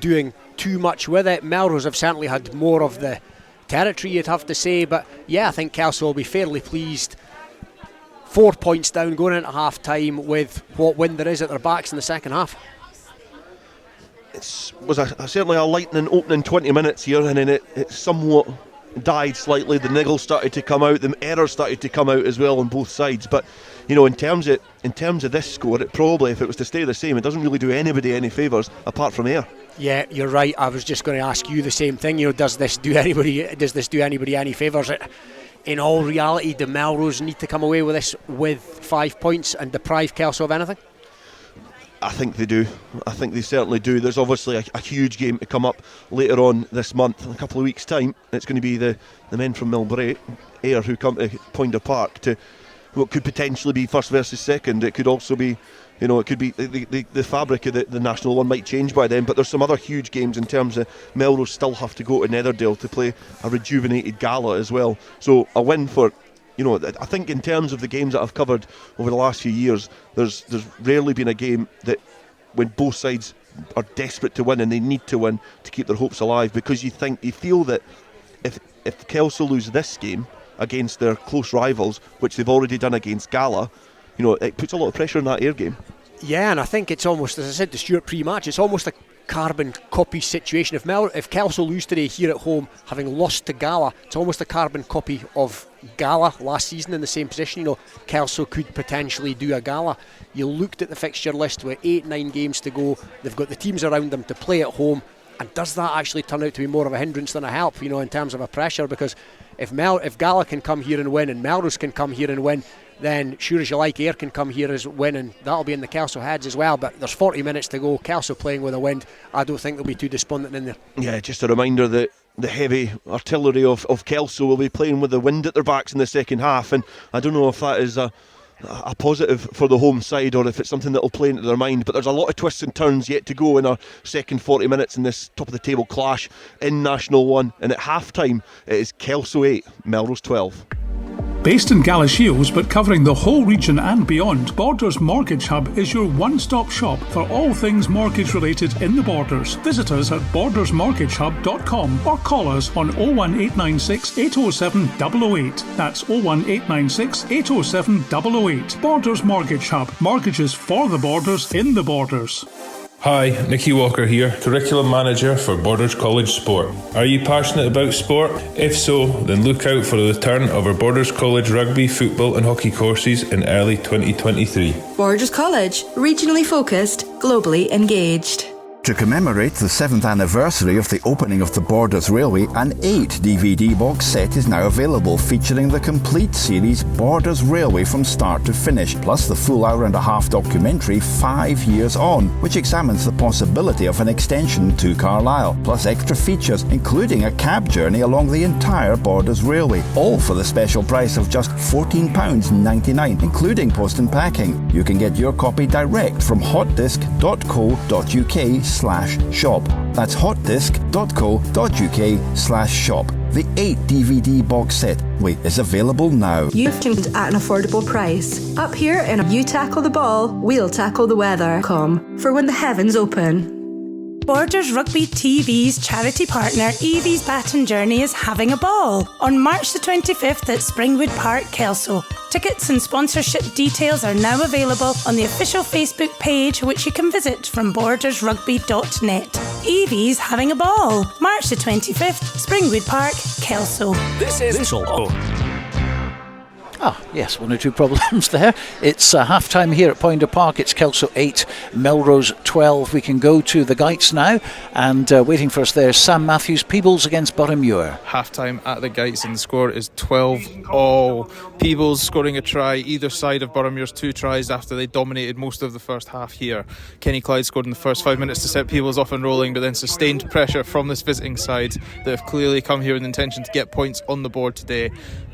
doing too much with it. Melrose have certainly had more of the territory, you'd have to say, but yeah, I think Kelso will be fairly pleased. 4 points down going into half time with what wind there is at their backs in the second half. It was certainly a lightning opening 20 minutes here, and then it somewhat died slightly. The niggles started to come out, the errors started to come out as well on both sides. But in terms of this score, it probably, if it was to stay the same, it doesn't really do anybody any favours apart from air. Yeah, you're right. I was just going to ask you the same thing. Does this do anybody any favours? In all reality, do Melrose need to come away with this with 5 points and deprive Kelso of anything? I think they do. I think they certainly do. There's obviously a huge game to come up later on this month, in a couple of weeks' time. It's going to be the men from Millbrae, Ayr, who come to Poynder Park to what could potentially be first versus second. It could also be, it could be the fabric of the national one might change by then. But there's some other huge games in terms of Melrose still have to go to Netherdale to play a rejuvenated gala as well. So a win for, I think in terms of the games that I've covered over the last few years, there's rarely been a game that when both sides are desperate to win and they need to win to keep their hopes alive, because you feel that if Kelso lose this game against their close rivals, which they've already done against Gala, it puts a lot of pressure on that Ayr game. Yeah, and I think it's almost, as I said to Stuart pre-match, it's almost a carbon copy situation. If Kelso lose today here at home, having lost to Gala, it's almost a carbon copy of Gala last season in the same position. Kelso could potentially do a Gala. You looked at the fixture list with 8-9 games to go. They've got the teams around them to play at home, and does that actually turn out to be more of a hindrance than a help, in terms of a pressure? Because if Gala can come here and win, and Melrose can come here and win, then sure as you like, Ayr can come here as win, and that'll be in the Kelso heads as well. But there's 40 minutes to go. Kelso playing with a wind. I don't think they'll be too despondent in there. Yeah, just a reminder that the heavy artillery of Kelso will be playing with the wind at their backs in the second half, and I don't know if that is a positive for the home side or if it's something that will play into their mind. But there's a lot of twists and turns yet to go in our second 40 minutes in this top of the table clash in National 1, and at half time it is Kelso 8, Melrose 12. Based in Galashiels but covering the whole region and beyond, Borders Mortgage Hub is your one-stop shop for all things mortgage related in the Borders. Visit us at bordersmortgagehub.com or call us on 01896 807 008. That's 01896 807 008. Borders Mortgage Hub. Mortgages for the Borders in the Borders. Hi, Nicky Walker here, Curriculum Manager for Borders College Sport. Are you passionate about sport? If so, then look out for the return of our Borders College Rugby, Football and Hockey courses in early 2023. Borders College, regionally focused, globally engaged. To commemorate the 7th anniversary of the opening of the Borders Railway, an 8 DVD box set is now available featuring the complete series Borders Railway from start to finish, plus the full hour-and-a-half documentary 5 Years On, which examines the possibility of an extension to Carlisle, plus extra features including a cab journey along the entire Borders Railway, all for the special price of just £14.99, including post and packing. You can get your copy direct from hotdisc.co.uk/shop. That's hotdisc.co.uk/shop. The 8 DVD box set is available now. You've tuned at an affordable price. Up here in a You Tackle the Ball, We'll Tackle the Weather. For when the heavens open. Borders Rugby TV's charity partner Evie's Baton Journey is having a ball on March the 25th at Springwood Park, Kelso. Tickets and sponsorship details are now available on the official Facebook page, which you can visit from bordersrugby.net. Evie's having a ball, March the 25th, Springwood Park, Kelso. This is Yes, one or two problems there. It's half-time here at Poynder Park. It's Kelso 8, Melrose 12. We can go to the Gites now, and waiting for us there, Sam Matthews, Peebles against Boroughmuir. Half-time at the Gites, and the score is 12-all. Peebles scoring a try either side of Boroughmuir's 2 tries after they dominated most of the first half here. Kenny Clyde scored in the first 5 minutes to set Peebles off and rolling, but then sustained pressure from this visiting side that have clearly come here with the intention to get points on the board today.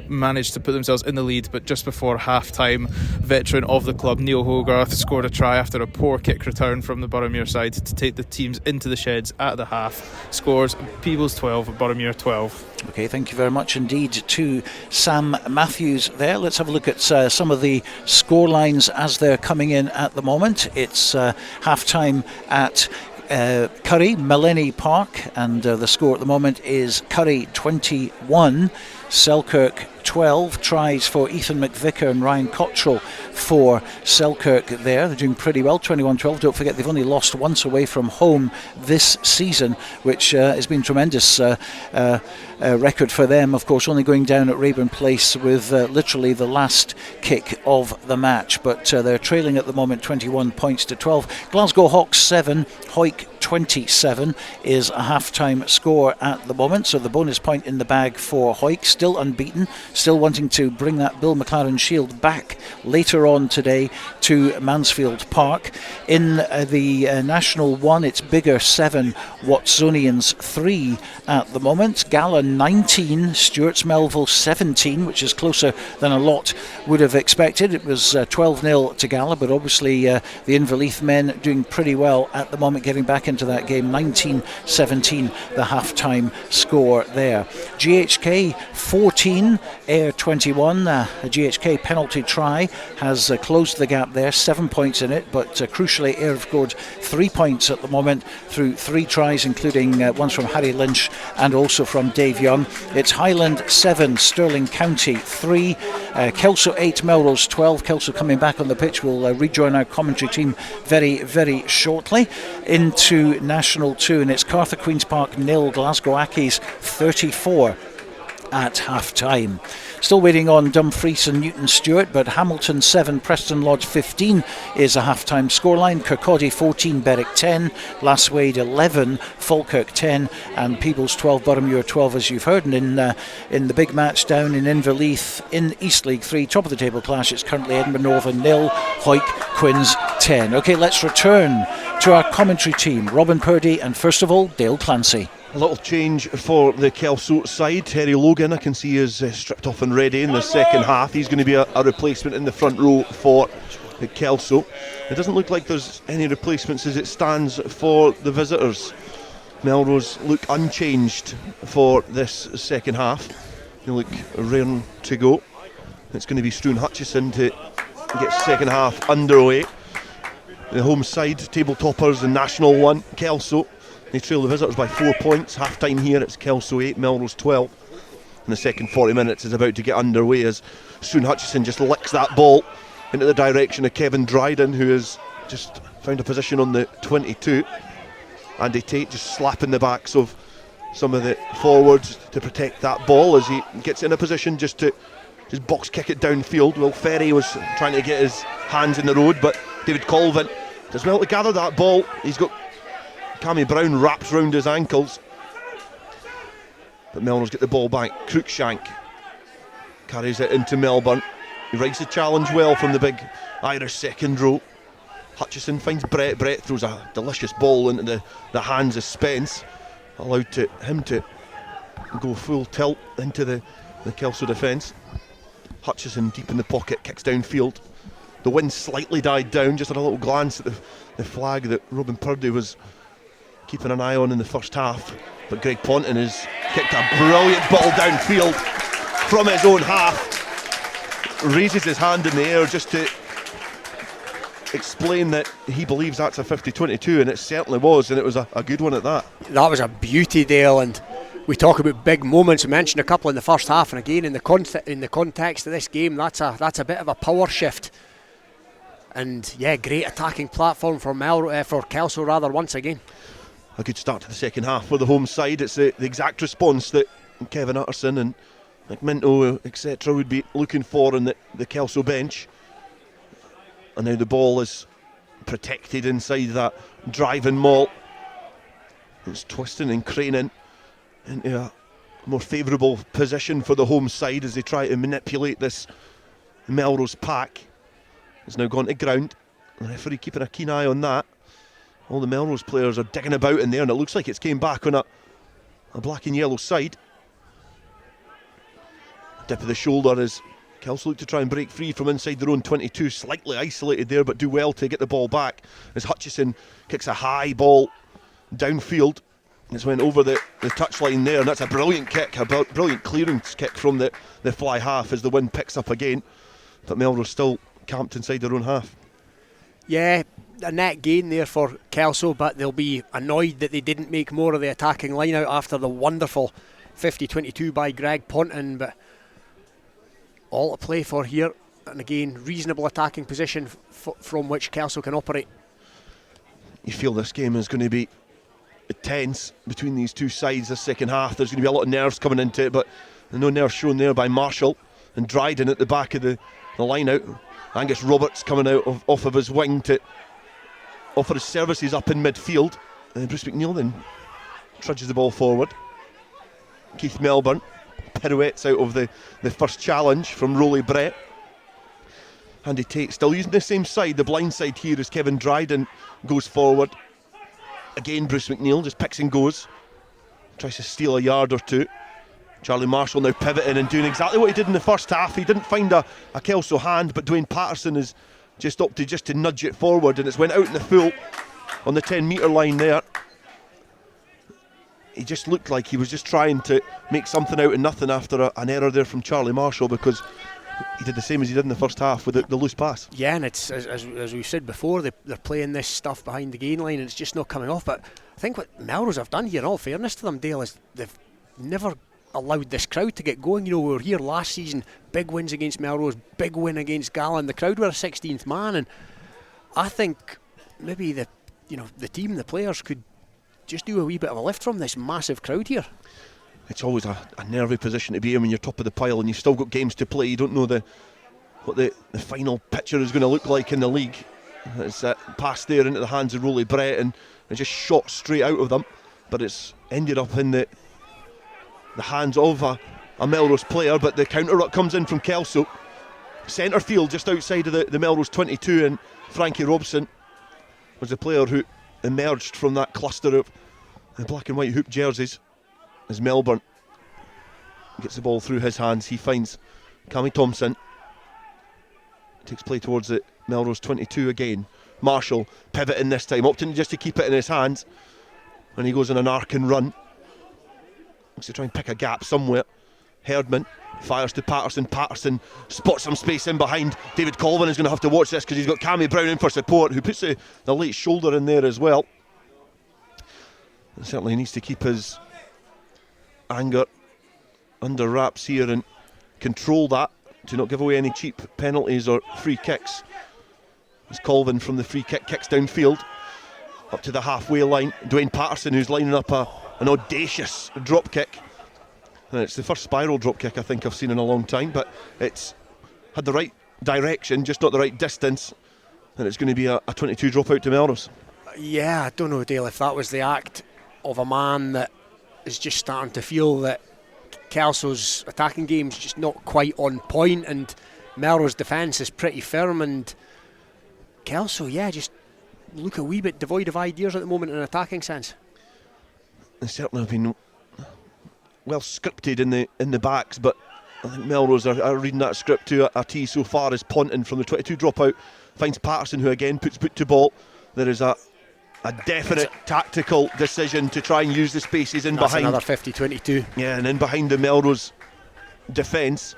Managed to put themselves in the lead, but just before half-time, veteran of the club Neil Hogarth scored a try after a poor kick return from the Boroughmuir side to take the teams into the sheds at the half. Scores Peebles 12, Boroughmuir 12. Okay, thank you very much indeed to Sam Matthews there. Let's have a look at some of the score lines as they're coming in at the moment. It's half-time at Currie, Meleni Park, and the score at the moment is Currie 21, Selkirk 12. Tries for Ethan McVicker and Ryan Cottrell for Selkirk there. They're doing pretty well, 21-12. Don't forget they've only lost once away from home this season, which has been tremendous record for them. Of course, only going down at Rayburn Place with literally the last kick of the match. But they're trailing at the moment 21 points to 12. Glasgow Hawks 7, Hawick 27 is a half-time score at the moment. So the bonus point in the bag for Hawick, still unbeaten, still wanting to bring that Bill McLaren Shield back later on today to Mansfield Park. In the National 1, it's Bigger 7, Watsonians 3 at the moment. Gala 19, Stuart's Melville 17, which is closer than a lot would have expected. It was 12-0 to Gala, but obviously the Inverleith men doing pretty well at the moment, getting back into that game. 19-17 the half-time score there. GHK 14, Ayr 21. A GHK penalty try has closed the gap there, 7 points in it, but crucially Ayr have scored 3 points at the moment through 3 tries, including ones from Harry Lynch and also from Dave Young. It's Highland 7, Stirling County 3, Kelso 8, Melrose 12. Kelso coming back on the pitch. We'll rejoin our commentary team very, very shortly. Into National 2, and it's Cartha Queen's Park 0, Glasgow Accies 34 at half-time. Still waiting on Dumfries and Newton Stewart, but Hamilton 7, Preston Lodge 15 is a half-time scoreline. Kirkcaldy 14, Berwick 10, Lasswade 11, Falkirk 10, and Peebles 12, Boroughmuir 12, as you've heard. And in the big match down in Inverleith in East League 3, top of the table clash, it's currently Edinburgh Northern 0, Hawick Quins 10. Okay, let's return to our commentary team, Robin Purdie and first of all Dale Clancy. A little change for the Kelso side. Terry Logan, I can see, is stripped off and ready in the second half. He's going to be a replacement in the front row for Kelso. It doesn't look like there's any replacements as it stands for the visitors. Melrose look unchanged for this second half. They look raring to go. It's going to be Struan Hutchison to get second half underway. The home side, table toppers and National 1, Kelso. They trail the visitors by 4 points. Half time here, it's Kelso 8, Melrose 12. And the second 40 minutes is about to get underway as Struan Hutchison just licks that ball into the direction of Kevin Dryden, who has just found a position on the 22. Andy Tate just slapping the backs of some of the forwards to protect that ball as he gets in a position just to just box kick it downfield. Will Ferry was trying to get his hands in the road, but David Colvin does well to gather that ball. He's got Cammy Brown wraps round his ankles, but Melrose get the ball back. Cruikshank carries it into Melbourne. He rides the challenge well from the big Irish second row. Hutchison finds Brett. Brett throws a delicious ball into the hands of Spence, allowed him to go full tilt into the Kelso defence. Hutchison deep in the pocket, kicks downfield. The wind slightly died down, just had a little glance at the flag that Robin Purdie was keeping an eye on in the first half. But Greg Ponton has kicked a brilliant ball downfield from his own half. Raises his hand in the air just to explain that he believes that's a 50-22, and it certainly was, and it was a good one at that. That was a beauty, Dale, and we talk about big moments. We mentioned a couple in the first half, and again in the context of this game, that's a bit of a power shift. And yeah, great attacking platform for Kelso once again. A good start to the second half for the home side. It's the exact response that Kevin Utterson and McMinto, etc. would be looking for in the Kelso bench. And now the ball is protected inside that driving maul. It's twisting and craning into a more favourable position for the home side as they try to manipulate this Melrose pack. It's now gone to ground. The referee keeping a keen eye on that. All the Melrose players are digging about in there, and it looks like it's came back on a black and yellow side. A dip of the shoulder as Kelso look to try and break free from inside their own 22, slightly isolated there, but do well to get the ball back as Hutchison kicks a high ball downfield. It's went over the touchline there, and that's a brilliant kick, a brilliant clearance kick from the fly half as the wind picks up again. But Melrose still camped inside their own half. Yeah, a net gain there for Kelso, but they'll be annoyed that they didn't make more of the attacking line out after the wonderful 50-22 by Greg Ponton. But all to play for here, and again, reasonable attacking position from which Kelso can operate. You feel this game is going to be tense between these two sides this second half. There's going to be a lot of nerves coming into it, but no nerves shown there by Marshall and Dryden at the back of the line out. Angus Roberts coming out off of his wing to offer his services up in midfield. And Bruce McNeill then trudges the ball forward. Keith Melbourne pirouettes out of the first challenge from Rolly Brett. Andy Tate still using the same side, the blind side here as Kevin Dryden goes forward. Again, Bruce McNeill just picks and goes. Tries to steal a yard or two. Charlie Marshall now pivoting and doing exactly what he did in the first half. He didn't find a Kelso hand, but Dwayne Patterson has just opted just to nudge it forward, and it's went out in the full on the 10-metre line there. He just looked like he was just trying to make something out of nothing after an error there from Charlie Marshall, because he did the same as he did in the first half with the loose pass. Yeah, and it's as we've said before, they're playing this stuff behind the gain line and it's just not coming off. But I think what Melrose have done here, in all fairness to them, Dale, is they've never allowed this crowd to get going. You know, we were here last season, big wins against Melrose, big win against Gallen. The crowd were a 16th man, and I think maybe the team, the players could just do a wee bit of a lift from this massive crowd here. It's always a nervy position to be in when you're top of the pile and you've still got games to play. You don't know what the final picture is going to look like in the league. It's passed there into the hands of Rolly Brett and it's just shot straight out of them, but it's ended up in the hands of a Melrose player. But the counter-ruck comes in from Kelso. Centre field just outside of the Melrose 22, and Frankie Robson was the player who emerged from that cluster of the black and white hoop jerseys as Melbourne gets the ball through his hands. He finds Cammy Thompson. Takes play towards the Melrose 22 again. Marshall pivoting this time, opting just to keep it in his hands, and he goes on an arc and run. Looks to try and pick a gap somewhere. Herdman fires to Patterson. Patterson spots some space in behind. David Colvin is going to have to watch this because he's got Cammy Brown in for support, who puts the late shoulder in there as well. And certainly needs to keep his anger under wraps here and control that to not give away any cheap penalties or free kicks. As Colvin from the free kick kicks downfield up to the halfway line. Dwayne Patterson, who's lining up an audacious drop kick. And it's the first spiral drop kick I think I've seen in a long time, but it's had the right direction, just not the right distance, and it's going to be a 22 drop out to Melrose. Yeah, I don't know, Dale, if that was the act of a man that is just starting to feel that Kelso's attacking game's just not quite on point, and Melrose defence is pretty firm, and Kelso, just look a wee bit devoid of ideas at the moment in an attacking sense. They certainly have been well scripted in the backs, but I think Melrose are reading that script to a T so far as Ponton from the 22 dropout finds Patterson, who again puts boot to ball. There is a definite tactical decision to try and use the spaces in behind. Another 50-22. Yeah, and in behind the Melrose defence,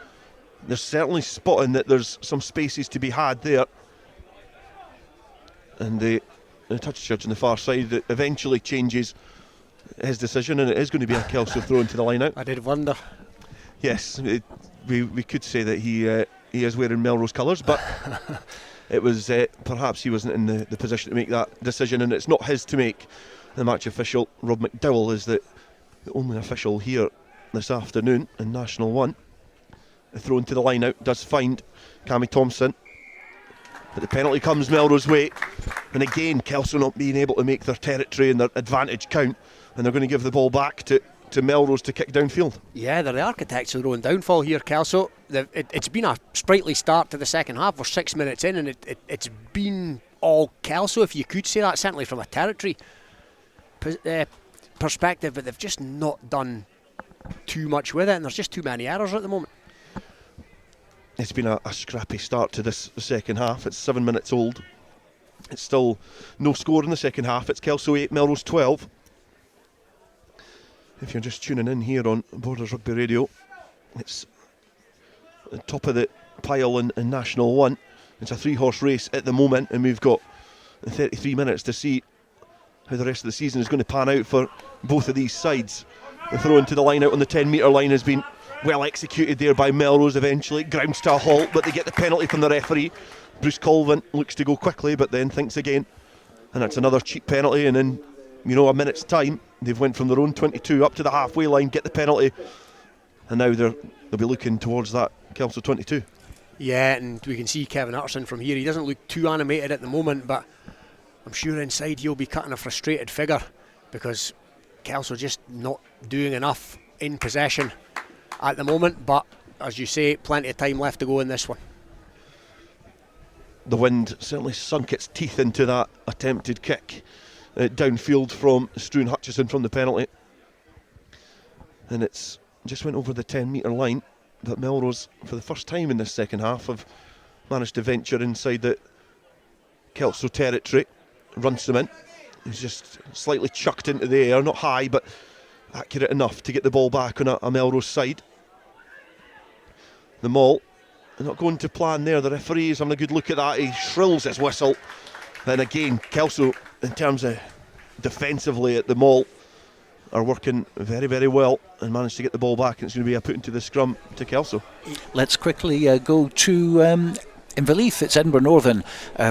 they're certainly spotting that there's some spaces to be had there. And the touch judge on the far side that eventually changes his decision, and it is going to be a Kelso throw into the line out. I did wonder. Yes, we could say that he is wearing Melrose colours, but it was perhaps he wasn't in the position to make that decision, and it's not his to make. The match official, Rob McDowell, is the only official here this afternoon in National 1. The throw into the line out does find Cammy Thompson, but the penalty comes Melrose way, and again Kelso not being able to make their territory and their advantage count, and they're going to give the ball back to Melrose to kick downfield. Yeah, they're the architects of their own downfall here, Kelso. It's been a sprightly start to the second half. We're 6 minutes in, and it's been all Kelso, if you could say that, certainly from a territory perspective, but they've just not done too much with it, and there's just too many errors at the moment. It's been a scrappy start to this second half. It's 7 minutes old. It's still no score in the second half. It's Kelso 8, Melrose 12. If you're just tuning in here on Borders Rugby Radio, it's the top of the pile in National 1. It's a 3-horse race at the moment, and we've got 33 minutes to see how the rest of the season is going to pan out for both of these sides. The throw into the line out on the 10-metre line has been well executed there by Melrose eventually. Grounds to a halt, but they get the penalty from the referee. Bruce Colvin looks to go quickly, but then thinks again. And it's another cheap penalty, and in a minute's time, they've went from their own 22 up to the halfway line, get the penalty, and now they'll be looking towards that Kelso 22. Yeah, and we can see Kevin Utterson from here. He doesn't look too animated at the moment, but I'm sure inside he'll be cutting a frustrated figure because Kelso just not doing enough in possession at the moment, but as you say, plenty of time left to go in this one. The wind certainly sunk its teeth into that attempted kick downfield from Struan Hutchison from the penalty, and it's just went over the 10-metre line, but Melrose for the first time in this second half have managed to venture inside the Kelso territory. Runciman is just slightly chucked into the air, not high but accurate enough to get the ball back on a Melrose side. The maul not going to plan there. The referee is having a good look at that. He shrills his whistle. And again, Kelso, in terms of defensively at the maul, are working very, very well and managed to get the ball back. And it's going to be a put into the scrum to Kelso. Let's quickly go to Inverleith. It's Edinburgh Northern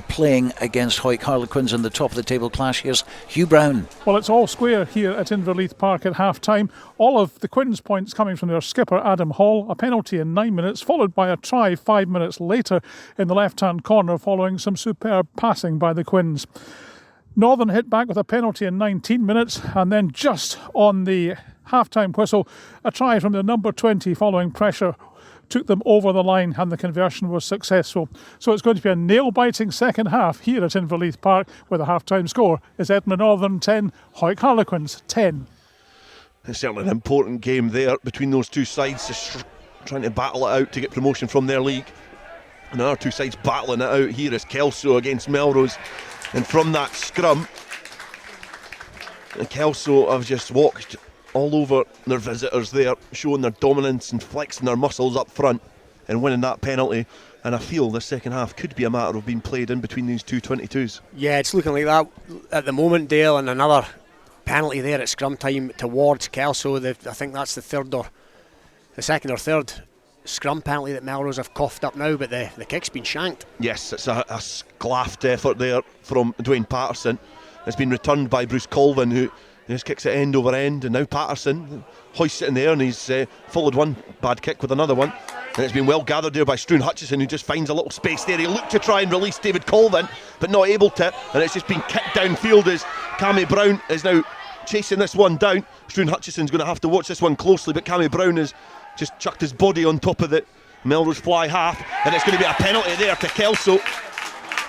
playing against Hoyk Harlequins in the top of the table clash. Here's Hugh Brown. Well, it's all square here at Inverleith Park at half-time. All of the Quins' points coming from their skipper Adam Hall, a penalty in 9 minutes, followed by a try 5 minutes later in the left-hand corner following some superb passing by the Quins. Northern hit back with a penalty in 19 minutes, and then just on the half-time whistle, a try from the number 20 following pressure took them over the line, and the conversion was successful. So it's going to be a nail-biting second half here at Inverleith Park, where the half-time score is Edinburgh Northern 10, Hoyk Harlequins 10. It's certainly an important game there between those two sides, just trying to battle it out to get promotion from their league. And our two sides battling it out here is Kelso against Melrose. And from that scrum, Kelso have just walked all over their visitors there, showing their dominance and flexing their muscles up front and winning that penalty. And I feel the second half could be a matter of being played in between these two 22s. Yeah, it's looking like that at the moment, Dale, and another penalty there at scrum time towards Kelso. I think that's the second or third scrum penalty that Melrose have coughed up now, but the kick's been shanked. Yes, it's a sclaffed effort there from Dwayne Patterson. It's been returned by Bruce Colvin, who just kicks it end over end, and now Patterson hoists it in there, and he's followed one bad kick with another one. And it's been well gathered there by Struan Hutchison, who just finds a little space there. He looked to try and release David Colvin, but not able to, and it's just been kicked downfield as Cammy Brown is now chasing this one down. Struan Hutchison's going to have to watch this one closely, but Cammy Brown has just chucked his body on top of the Melrose fly half, and it's going to be a penalty there to Kelso.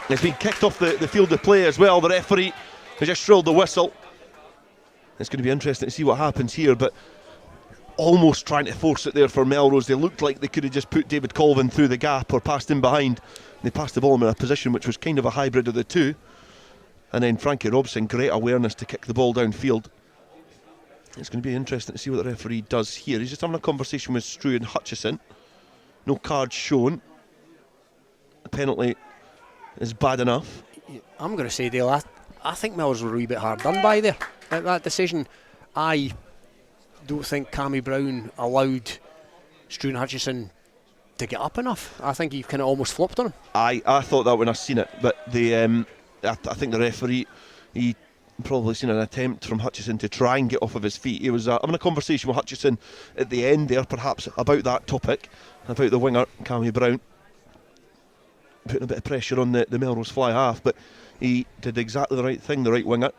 It's been kicked off the field of play as well. The referee has just shrilled the whistle. It's going to be interesting to see what happens here, but almost trying to force it there for Melrose. They looked like they could have just put David Colvin through the gap or passed him behind. They passed the ball in a position which was kind of a hybrid of the two. And then Frankie Robson, great awareness to kick the ball downfield. It's going to be interesting to see what the referee does here. He's just having a conversation with Struan Hutchison. No card shown. The penalty is bad enough. I'm going to say, Dale, I think Melrose were a wee bit hard done by there at that decision. I don't think Cammy Brown allowed Struan Hutchison to get up enough. I think he kind of almost flopped on him. I thought that when I seen it, but I think the referee, he probably seen an attempt from Hutchison to try and get off of his feet. He was having a conversation with Hutchison at the end there, perhaps about that topic, about the winger Cammy Brown, putting a bit of pressure on the Melrose fly half, but he did exactly the right thing. The right winger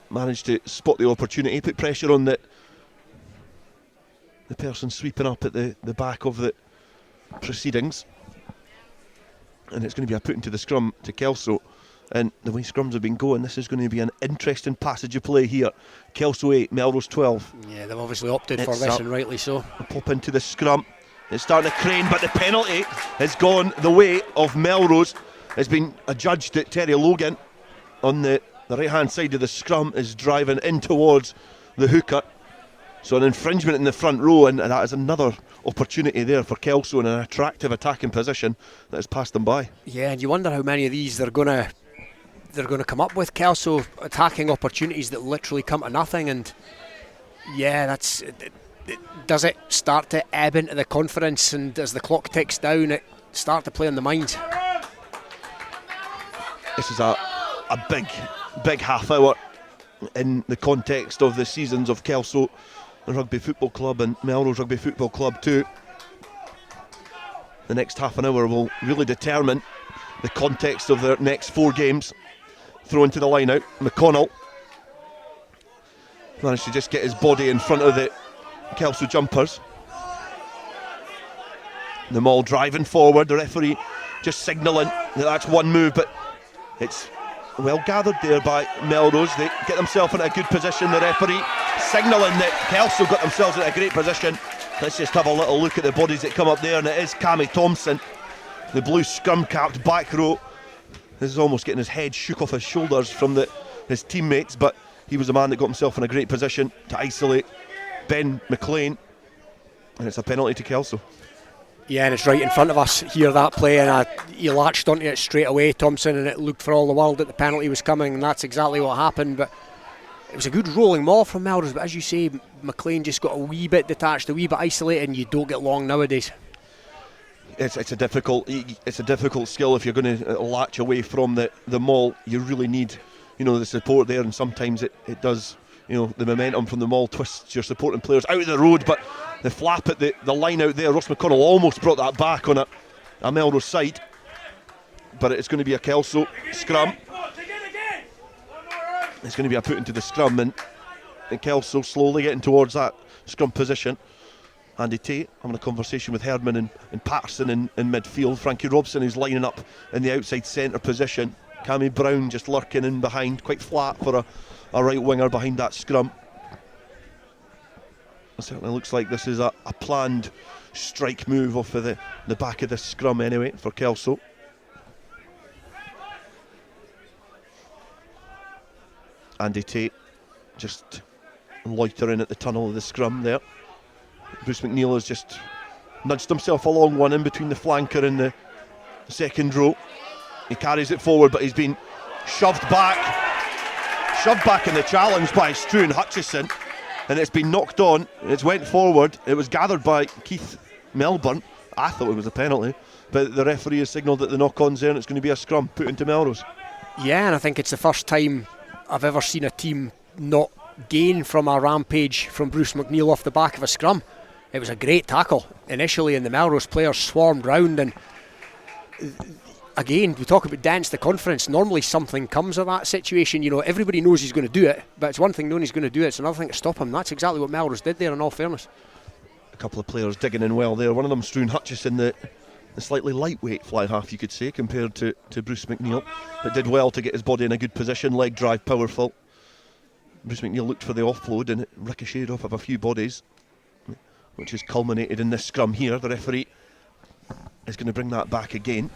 managed to spot the opportunity, put pressure on the person sweeping up at the back of the proceedings, and it's going to be a put into the scrum to Kelso. And the way scrums have been going, this is going to be an interesting passage of play here. Kelso 8, Melrose 12. Yeah, they've obviously opted for this, and rightly so. A pop into the scrum. It's starting to crane, but the penalty has gone the way of Melrose. It's been adjudged that Terry Logan on the right hand side of the scrum is driving in towards the hooker. So an infringement in the front row, and that is another opportunity there for Kelso in an attractive attacking position that has passed them by. Yeah, and you wonder how many of these they're going to come up with. Kelso attacking opportunities that literally come to nothing, and yeah, does it start to ebb into the confidence, and as the clock ticks down, it start to play on the minds? This is a big half hour in the context of the seasons of Kelso Rugby Football Club and Melrose Rugby Football Club too. The next half an hour will really determine the context of their next 4 games. Throw into the line out, McConnell managed to just get his body in front of the Kelso jumpers. The Maul driving forward, the referee just signalling that that's one move, but it's well gathered there by Melrose. They get themselves in a good position. The referee signalling that Kelso got themselves in a great position. Let's just have a little look at the bodies that come up there, and it is Cammy Thompson, the blue scrum-capped back row. This is almost getting his head shook off his shoulders from his teammates, but he was the man that got himself in a great position to isolate Ben McLean, and it's a penalty to Kelso. Yeah, and it's right in front of us here, that play, and he latched onto it straight away, Thompson, and it looked for all the world that the penalty was coming, and that's exactly what happened. But it was a good rolling maul from Melrose, but as you say, McLean just got a wee bit detached, a wee bit isolated, and you don't get long nowadays. It's a difficult skill if you're going to latch away from the maul. You really need, the support there, and sometimes it does. The momentum from the maul twists your supporting players out of the road, but the flap at the line out there, Ross McConnell almost brought that back on a Melrose side, but it's going to be a Kelso scrum. It's going to be a put into the scrum, and Kelso slowly getting towards that scrum position. Andy Tate having a conversation with Herdman and Patterson in midfield. Frankie Robson, who's lining up in the outside centre position. Cammy Brown just lurking in behind, quite flat for a right winger behind that scrum. It certainly looks like this is a planned strike move off of the back of the scrum anyway for Kelso. Andy Tate just loitering at the tunnel of the scrum there. Bruce McNeil has just nudged himself along one in between the flanker and the second row. He carries it forward, but he's been shoved back in the challenge by Struan Hutchison, and it's been knocked on. It's went forward. It was gathered by Keith Melbourne. I thought it was a penalty, but the referee has signalled that the knock-on's there and it's going to be a scrum put into Melrose. Yeah, and I think it's the first time I've ever seen a team not gain from a rampage from Bruce McNeil off the back of a scrum. It was a great tackle initially, and the Melrose players swarmed round, and again, we talk about dance the conference. Normally something comes of that situation. You know, everybody knows he's going to do it, but it's one thing knowing he's going to do it, it's another thing to stop him. That's exactly what Melrose did there, in all fairness. A couple of players digging in well there. One of them, Struan Hutchison, the slightly lightweight fly half, you could say, compared to Bruce McNeil, but did well to get his body in a good position. Leg drive powerful. Bruce McNeil looked for the offload and it ricocheted off of a few bodies, which has culminated in this scrum here. The referee is going to bring that back again.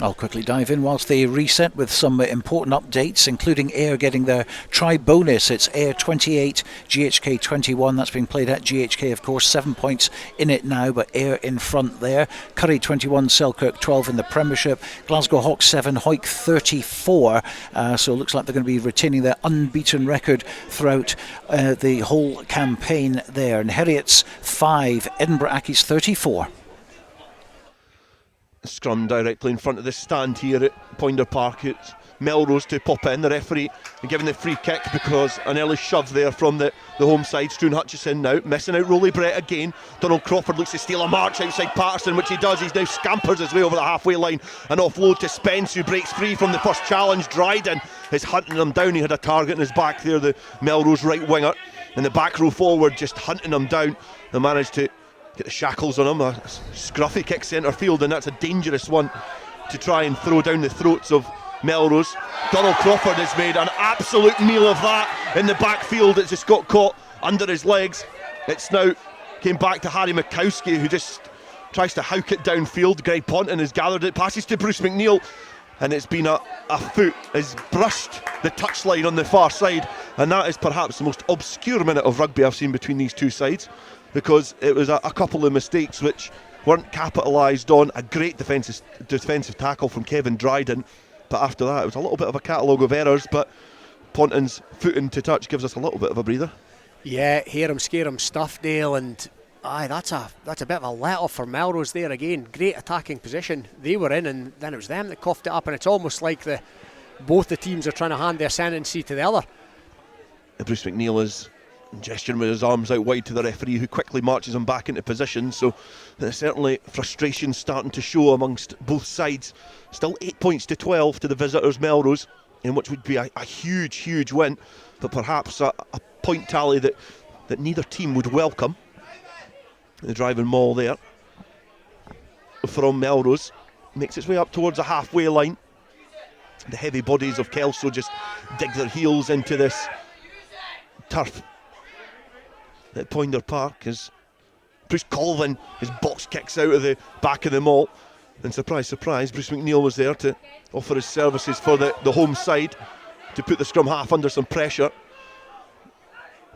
I'll quickly dive in whilst they reset with some important updates, including Ayr getting their try bonus. It's Ayr 28, GHK 21. That's being played at GHK, of course. 7 points in it now, but Ayr in front there. Curry 21, Selkirk 12 in the Premiership. Glasgow Hawks 7, Hawick 34. So it looks like they're going to be retaining their unbeaten record throughout the whole campaign there. And Heriots 5, Edinburgh Accies 34. Scrum directly in front of the stand here at Poynder Park. It's Melrose to pop in. The referee giving the free kick because an early shove there from the home side. Struan Hutchison now missing out Rolly Brett again. Donald Crawford looks to steal a march outside Patterson, which he does. He's now scampers his way over the halfway line. An offload to Spence, who breaks free from the first challenge. Dryden is hunting him down. He had a target in his back there, the Melrose right winger. And the back row forward just hunting him down. They managed to get the shackles on him. A scruffy kick centre field, and that's a dangerous one to try and throw down the throats of Melrose. Donald Crawford has made an absolute meal of that in the backfield. It's just got caught under his legs. It's now came back to Harry Mikowski, who just tries to howk it downfield. Greg Ponton has gathered it, passes to Bruce McNeil, and it's been a foot has brushed the touchline on the far side, and that is perhaps the most obscure minute of rugby I've seen between these two sides, because it was a couple of mistakes which weren't capitalised on. A great defensive tackle from Kevin Dryden, but after that it was a little bit of a catalogue of errors. But Ponton's foot into touch gives us a little bit of a breather. Yeah, hear him, scare him stuff, Dale, and that's a bit of a let-off for Melrose there again. Great attacking position they were in, and then it was them that coughed it up, and it's almost like both the teams are trying to hand the ascendancy to the other. Bruce McNeil is gesturing with his arms out wide to the referee, who quickly marches him back into position. So there's certainly frustration starting to show amongst both sides. Still 8 points to 12 to the visitors Melrose, in which would be a huge win, but perhaps a point tally that neither team would welcome. The driving maul there from Melrose makes its way up towards the halfway line. The heavy bodies of Kelso just dig their heels into this turf at Poynder Park as Bruce Colvin, his box kicks out of the back of the maul, and surprise Bruce McNeil was there to offer his services for the home side to put the scrum half under some pressure.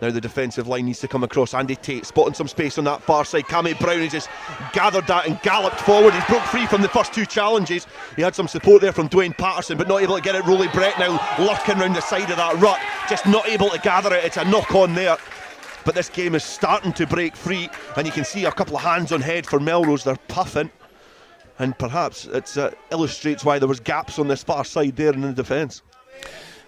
Now the defensive line needs to come across. Andy Tate spotting some space on that far side. Cammy Brown has just gathered that and galloped forward. He's broke free from the first two challenges. He had some support there from Dwayne Patterson, but not able to get it. Rolly Brett now lurking round the side of that rut, just not able to gather it. It's a knock on there. But this game is starting to break free, and you can see a couple of hands on head for Melrose. They're puffing, and perhaps it illustrates why there was gaps on this far side there in the defence.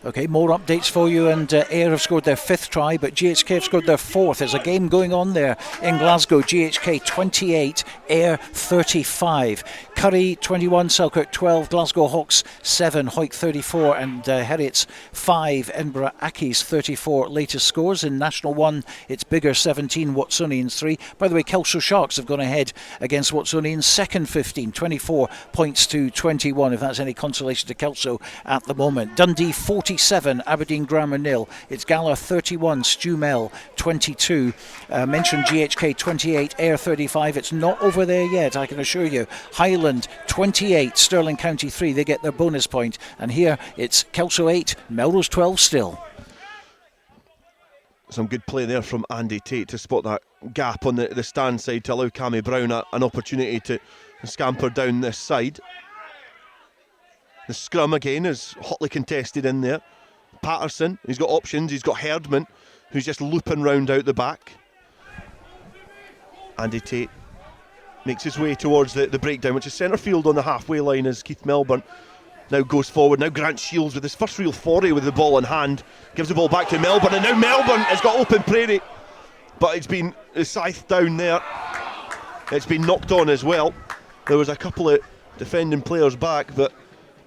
Okay, more updates for you, and Ayr have scored their 5th try, but GHK have scored their 4th. There's a game going on there in Glasgow. GHK 28, Ayr 35. Curry 21, Selkirk 12, Glasgow Hawks 7, Hawick 34, and Heriots 5, Edinburgh Accies 34. Latest scores in National 1, it's Biggar 17, Watsonians 3. By the way, Kelso Sharks have gone ahead against Watsonians, second 15, 24 points to 21, if that's any consolation to Kelso at the moment. Dundee 47, Aberdeen Grammar 0. It's Gala 31, Stumel 22. Mentioned GHK 28, Ayr 35. It's not over there yet, I can assure you. Highland 28, Stirling County 3. They get their bonus point. And here it's Kelso 8, Melrose 12 still. Some good play there from Andy Tate to spot that gap on the stand side to allow Cammy Brown an opportunity to scamper down this side. The scrum again is hotly contested in there. Patterson, he's got options, he's got Herdman, who's just looping round out the back. Andy Tate makes his way towards the breakdown, which is centre field on the halfway line as Keith Melbourne now goes forward. Now Grant Shields with his first real foray with the ball in hand, gives the ball back to Melbourne, and now Melbourne has got open prairie, but it's been scythed down there. It's been knocked on as well. There was a couple of defending players back, but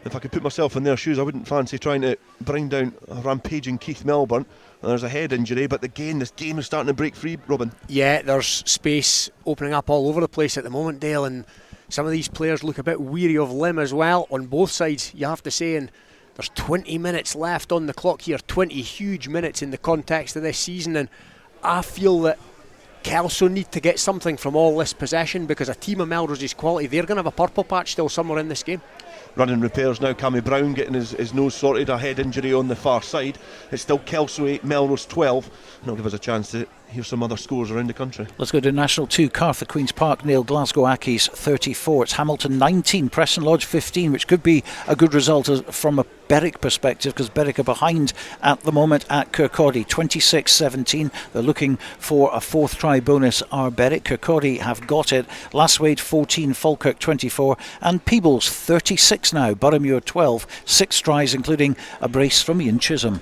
if I could put myself in their shoes, I wouldn't fancy trying to bring down a rampaging Keith Melbourne. And there's a head injury, but again, this game is starting to break free, Robin. Yeah, there's space opening up all over the place at the moment, Dale, and some of these players look a bit weary of limb as well on both sides, you have to say, and there's 20 minutes left on the clock here, 20 huge minutes in the context of this season, and I feel that Kelso need to get something from all this possession, because a team of Melrose's quality, they're going to have a purple patch still somewhere in this game. Running repairs now, Cammy Brown getting his nose sorted, a head injury on the far side. It's still Kelso 8, Melrose 12, and it'll give us a chance to hear some other scores around the country. Let's go to National 2. Cartha Queen's Park nailed Glasgow Accies 34. It's Hamilton 19, Preston Lodge 15, which could be a good result from a Berwick perspective, because Berwick are behind at the moment at Kirkcaldy 26-17. They're looking for a fourth try bonus, are Berwick. Kirkcaldy have got it. Lastwade 14, Falkirk 24, and Peebles 36 now, Boroughmuir 12, 6 tries including a brace from Ian Chisholm.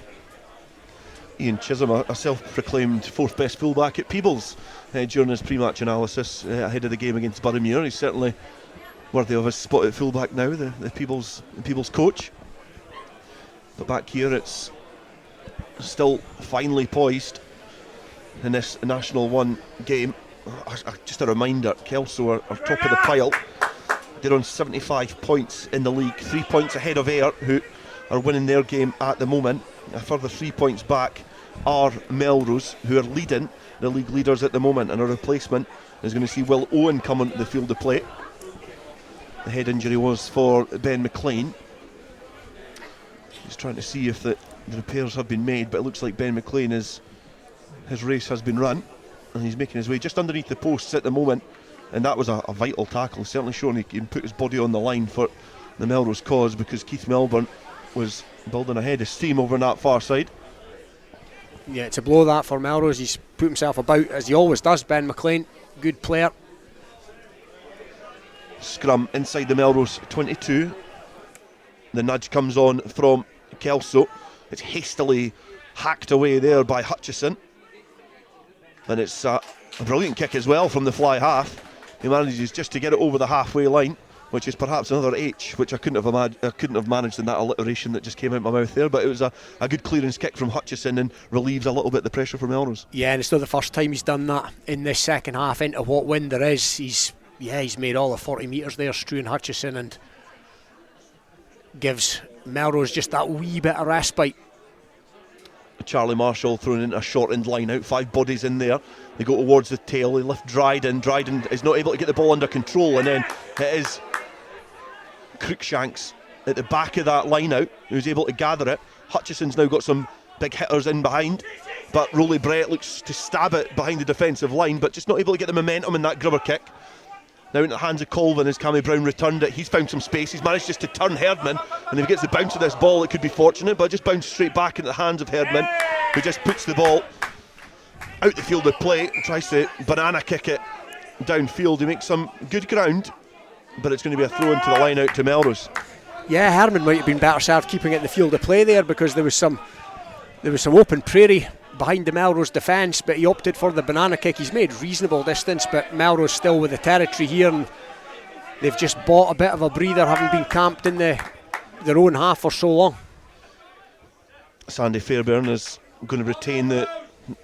Ian Chisholm, a self-proclaimed fourth best fullback at Peebles during his pre-match analysis ahead of the game against Boroughmuir. He's certainly worthy of his spot at fullback now, the Peebles coach. But back here it's still finely poised in this National 1 game. Just a reminder, Kelso are top of the pile. They're on 75 points in the league, 3 points ahead of Ayr, who are winning their game at the moment. A further 3 points back are Melrose, who are leading, the league leaders at the moment, and a replacement is going to see Will Owen come onto the field of play. The head injury was for Ben McLean. He's trying to see if the repairs have been made, but it looks like Ben McLean his race has been run, and he's making his way just underneath the posts at the moment, and that was a vital tackle, certainly showing he can put his body on the line for the Melrose cause, because Keith Melbourne was building ahead of steam over on that far side. Yeah, it's a blow that for Melrose. He's put himself about as he always does. Ben McLean, good player. Scrum inside the Melrose 22. The nudge comes on from Kelso. It's hastily hacked away there by Hutchison, and it's a brilliant kick as well from the fly half. He manages just to get it over the halfway line, which is perhaps another H, which I couldn't have managed in that alliteration that just came out my mouth there. But it was a good clearance kick from Hutchison and relieves a little bit the pressure from Melrose. Yeah, and it's not the first time he's done that in this second half into what wind there is. He's made all the 40 metres there, strewing Hutchison, and gives Melrose just that wee bit of respite. Charlie Marshall thrown in a shortened line out, 5 bodies in there. They go towards the tail, they lift Dryden is not able to get the ball under control, and then it is Cruikshanks at the back of that line out who's able to gather it. Hutchison's now got some big hitters in behind, but Rolly Brett looks to stab it behind the defensive line, but just not able to get the momentum in that grubber kick. Now in the hands of Colvin as Cammy Brown returned it. He's found some space, he's managed just to turn Herdman, and if he gets the bounce of this ball it could be fortunate, but it just bounced straight back into the hands of Herdman, who just puts the ball out the field of play, tries to banana kick it downfield. He makes some good ground, but it's going to be a throw into the line out to Melrose. Yeah, Herman might have been better served keeping it in the field of play there, because there was some open prairie behind the Melrose defence, but he opted for the banana kick. He's made reasonable distance, but Melrose still with the territory here, and they've just bought a bit of a breather, having been camped in their own half for so long. Sandy Fairbairn is going to retain the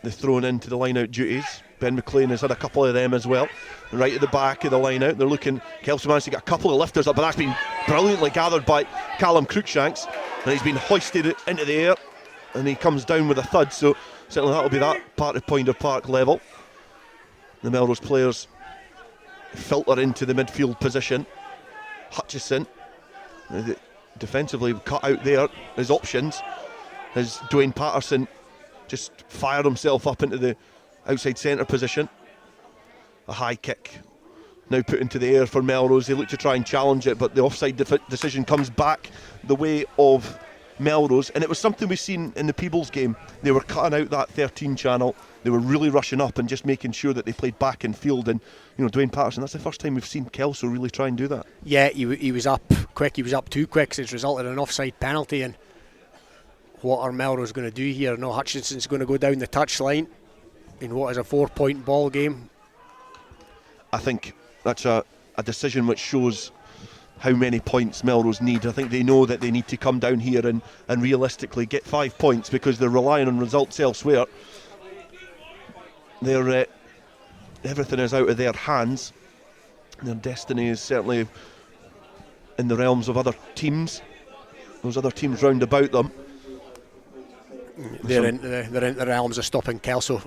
thrown into the line out duties. Ben McLean has had a couple of them as well, right at the back of the line out. They're looking, Kelso managed to get a couple of lifters up, but that's been brilliantly gathered by Callum Cruikshanks, and he's been hoisted into the air, and he comes down with a thud, so certainly that'll be that part of Poynder Park level. The Melrose players filter into the midfield position. Hutchison defensively cut out there. His options as Dwayne Patterson just fired himself up into the outside centre position. A high kick now put into the air for Melrose. They look to try and challenge it, but the offside decision comes back the way of Melrose, and it was something we've seen in the Peebles game. They were cutting out that 13 channel. They were really rushing up and just making sure that they played back in field. And Dwayne Patterson, that's the first time we've seen Kelso really try and do that. Yeah, he was up quick. He was up too quick, so it's resulted in an offside penalty. And what are Melrose going to do here? No, Hutchinson's going to go down the touchline in what is a 4-point ball game. I think that's a decision which shows how many points Melrose need. I think they know that they need to come down here and realistically get 5 points, because they're relying on results elsewhere. Everything is out of their hands. Their destiny is certainly in the realms of other teams. Those other teams round about them. They're in the realms of stopping Kelso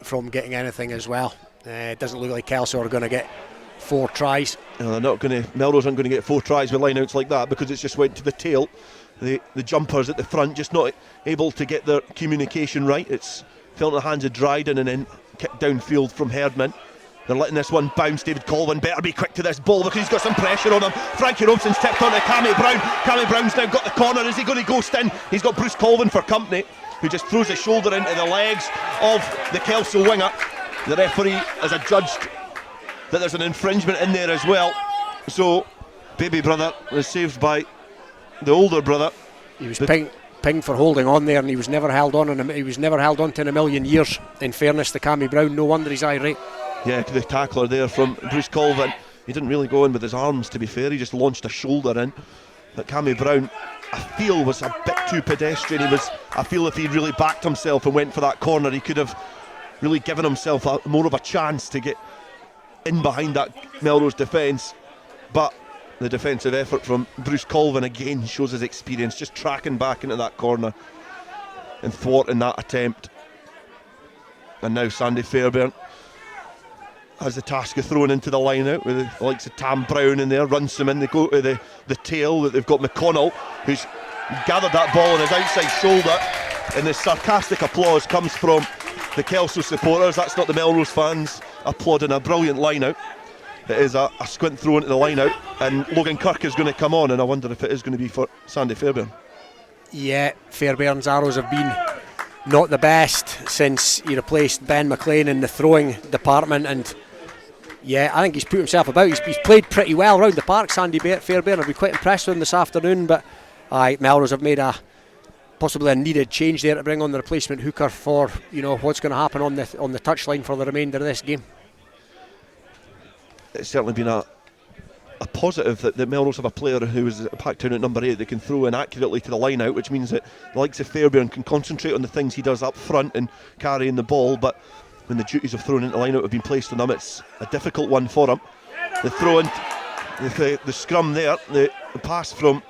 from getting anything as well. It doesn't look like Kelso are going to get 4 tries. No, they're not going to. Melrose aren't going to get 4 tries with lineouts like that, because it's just went to the tail. The jumpers at the front just not able to get their communication right. It's fell in the hands of Dryden and then kicked downfield from Herdman. They're letting this one bounce. David Colvin better be quick to this ball, because he's got some pressure on him. Frankie Robson's tipped on to Cammy Brown. Cammy Brown's now got the corner. Is he going to ghost in? He's got Bruce Colvin for company, who just throws his shoulder into the legs of the Kelso winger. The referee has adjudged that there's an infringement in there as well. So, baby brother was saved by the older brother. He was pinged for holding on there, and he was never held on. He was never held on to in a million years. In fairness to Cammy Brown, no wonder he's irate. Yeah, to the tackler there from Bruce Colvin. He didn't really go in with his arms, to be fair. He just launched a shoulder in. But Cammy Brown, I feel, was a bit too pedestrian. I feel if he really backed himself and went for that corner, he could have really given himself more of a chance to get in behind that Melrose defence. But the defensive effort from Bruce Colvin again shows his experience, just tracking back into that corner and thwarting that attempt. And now Sandy Fairbairn has the task of throwing into the line out with the likes of Tam Brown in there, runs them in. They go to the tail that they've got McConnell, who's gathered that ball on his outside shoulder, and the sarcastic applause comes from the Kelso supporters. That's not the Melrose fans applauding a brilliant line out. It is a squint throw into the line out, and Logan Kirk is going to come on, and I wonder if it is going to be for Sandy Fairbairn. Yeah, Fairbairn's arrows have been not the best since he replaced Ben McLean in the throwing department, and yeah, I think he's put himself about. He's played pretty well around the park, Sandy Fairbairn. I'll be quite impressed with him this afternoon, but Melrose have made possibly a needed change there to bring on the replacement hooker for what's going to happen on the touchline for the remainder of this game. It's certainly been a positive that Melrose have a player who is packed down at number 8 that can throw in accurately to the line out, which means that the likes of Fairbairn can concentrate on the things he does up front and carrying the ball, but when the duties of throwing into the line out have been placed on him, it's a difficult one for him. The throw in, the scrum there, the pass from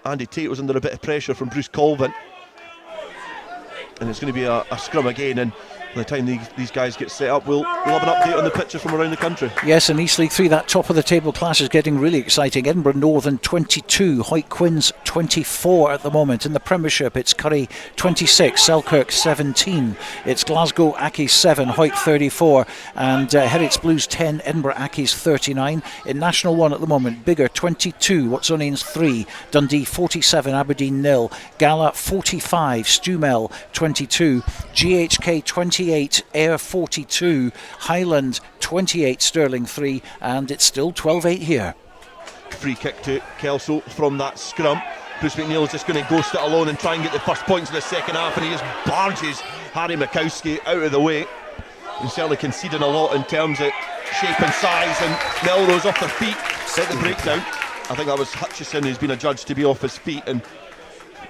Andy Tate was under a bit of pressure from Bruce Colvin, and it's going to be a scrum again, and by the time these guys get set up, we'll have an update on the picture from around the country. Yes, in East League 3, that top of the table clash is getting really exciting. Edinburgh Northern 22, Hoyt Quinns 24 at the moment. In the Premiership, it's Curry 26, Selkirk 17. It's Glasgow Accies 7, Hoyt 34, and Herrick's Blues 10, Edinburgh Accies 39. In National 1 at the moment, Biggar 22, Watsonians 3, Dundee 47, Aberdeen 0, Gala 45, Stumel 22, GHK 28, Ayr 42, Highland 28, Stirling 3, and it's still 12-8 here. Free kick to Kelso from that scrum. Bruce McNeil's just going to ghost it alone and try and get the first points in the second half, and he just barges Harry Mikowski out of the way. He's certainly conceding a lot in terms of shape and size, and Melrose off their feet set the breakdown. I think that was Hutchison who's been adjudged to be off his feet, and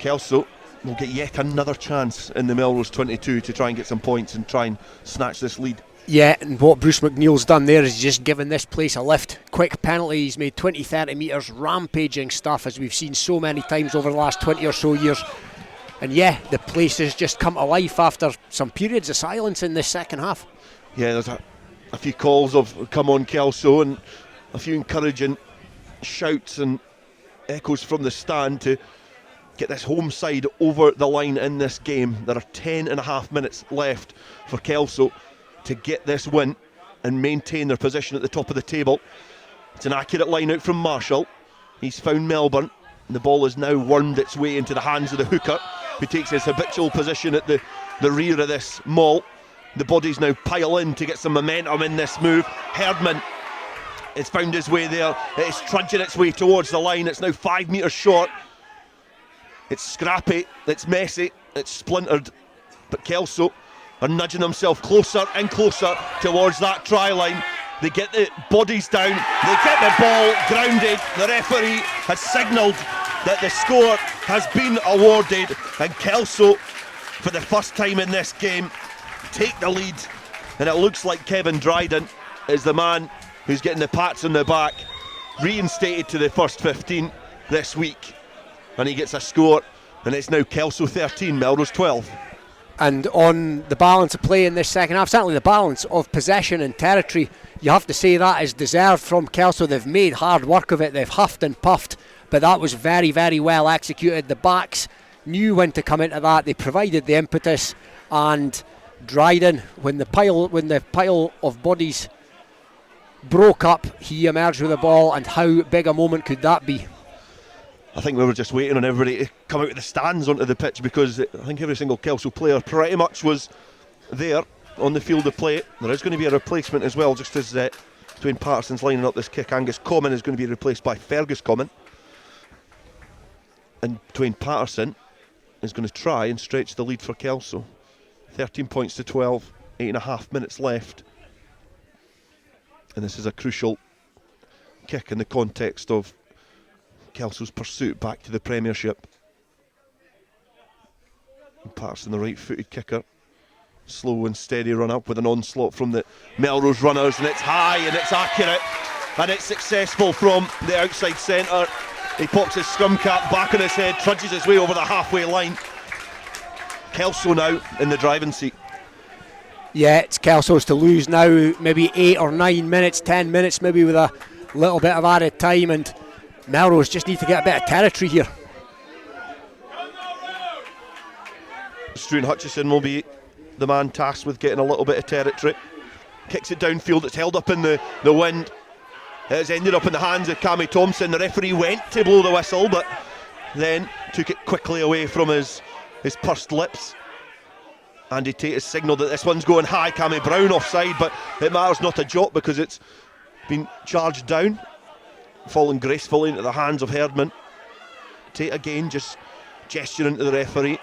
Kelso will get yet another chance in the Melrose 22 to try and get some points and try and snatch this lead. Yeah, and what Bruce McNeil's done there is just given this place a lift. Quick penalty, he's made 20-30 metres, rampaging stuff as we've seen so many times over the last 20 or so years. And yeah, the place has just come to life after some periods of silence in this second half. Yeah, there's a few calls of come on Kelso, and a few encouraging shouts and echoes from the stand to get this home side over the line in this game. There are 10.5 minutes left for Kelso to get this win and maintain their position at the top of the table. It's an accurate line out from Marshall. He's found Melbourne, and the ball has now wormed its way into the hands of the hooker, who takes his habitual position at the rear of this maul. The bodies now pile in to get some momentum in this move. Herdman has found his way there. It's trudging its way towards the line. It's now 5 metres short. It's scrappy, it's messy, it's splintered, but Kelso are nudging themselves closer and closer towards that try line. They get the bodies down, they get the ball grounded. The referee has signalled that the score has been awarded, and Kelso, for the first time in this game, take the lead. And it looks like Kevin Dryden is the man who's getting the pats on the back, reinstated to the first 15 this week. And he gets a score, and it's now Kelso 13, Melrose 12. And on the balance of play in this second half, certainly the balance of possession and territory, you have to say that is deserved from Kelso. They've made hard work of it, they've huffed and puffed, but that was very, very well executed. The backs knew when to come into that, they provided the impetus, and Dryden, when the pile of bodies broke up, he emerged with the ball, and how big a moment could that be? I think we were just waiting on everybody to come out of the stands onto the pitch, because I think every single Kelso player pretty much was there on the field of play. There is going to be a replacement as well, just as Dwayne Patterson's lining up this kick. Angus Common is going to be replaced by Fergus Common, and Dwayne Patterson is going to try and stretch the lead for Kelso. 13 points to 12, 8.5 minutes left, and this is a crucial kick in the context of Kelso's pursuit back to the Premiership. Patterson, the right-footed kicker, slow and steady run up with an onslaught from the Melrose runners, and it's high and it's accurate and it's successful from the outside centre. He pops his scrum cap back on his head, trudges his way over the halfway line. Kelso now in the driving seat. Yeah, it's Kelso's to lose now, maybe 8 or 9 minutes, 10 minutes maybe, with a little bit of added time, and Melrose just need to get a bit of territory here. Struan Hutchison will be the man tasked with getting a little bit of territory. Kicks it downfield, it's held up in the wind. It's ended up in the hands of Cammy Thompson. The referee went to blow the whistle, but then took it quickly away from his pursed lips. Andy Tate has signalled that this one's going high. Cammy Brown offside, but it matters not a jot because it's been charged down, falling gracefully into the hands of Herdman. Tate again just gesturing to the referee.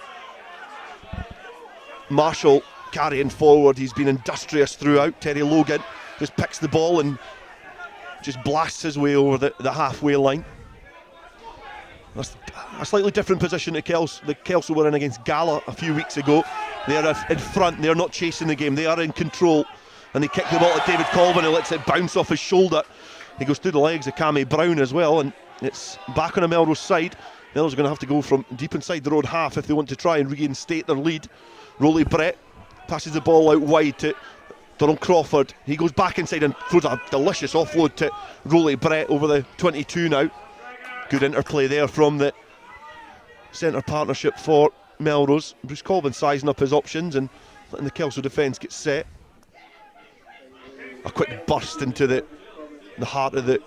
Marshall carrying forward, he's been industrious throughout. Terry Logan just picks the ball and just blasts his way over the halfway line. That's a slightly different position to Kelso. The Kelso were in against Gala a few weeks ago. They are in front, they are not chasing the game, they are in control, and they kick the ball to David Colvin, who lets it bounce off his shoulder. He goes through the legs of Cammy Brown as well, and it's back on the Melrose side. Melrose are going to have to go from deep inside their own half if they want to try and reinstate their lead. Rolly Brett passes the ball out wide to Donald Crawford. He goes back inside and throws a delicious offload to Rolly Brett over the 22 now. Good interplay there from the centre partnership for Melrose. Bruce Colvin sizing up his options and letting the Kelso defence get set. A quick burst into the heart of the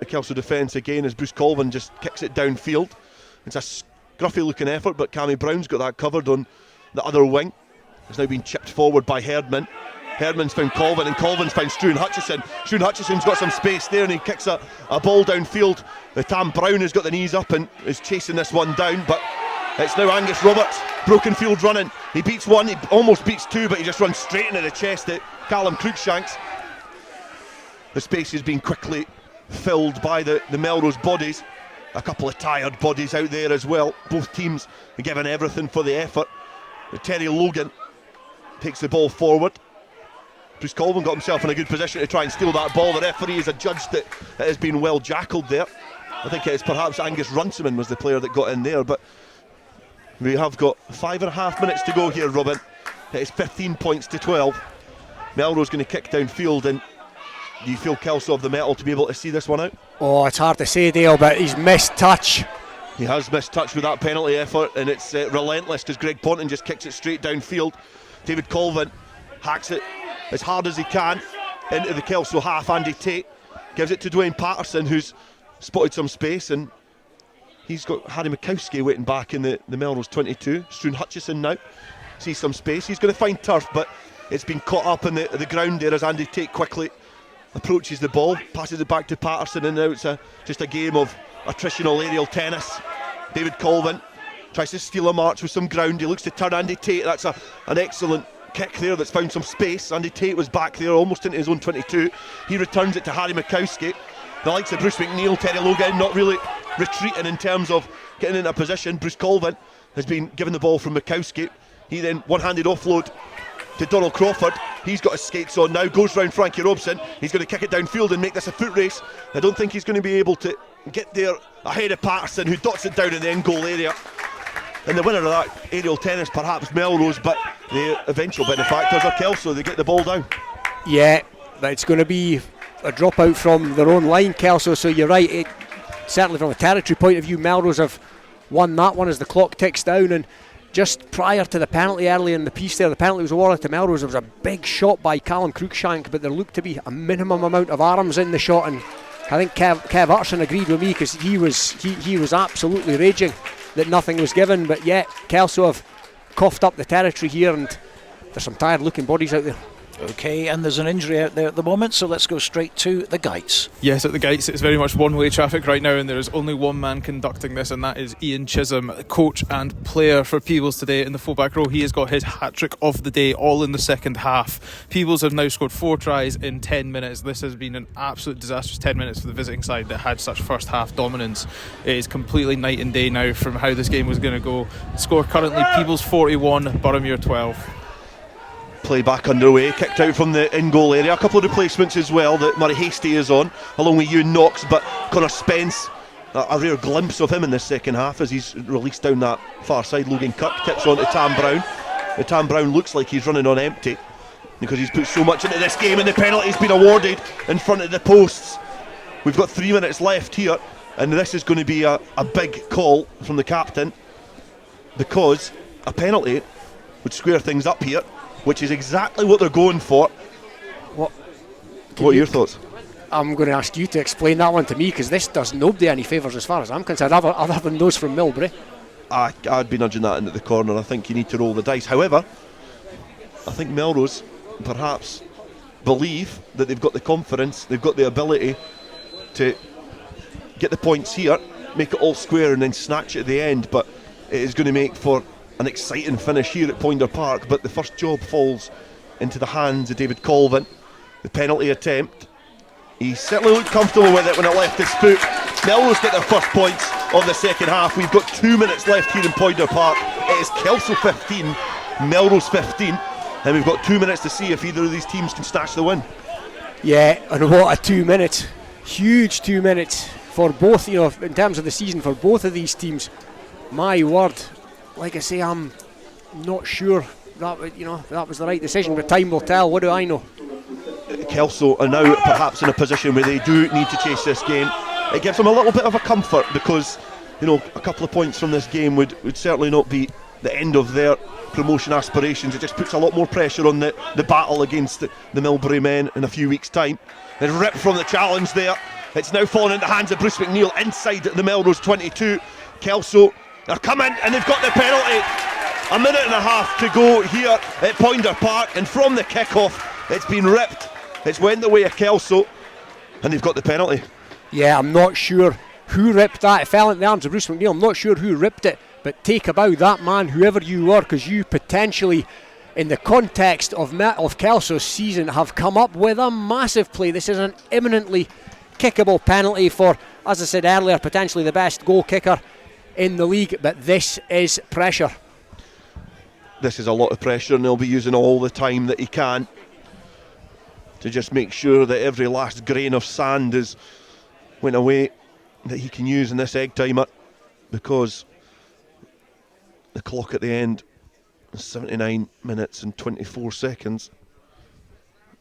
Kelso defence again as Bruce Colvin just kicks it downfield. It's a scruffy looking effort, but Cammy Brown's got that covered on the other wing. It's now been chipped forward by Herdman. Herdman's found Colvin, and Colvin's found Struan Hutchison. Struan Hutchison's got some space there, and he kicks a ball downfield. Tam Brown has got the knees up and is chasing this one down, but it's now Angus Roberts, broken field running. He beats one, he almost beats two, but he just runs straight into the chest at Callum Cruikshanks. The space has been quickly filled by the Melrose bodies. A couple of tired bodies out there as well. Both teams are giving everything for the effort. Terry Logan takes the ball forward. Bruce Colvin got himself in a good position to try and steal that ball. The referee has adjudged that it has been well jackled there. I think it is perhaps Angus Runciman was the player that got in there, but we have got 5.5 minutes to go here, Robin. It is 15 points to 12. Melrose going to kick downfield, and do you feel Kelso of the metal to be able to see this one out? Oh, it's hard to say, Dale, but he's missed touch He has missed touch with that penalty effort, and it's relentless because Greg Ponting just kicks it straight downfield. David Colvin hacks it as hard as he can into the Kelso half. Andy Tate gives it to Dwayne Patterson, who's spotted some space, and he's got Harry Mikowski waiting back in the Melrose 22. Struan Hutchison now sees some space. He's going to find turf, but it's been caught up in the ground there as Andy Tate quickly approaches the ball, passes it back to Patterson, and now it's just a game of attritional aerial tennis. David Colvin tries to steal a march with some ground. He looks to turn Andy Tate. That's an excellent kick there that's found some space. Andy Tate was back there almost into his own 22. He returns it to Harry Mikowski. The likes of Bruce McNeil, Terry Logan not really retreating in terms of getting into a position. Bruce Colvin has been given the ball from Mikowski. He then one-handed offload to Donald Crawford. He's got his skates on now, goes round Frankie Robson. He's going to kick it downfield and make this a foot race. I don't think he's going to be able to get there ahead of Patterson, who dots it down in the end goal area. And the winner of that aerial tennis, perhaps Melrose, but the eventual benefactors are Kelso. They get the ball down. Yeah, but it's going to be a dropout from their own line, Kelso, so you're right. Certainly from a territory point of view, Melrose have won that one as the clock ticks down. And just prior to the penalty early in the piece there, the penalty was awarded to Melrose. There was a big shot by Callum Cruikshank, but there looked to be a minimum amount of arms in the shot, and I think Kev Hutchison agreed with me because he was absolutely raging that nothing was given. But yet Kelso have coughed up the territory here, and there's some tired looking bodies out there. Okay, and there's an injury out there at the moment, so let's go straight to the Gates. Yes, at the Gates it's very much one-way traffic right now, and there is only one man conducting this, and that is Ian Chisholm, coach and player for Peebles today in the full-back row. He has got his hat-trick of the day, all in the second half. Peebles have now scored 4 tries in 10 minutes. This has been an absolute disastrous 10 minutes for the visiting side that had such first-half dominance. It is completely night and day now from how this game was going to go. The score currently, Peebles 41, Boroughmuir 12. Play back underway, kicked out from the in-goal area. A couple of replacements as well that Murray Hastie is on, along with Ewan Knox, but Connor Spence, a rare glimpse of him in the second half as he's released down that far side. Logan Kirk tips on to Tam Brown. Tam Brown looks like he's running on empty because he's put so much into this game, and the penalty's been awarded in front of the posts. We've got 3 minutes left here, and this is going to be a big call from the captain, because a penalty would square things up here, which is exactly what they're going for. What are your thoughts? I'm going to ask you to explain that one to me, because this does nobody any favours as far as I'm concerned, other than those from Millbury. I'd be nudging that into the corner. I think you need to roll the dice. However, I think Melrose perhaps believe that they've got the confidence, they've got the ability to get the points here, make it all square, and then snatch it at the end. But it is going to make for an exciting finish here at Poynder Park. But the first job falls into the hands of David Colvin. The penalty attempt, he certainly looked comfortable with it when it left his foot. Melrose get their first points of the second half. We've got 2 minutes left here in Poynder Park. It is Kelso 15, Melrose 15, and we've got 2 minutes to see if either of these teams can snatch the win. Yeah, and what a 2 minutes, huge 2 minutes for both, you know, in terms of the season for both of these teams. My word, like I say, I'm not sure that was the right decision, but time will tell. What do I know? Kelso are now perhaps in a position where they do need to chase this game. It gives them a little bit of a comfort, because, you know, a couple of points from this game would certainly not be the end of their promotion aspirations. It just puts a lot more pressure on the battle against the Millbury men in a few weeks' time. It's ripped from the challenge there. It's now fallen into the hands of Bruce McNeil inside the Melrose 22. Kelso are coming, and they've got the penalty. A minute and a half to go here at Poynder Park, and from the kick-off it's been ripped. It's went the way of Kelso, and they've got the penalty. Yeah, I'm not sure who ripped that. It fell into the arms of Bruce McNeil. I'm not sure who ripped it, but take a bow, that man, whoever you were, because you potentially, in the context of Kelso's season, have come up with a massive play. This is an imminently kickable penalty for, as I said earlier, potentially the best goal kicker in the league, but this is pressure. This is a lot of pressure, and he'll be using all the time that he can to just make sure that every last grain of sand is went away that he can use in this egg timer, because the clock at the end is 79 minutes and 24 seconds.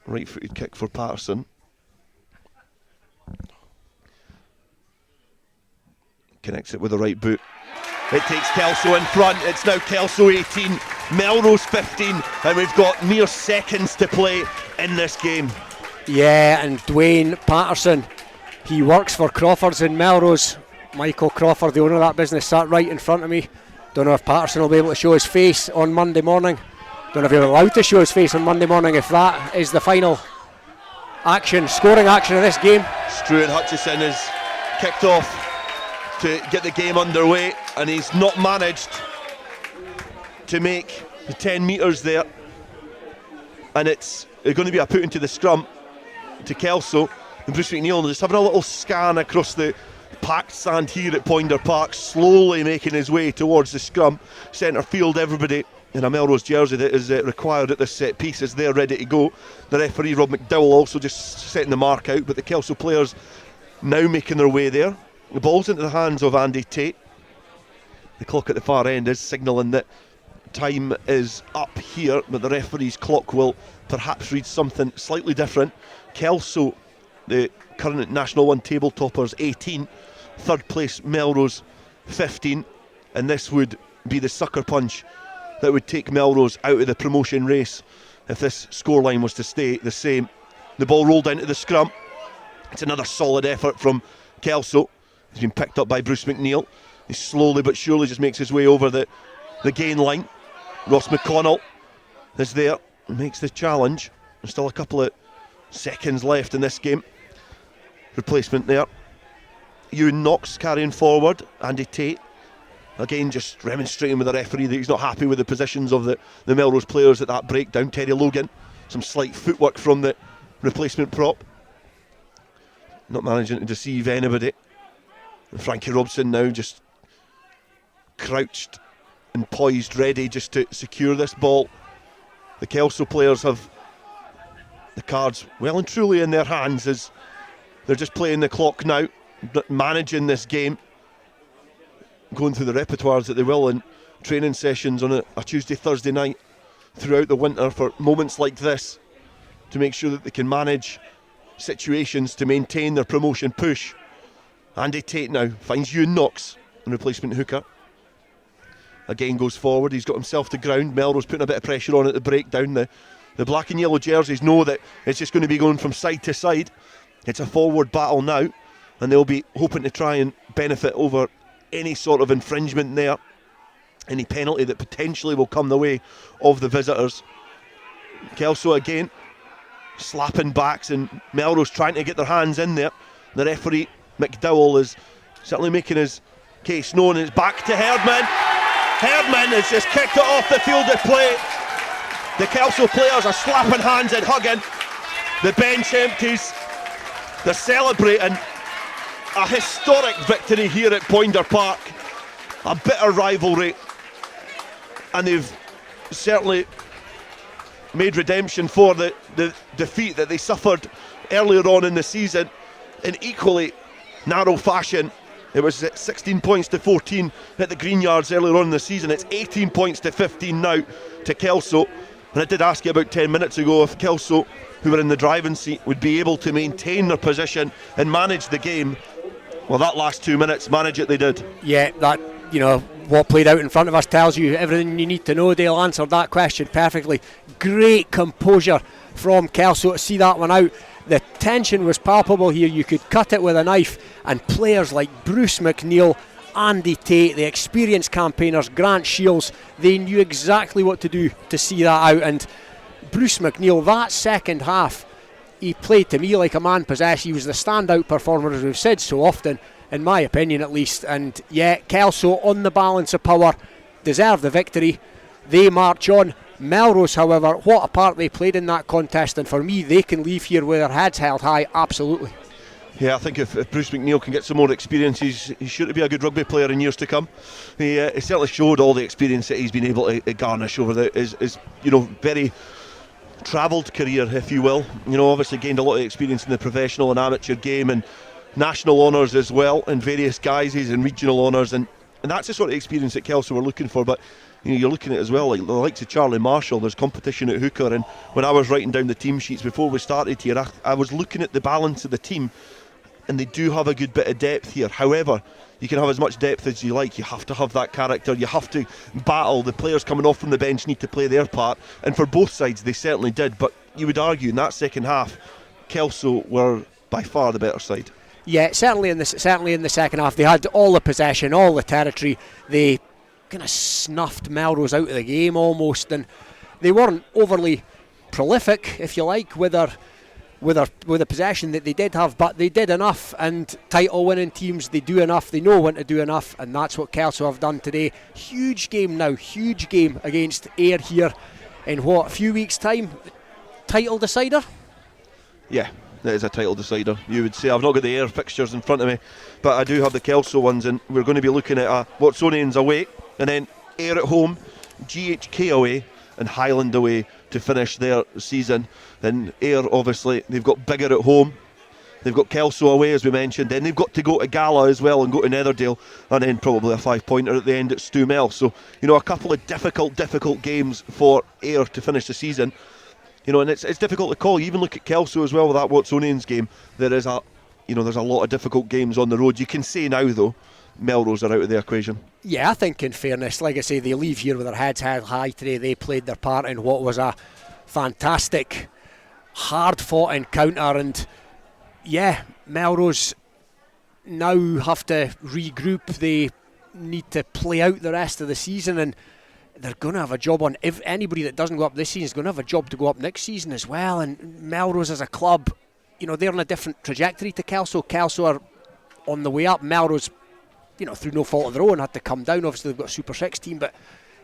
Right footed kick for Patterson. connects it with the right boot. It takes Kelso in front. It's now Kelso 18, Melrose 15, and we've got mere seconds to play in this game. Yeah, and Dwayne Patterson, he works for Crawford's in Melrose. Michael Crawford, the owner of that business, sat right in front of me. Don't know if Patterson will be able to show his face on Monday morning. Don't know if he'll be allowed to show his face on Monday morning if that is the final scoring action of this game. Stuart Hutchison has kicked off to get the game underway, and he's not managed to make the 10 metres there, and it's going to be a put into the scrum to Kelso, and Bruce McNeil just having a little scan across the packed sand here at Poynder Park, slowly making his way towards the scrum. Centre field, everybody in a Melrose jersey that is required at this set piece is there ready to go. The referee Rob McDowell also just setting the mark out, but the Kelso players now making their way there. The ball's into the hands of Andy Tate. The clock at the far end is signalling that time is up here, but the referee's clock will perhaps read something slightly different. Kelso, the current National 1 table toppers, 18, third place Melrose 15, and this would be the sucker punch that would take Melrose out of the promotion race if this scoreline was to stay the same. The ball rolled into the scrum. It's another solid effort from Kelso. He's been picked up by Bruce McNeil. He slowly but surely just makes his way over the gain line. Ross McConnell is there, makes the challenge. There's still a couple of seconds left in this game. Replacement there. Ewan Knox carrying forward. Andy Tate again just remonstrating with the referee that he's not happy with the positions of the Melrose players at that breakdown. Terry Logan, some slight footwork from the replacement prop, not managing to deceive anybody. And Frankie Robson now just crouched and poised, ready just to secure this ball. The Kelso players have the cards well and truly in their hands as they're just playing the clock now, managing this game, going through the repertoires that they will in training sessions on a Tuesday, Thursday night throughout the winter for moments like this, to make sure that they can manage situations to maintain their promotion push. Andy Tate now finds Ewan Knox, the replacement hooker. Again goes forward, he's got himself to ground. Melrose putting a bit of pressure on at the breakdown. The black and yellow jerseys know that it's just going to be going from side to side. It's a forward battle now, and they'll be hoping to try and benefit over any sort of infringement there, any penalty that potentially will come the way of the visitors. Kelso again slapping backs, and Melrose trying to get their hands in there. The referee McDowell is certainly making his case known. It's back to Herdman. Herdman has just kicked it off the field of play. The Kelso players are slapping hands and hugging. The bench empties. They're celebrating a historic victory here at Poynder Park. A bitter rivalry, and they've certainly made redemption for the defeat that they suffered earlier on in the season in equally narrow fashion. It was 16 points to 14 at the Green Yards earlier on in the season. It's 18 points to 15 now to Kelso. And I did ask you about 10 minutes ago if Kelso, who were in the driving seat, would be able to maintain their position and manage the game. Well, that last 2 minutes, manage it they did. Yeah, that, what played out in front of us tells you everything you need to know. Dale answered that question perfectly. Great composure from Kelso to see that one out. The tension was palpable here. You could cut it with a knife, and players like Bruce McNeil, Andy Tate, the experienced campaigners, Grant Shields, they knew exactly what to do to see that out. And Bruce McNeil, that second half, he played to me like a man possessed. He was the standout performer, as we've said so often, in my opinion at least. And yeah, Kelso on the balance of power deserve the victory. They march on. Melrose, however, what a part they played in that contest, and for me, they can leave here with their heads held high, absolutely. Yeah, I think if Bruce McNeil can get some more experience, he's sure to be a good rugby player in years to come. He certainly showed all the experience that he's been able to garnish over his very travelled career, if you will. Obviously gained a lot of experience in the professional and amateur game, and national honours as well, in various guises and regional honours, and that's the sort of experience that Kelso were looking for. But you're looking at it as well, like the likes of Charlie Marshall. There's competition at hooker, and when I was writing down the team sheets before we started here, I was looking at the balance of the team, and they do have a good bit of depth here. However, you can have as much depth as you like. You have to have that character. You have to battle. The players coming off from the bench need to play their part. And for both sides, they certainly did. But you would argue in that second half, Kelso were by far the better side. Yeah, certainly in the second half, they had all the possession, all the territory. They kind of snuffed Melrose out of the game almost, and they weren't overly prolific, if you like, with the possession that they did have, but they did enough. And title-winning teams, they do enough. They know when to do enough, and that's what Kelso have done today. Huge game against Ayr here in a few weeks' time. Title decider. Yeah, it is a title decider, you would say. I've not got the Ayr fixtures in front of me, but I do have the Kelso ones, and we're going to be looking at Watsonians away, and then Ayr at home, GHK away, and Highland away to finish their season. Then Ayr, obviously, they've got Biggar at home, they've got Kelso away, as we mentioned, then they've got to go to Gala as well and go to Netherdale, and then probably a 5-pointer at the end at Stumel. So, a couple of difficult games for Ayr to finish the season. And it's difficult to call. You even look at Kelso as well with that Watsonians game. There's a lot of difficult games on the road. You can say now, though, Melrose are out of the equation. Yeah, I think in fairness, like I say, they leave here with their heads held high today. They played their part in what was a fantastic, hard-fought encounter, and Melrose now have to regroup. They need to play out the rest of the season, and they're going to have a job on. If anybody that doesn't go up this season is going to have a job to go up next season as well. And Melrose as a club, they're on a different trajectory to Kelso. Kelso are on the way up. Melrose, through no fault of their own, had to come down. Obviously, they've got a Super 6 team, but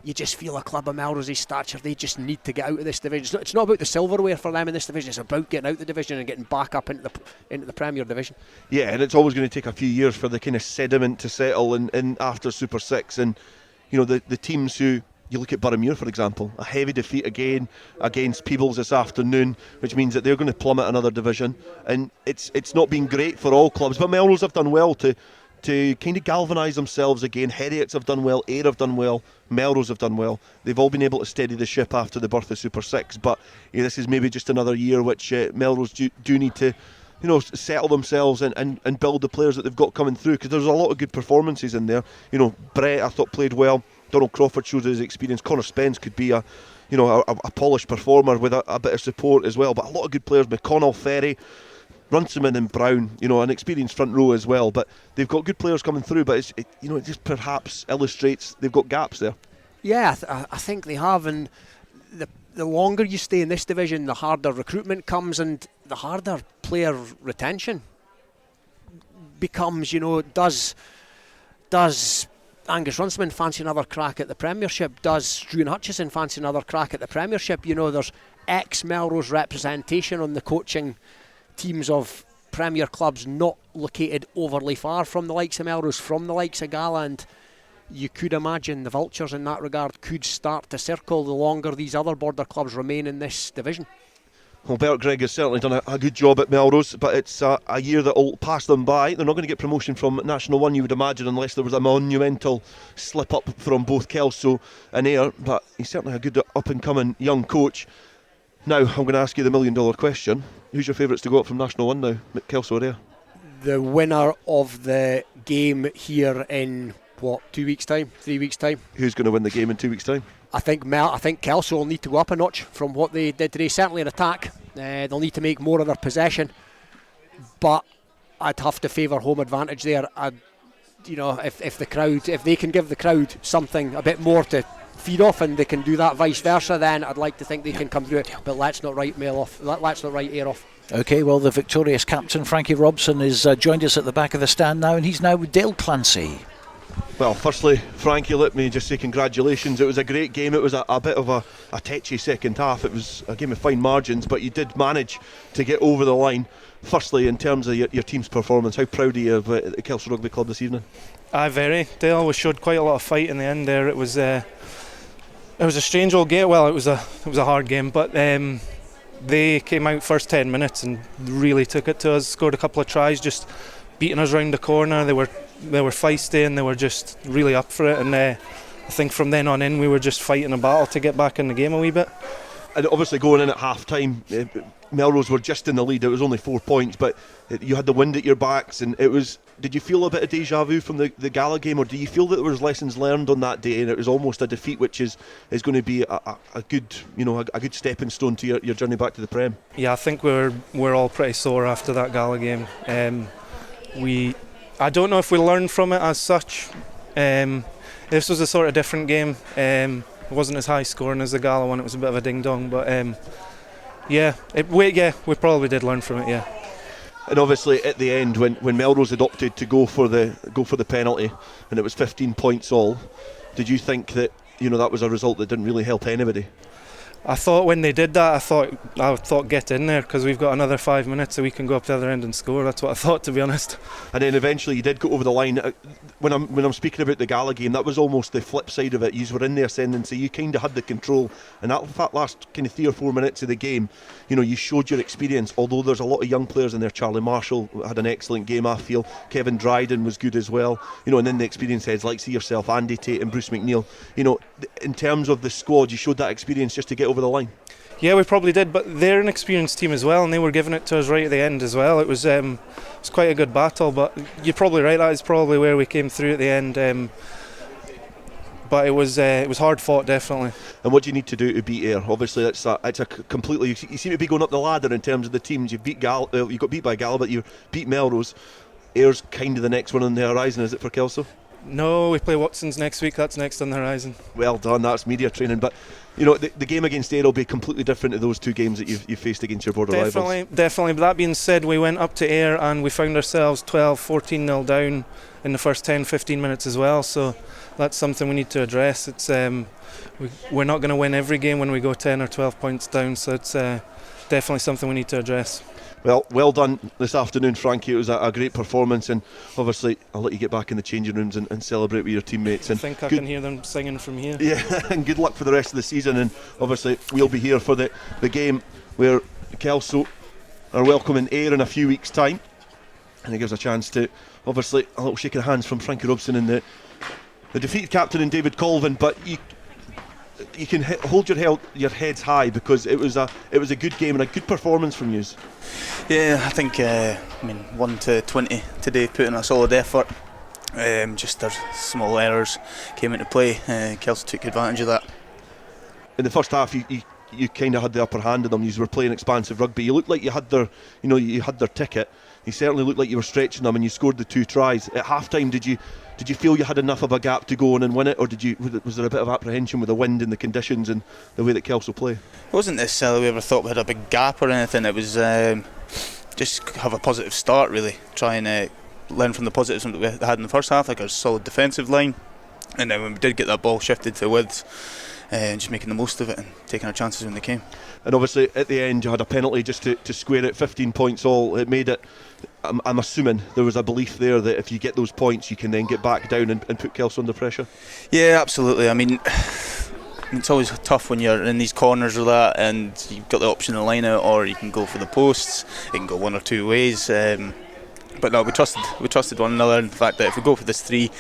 you just feel a club of Melrose's stature, they just need to get out of this division. It's not about the silverware for them in this division. It's about getting out the division and getting back up into the Premier Division. Yeah, and it's always going to take a few years for the kind of sediment to settle in after Super 6. And the teams who, you look at Boroughmuir, for example, a heavy defeat again against Peebles this afternoon, which means that they're going to plummet another division. And it's not been great for all clubs, but Melrose have done well to kind of galvanise themselves again. Heriots have done well, Ayr have done well, Melrose have done well. They've all been able to steady the ship after the birth of Super 6, but this is maybe just another year which Melrose do need to settle themselves and build the players that they've got coming through, because there's a lot of good performances in there. Brett, I thought, played well. Donald Crawford showed his experience. Connor Spence could be a polished performer with a bit of support as well, but a lot of good players. McConnell, Ferry, Runciman and Brown, an experienced front row as well. But they've got good players coming through, but it just perhaps illustrates they've got gaps there. Yeah, I think they have, and the longer you stay in this division, the harder recruitment comes and the harder player retention becomes. Does Angus Runciman fancy another crack at the Premiership? Does Struan Hutchison fancy another crack at the Premiership? There's ex-Melrose representation on the coaching teams of Premier clubs not located overly far from the likes of Melrose, from the likes of Gala, and you could imagine the vultures in that regard could start to circle the longer these other border clubs remain in this division. Well, Bert Gregg has certainly done a good job at Melrose, but it's a year that will pass them by. They're not going to get promotion from National 1, you would imagine, unless there was a monumental slip-up from both Kelso and Ayr, but he's certainly a good up-and-coming young coach. Now, I'm going to ask you the million-dollar question. Who's your favourites to go up from National 1 now, Kelso or Ayr? The winner of the game here in, 2 weeks' time, 3 weeks' time? Who's going to win the game in 2 weeks' time? I think Kelso will need to go up a notch from what they did today, certainly in attack. They'll need to make more of their possession, but I'd have to favour home advantage there. If they can give the crowd something a bit more to feed off, and they can do that vice versa, then I'd like to think they can come through it. But let's not write Ayr off. Okay, well, the victorious captain Frankie Robson is joined us at the back of the stand now, and he's now with Dale Clancy. Well, firstly, Frankie, let me just say congratulations. It was a great game. It was a bit of a tetchy second half. It was a game of fine margins, but you did manage to get over the line. Firstly, in terms of your team's performance, how proud are you of the Kelso Rugby Club this evening? Very. Dale we showed quite a lot of fight in the end there. It was a strange old game. Well, it was a hard game, but they came out first 10 minutes and really took it to us. Scored a couple of tries, just beating us round the corner. They were feisty and they were just really up for it, and I think from then on in we were just fighting a battle to get back in the game a wee bit. And obviously going in at half time, Melrose were just in the lead. It was only 4 points, but you had the wind at your backs, and it was. Did you feel a bit of deja vu from the Gala game, or do you feel that there was lessons learned on that day, and it was almost a defeat which is going to be a good a good stepping stone to your journey back to the Prem? Yeah, I think we're all pretty sore after that Gala game. I don't know if we learned from it as such. This was a sort of different game. It wasn't as high scoring as the Gala one. It was a bit of a ding dong, but we probably did learn from it. Yeah. And obviously at the end, when Melrose had opted to go for the penalty, and it was 15 points all, did you think that that was a result that didn't really help anybody? I thought when they did that, I thought get in there, because we've got another 5 minutes so we can go up the other end and score. That's what I thought, to be honest. And then eventually you did go over the line. When I'm speaking about the Gala game, that was almost the flip side of it. You were in the ascendancy, you kind of had the control, and that last kind of 3 or 4 minutes of the game, you showed your experience. Although there's a lot of young players in there. Charlie Marshall had an excellent game, I feel. Kevin Dryden was good as well. And then the experienced heads like see yourself, Andy Tate and Bruce McNeil. In terms of the squad, you showed that experience just to get over the line. Yeah, we probably did, but they're an experienced team as well, and they were giving it to us right at the end as well. It was quite a good battle, but you're probably right, that is probably where we came through at the end. But it was hard fought, definitely. And what do you need to do to beat Ayr? Obviously, it's a completely. You seem to be going up the ladder in terms of the teams. You've beat you got beat by Gala, but you beat Melrose. Ayr's kind of the next one on the horizon, is it, for Kelso? No, we play Watson's next week. That's next on the horizon. Well done. That's media training, but the game against Ayr will be completely different to those two games that you've faced against your border rivals. Definitely. But that being said, we went up to Ayr and we found ourselves 12-14-0 down in the first 10-15 minutes as well. So that's something we need to address. It's we're not going to win every game when we go 10 or 12 points down. So it's definitely something we need to address. Well done this afternoon, Frankie. It was a great performance, and obviously I'll let you get back in the changing rooms and celebrate with your teammates. I think I can hear them singing from here. Yeah, and good luck for the rest of the season. And obviously we'll be here for the game where Kelso are welcoming Ayr in a few weeks' time, and it gives a chance to obviously a little shake of hands from Frankie Robson and the defeated captain in David Colvin. But you can hold your heads high, because it was a good game and a good performance from you. Yeah, I think 1-20 today, put in a solid effort. Just their small errors came into play. Kelso took advantage of that. In the first half, you kind of had the upper hand of them. You were playing expansive rugby. You looked like you had their ticket. You certainly looked like you were stretching them, and you scored the 2 tries. At half time, did you feel you had enough of a gap to go on and win it, or was there a bit of apprehension with the wind and the conditions and the way that Kelso play? It wasn't necessarily we ever thought we had a big gap or anything. It was just have a positive start, really. Try and learn from the positives that we had in the first half, like our solid defensive line, and then when we did get that ball shifted to the width, just making the most of it and taking our chances when they came. And obviously at the end you had a penalty just to square it, 15 points all. It made it, I'm assuming there was a belief there that if you get those points you can then get back down and put Kelso under pressure. Yeah, absolutely. I mean, it's always tough when you're in these corners or that, and you've got the option to line out, or you can go for the posts. It can go one or two ways. But no, we trusted one another, and the fact that if we go for this 3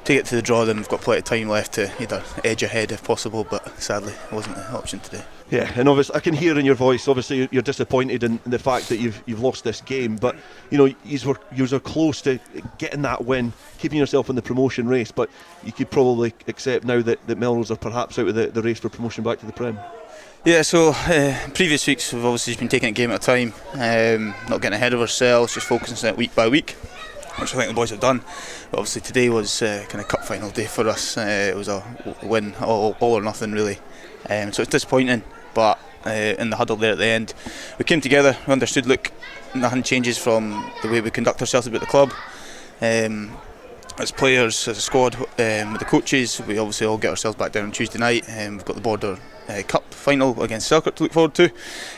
to get to the draw, then we've got plenty of time left to either edge ahead if possible, but sadly it wasn't an option today. Yeah, and obviously I can hear in your voice, obviously you're disappointed in the fact that you've lost this game, but you were close to getting that win, keeping yourself in the promotion race, but you could probably accept now that Melrose are perhaps out of the race for promotion back to the Prem. Yeah, so previous weeks we've obviously just been taking it game at a time, not getting ahead of ourselves, just focusing on it week by week, which I think the boys have done. But obviously today was kind of cup final day for us. It was a win, all or nothing really. So it's disappointing, but in the huddle there at the end, we came together, we understood, look, nothing changes from the way we conduct ourselves about the club. As players, as a squad, with the coaches, we obviously all get ourselves back down on Tuesday night. We've got the Border Cup final against Selkirk to look forward to,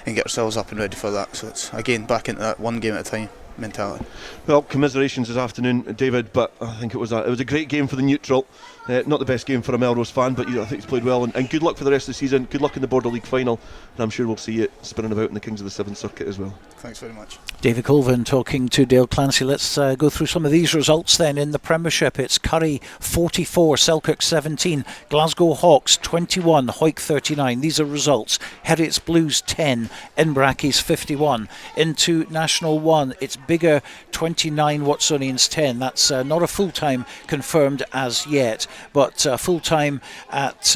and get ourselves up and ready for that. So it's again back into that one game at a time mentality. Well, commiserations this afternoon, David, but I think it was a great game for the neutral. Not the best game for a Melrose fan, but I think he's played well, and good luck for the rest of the season. Good luck in the Border League final, and I'm sure we'll see it spinning about in the Kings of the Seventh Circuit as well. Thanks very much. David Colvin talking to Dale Clancy. Let's go through some of these results then in the Premiership. It's Currie 44, Selkirk 17, Glasgow Hawks 21, Hawick 39. These are results. Heriots Blues 10, Inbrackis 51. Into National 1, it's Biggar 29, Watsonians 10. That's not a full-time confirmed as yet, but full-time at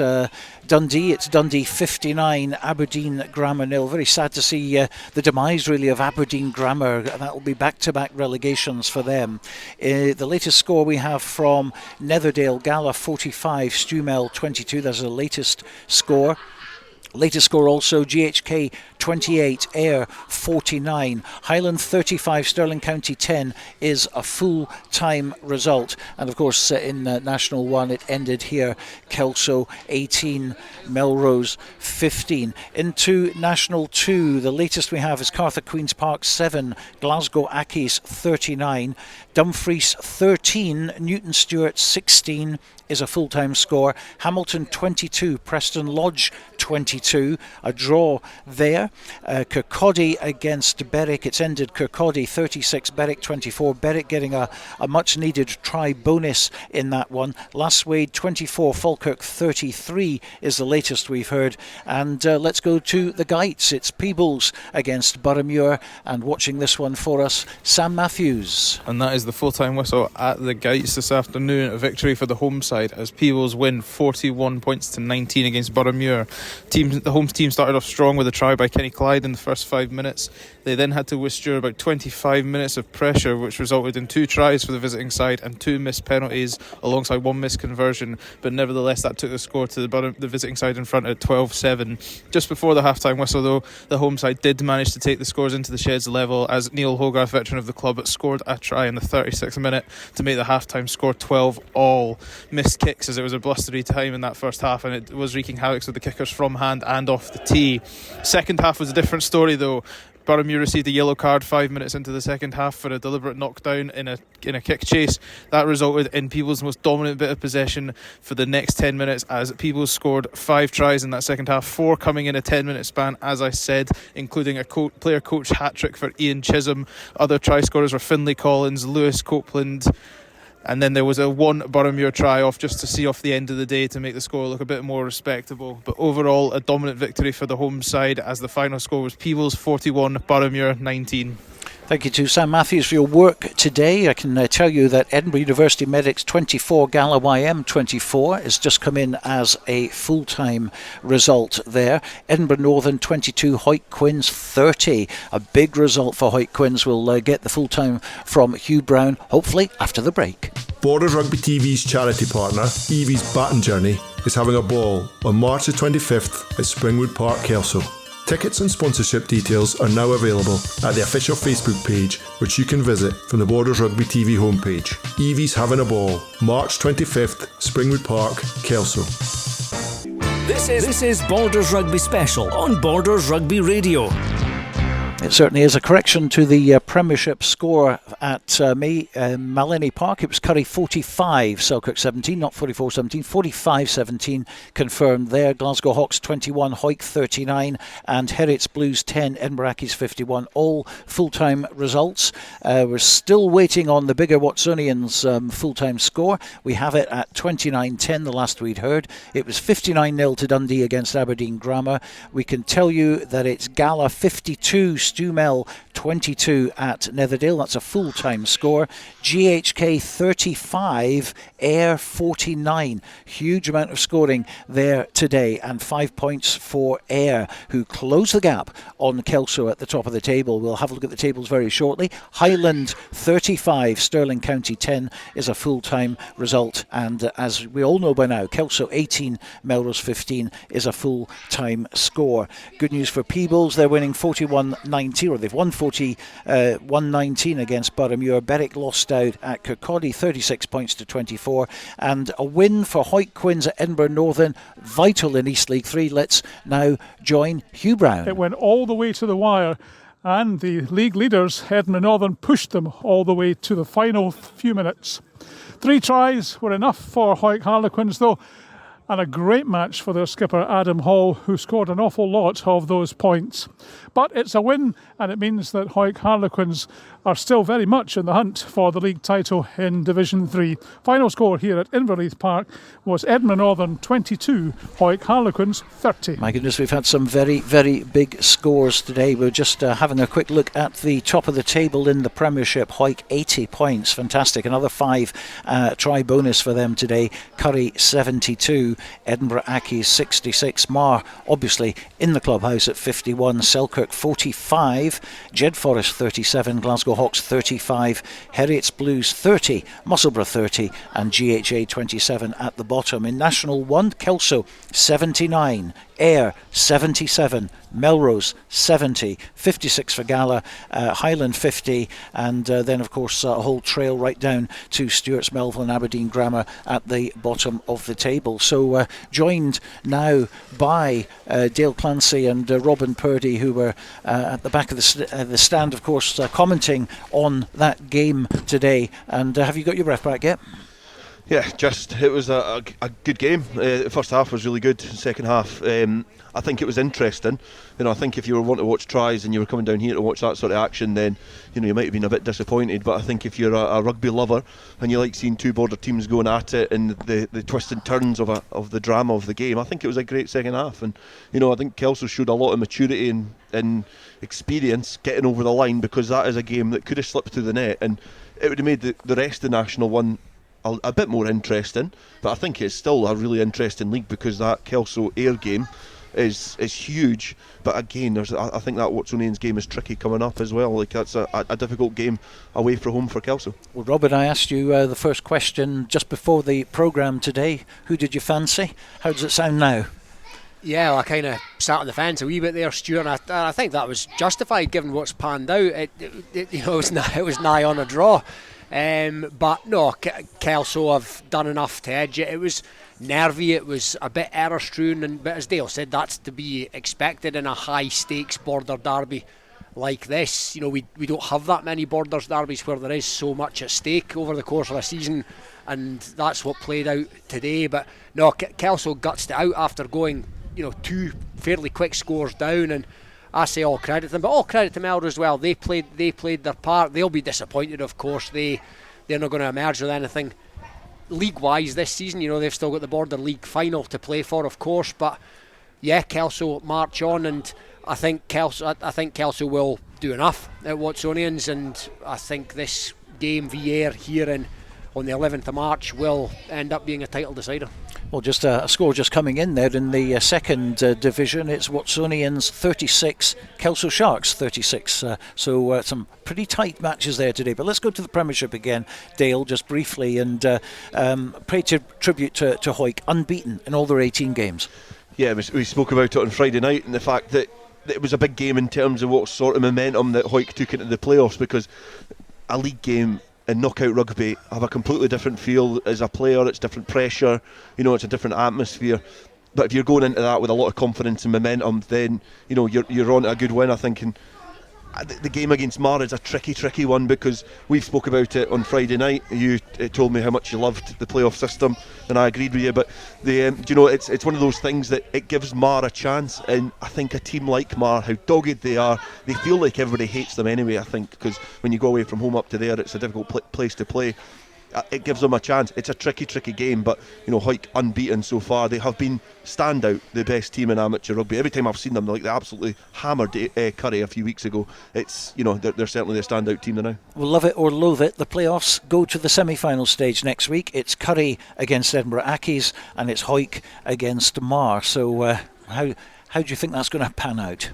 Dundee. It's Dundee 59, Aberdeen Grammar 0. Very sad to see the demise really of Aberdeen Grammar. That will be back-to-back relegations for them. The latest score we have from Netherdale, Gala 45, Stumel 22. That's the latest score. Latest score also, GHK 28, Ayr 49, Highland 35, Stirling County 10 is a full-time result. And of course in National 1 it ended here, Kelso 18, Melrose 15. Into National 2, the latest we have is Cartha Queen's Park 7, Glasgow Accies 39, Dumfries 13, Newton Stewart 16 is a full-time score. Hamilton 22, Preston Lodge 22, a draw there. Kirkcaldy against Berwick, it's ended Kirkcaldy 36, Berwick 24. Berwick getting a much needed try bonus in that one. Lasswade 24, Falkirk 33 is the latest we've heard. And let's go to the Gites. It's Peebles against Boroughmuir, and watching this one for us, Sam Matthews. And that is the full-time whistle at the Gites this afternoon. A victory for the home side as Peebles win 41 points to 19 against Boroughmuir. The home team started off strong with a try by Kenny Clyde in the first 5 minutes. They then had to withstand about 25 minutes of pressure, which resulted in 2 tries for the visiting side and 2 missed penalties alongside 1 missed conversion. But nevertheless, that took the score to the visiting side in front at 12-7. Just before the half-time whistle, though, the home side did manage to take the scores into the sheds level as Neil Hogarth, veteran of the club, scored a try in the 36th minute to make the half-time score 12-all. Missed kicks as it was a blustery time in that first half, and it was wreaking havoc with the kickers from hand and off the tee. Second half was a different story, though. Boroughmuir received a yellow card 5 minutes into the second half for a deliberate knockdown in a kick chase. That resulted in Peebles' most dominant bit of possession for the next 10 minutes as Peebles scored 5 tries in that second half, 4 coming in a 10-minute span, as I said, including a player-coach hat-trick for Ian Chisholm. Other try scorers were Finlay Collins, Lewis Copeland, and then there was a 1 Boroughmuir try off just to see off the end of the day to make the score look a bit more respectable. But overall, a dominant victory for the home side as the final score was Peebles 41, Boroughmuir 19. Thank you to Sam Matthews for your work today. I can tell you that Edinburgh University Medics 24, Gala YM 24 has just come in as a full-time result there. Edinburgh Northern 22, Hawick Quins 30. A big result for Hawick Quins. We'll get the full-time from Hugh Brown, hopefully after the break. Borders Rugby TV's charity partner, Evie's Baton Journey, is having a ball on March the 25th at Springwood Park, Kelso. Tickets and sponsorship details are now available at the official Facebook page, which you can visit from the Borders Rugby TV homepage. Evie's Having a Ball, March 25th, Springwood Park, Kelso. This is Borders Rugby Special on Borders Rugby Radio. It certainly is a correction to the Premiership score at Maleny Park. It was Currie 45, Selkirk 17, not 44-17, 45-17 confirmed there. Glasgow Hawks 21, Hawick 39 and Heriots Blues 10, Edinburgh Accies 51. All full-time results. We're still waiting on the Biggar Watsonians full-time score. We have it at 29-10, the last we'd heard. It was 59-0 to Dundee against Aberdeen Grammar. We can tell you that it's Gala 52, Stumel 22 at Netherdale. That's a full-time score. GHK 35, Ayr 49. Huge amount of scoring there today, and 5 points for Ayr, who close the gap on Kelso at the top of the table. We'll have a look at the tables very shortly. Highland 35, Stirling County 10 is a full-time result, and as we all know by now, Kelso 18, Melrose 15 is a full-time score. Good news for Peebles, they're winning 41-19, or they've won 41-19 against Boroughmuir. Berwick lost out at Kirkcaldy 36 points to 24, and a win for Hawick Quins at Edinburgh Northern, vital in East League 3. Let's now join Hugh Brown. It went all the way to the wire, and the league leaders, Edinburgh Northern, pushed them all the way to the final few minutes. 3 tries were enough for Hawick Harlequins though, and a great match for their skipper Adam Hall, who scored an awful lot of those points. But it's a win, and it means that Hawick Harlequins are still very much in the hunt for the league title in Division 3. Final score here at Inverleith Park was Edinburgh Northern 22, Hawick Harlequins 30. My goodness, we've had some very, very big scores today. We're just having a quick look at the top of the table in the Premiership. Hawick 80 points, fantastic. Another 5 try bonus for them today. Curry 72, Edinburgh Accies 66, Mar obviously in the clubhouse at 51, Selkirk 45, Jed Forest 37, Glasgow Hawks 35, Heriots Blues 30, Musselburgh 30 and GHA 27 at the bottom. In National 1, Kelso 79, Ayr 77, Melrose 70, 56 for Gala, Highland 50, and then of course a whole trail right down to Stuart's, Melville and Aberdeen Grammar at the bottom of the table. So joined now by Dale Clancy and Robin Purdie, who were at the back of the stand, of course, commenting on that game today. And have you got your breath back yet? Yeah, it was a good game. The first half was really good. Second half, I think it was interesting. I think if you were wanting to watch tries and you were coming down here to watch that sort of action, then you might have been a bit disappointed. But I think if you're a rugby lover and you like seeing two border teams going at it and the twists and turns of the drama of the game, I think it was a great second half. And I think Kelso showed a lot of maturity and experience getting over the line, because that is a game that could have slipped through the net and it would have made the rest of the National 1 a bit more interesting. But I think it's still a really interesting league, because that Kelso Ayr game is huge. But again, I think that Watsonians game is tricky coming up as well. Like, that's a difficult game away from home for Kelso. Well, Robin, I asked you the first question just before the programme today. Who did you fancy? How does it sound now? Yeah, well, I kind of sat on the fence a wee bit there, Stuart, and I think that was justified given what's panned out. It was nigh on a draw. But no, Kelso have done enough to edge it. It was nervy, it was a bit error-strewn, but as Dale said, that's to be expected in a high-stakes border derby like this. We don't have that many borders derbies where there is so much at stake over the course of a season, and that's what played out today. But no, Kelso gutsed it out after going 2 fairly quick scores down, and I say all credit to them, but all credit to Melrose as well. They played their part. They'll be disappointed, of course. They're not going to emerge with anything league-wise this season. They've still got the Border League final to play for, of course. But yeah, Kelso march on, and I think Kelso will do enough at Watsonians, and I think this game Ayr here on the 11th of March will end up being a title decider. Well, just a score just coming in there in the second division. It's Watsonians 36, Kelso Sharks 36. So some pretty tight matches there today. But let's go to the Premiership again, Dale, just briefly, and pay tribute to Hawick, unbeaten in all their 18 games. Yeah, we spoke about it on Friday night, and the fact that it was a big game in terms of what sort of momentum that Hawick took into the playoffs, because a league game and knockout rugby have a completely different feel. As a player, it's different pressure, it's a different atmosphere. But if you're going into that with a lot of confidence and momentum, then you're on to a good win, I think. And the game against Mar is a tricky one, because we've spoke about it on Friday night. You told me how much you loved the playoff system, and I agreed with you. But it's one of those things that it gives Mar a chance, and I think a team like Mar, how dogged they are, they feel like everybody hates them anyway. I think because when you go away from home up to there, it's a difficult place to play. It gives them a chance. It's a tricky game, but Hawick unbeaten so far. They have been standout, the best team in amateur rugby. Every time I've seen them, they absolutely hammered Curry a few weeks ago. It's they're certainly a standout team now. Well, love it or loathe it, the playoffs go to the semi-final stage next week. It's Curry against Edinburgh Accies, and it's Hawick against Mar. So how do you think that's going to pan out?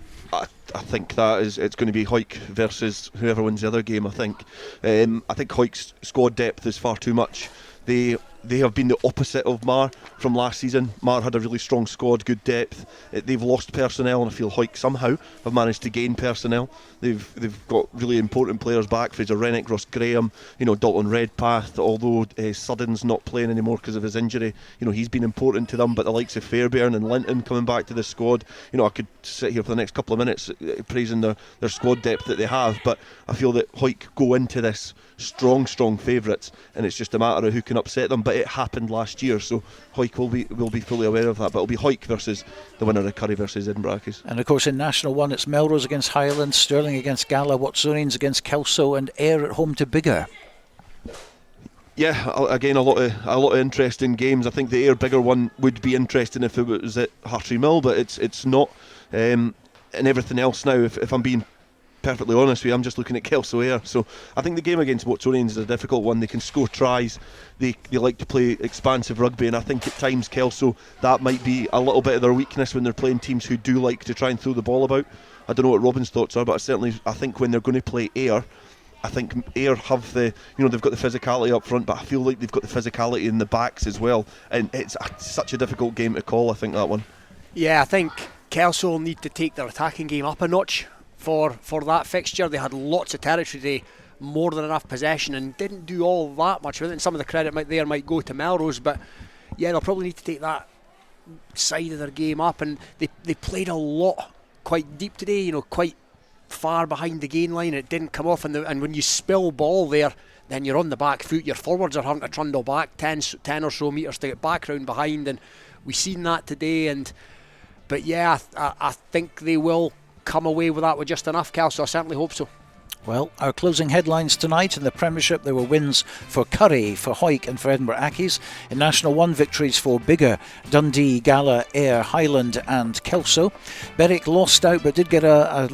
I think it's going to be Hawick versus whoever wins the other game. I think Hawick's squad depth is far too much. They they have been the opposite of Mar from last season. Mar had a really strong squad, good depth. They've lost personnel, and I feel Hawick somehow have managed to gain personnel. They've got really important players back: Fraser Rennick, Ross Graham, Dalton Redpath. Although Sudden's not playing anymore because of his injury, he's been important to them. But the likes of Fairbairn and Linton coming back to the squad, I could sit here for the next couple of minutes praising their squad depth that they have. But I feel that Hawick go into this strong favourites, and it's just a matter of who can upset them. But it happened last year, so Hawick will be fully aware of that. But it'll be Hawick versus the winner of Curry versus Edinburgh Accies. And of course in National 1 it's Melrose against Highland, Stirling against Gala, Watsonians against Kelso, and Ayr at home to Biggar. Yeah, again a lot of interesting games. I think the Ayr Biggar one would be interesting if it was at Hartree Mill, but it's not. And everything else now, if I'm being perfectly honest with you, I'm just looking at Kelso Ayr. So I think the game against Watsonians is a difficult one. They can score tries, they like to play expansive rugby, and I think at times Kelso, that might be a little bit of their weakness when they're playing teams who do like to try and throw the ball about. I don't know what Robin's thoughts are, but I think when they're going to play Ayr, I think Ayr have they've got the physicality up front, but I feel like they've got the physicality in the backs as well, and it's such a difficult game to call, I think, that one. Yeah, I think Kelso will need to take their attacking game up a notch for that fixture. They had lots of territory, more than enough possession, and didn't do all that much with it. And some of the credit might go to Melrose, but yeah, they'll probably need to take that side of their game up. And they played a lot quite deep today, quite far behind the gain line. It didn't come off, and when you spill ball there, then you're on the back foot. Your forwards are having to trundle back 10 or so metres to get back round behind, and we've seen that today. But yeah, I think they will come away with that with just enough, Kelso. I certainly hope so. Well, our closing headlines tonight in the Premiership: there were wins for Curry, for Hawick and for Edinburgh Accies. In National 1, victories for Biggar, Dundee, Gala, Ayr, Highland and Kelso. Berwick lost out but did get a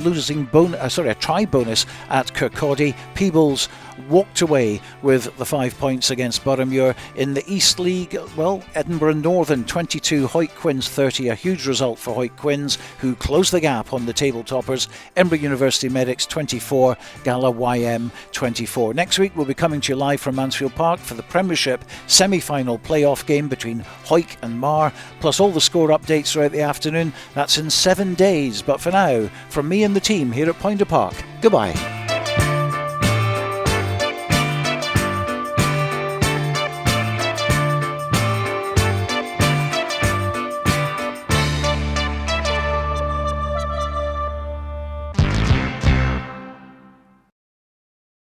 try bonus at Kirkcaldy. Peebles walked away with the 5 points against Boroughmuir. In the East League, well, Edinburgh Northern 22, Hawick Quins 30, a huge result for Hawick Quins, who closed the gap on the table toppers. Edinburgh University Medics 24, Gala YM 24. Next week we'll be coming to you live from Mansfield Park for the Premiership semi-final playoff game between Hawick and Mar, plus all the score updates throughout the afternoon. That's in 7 days, but for now, from me and the team here at Poynder Park, goodbye.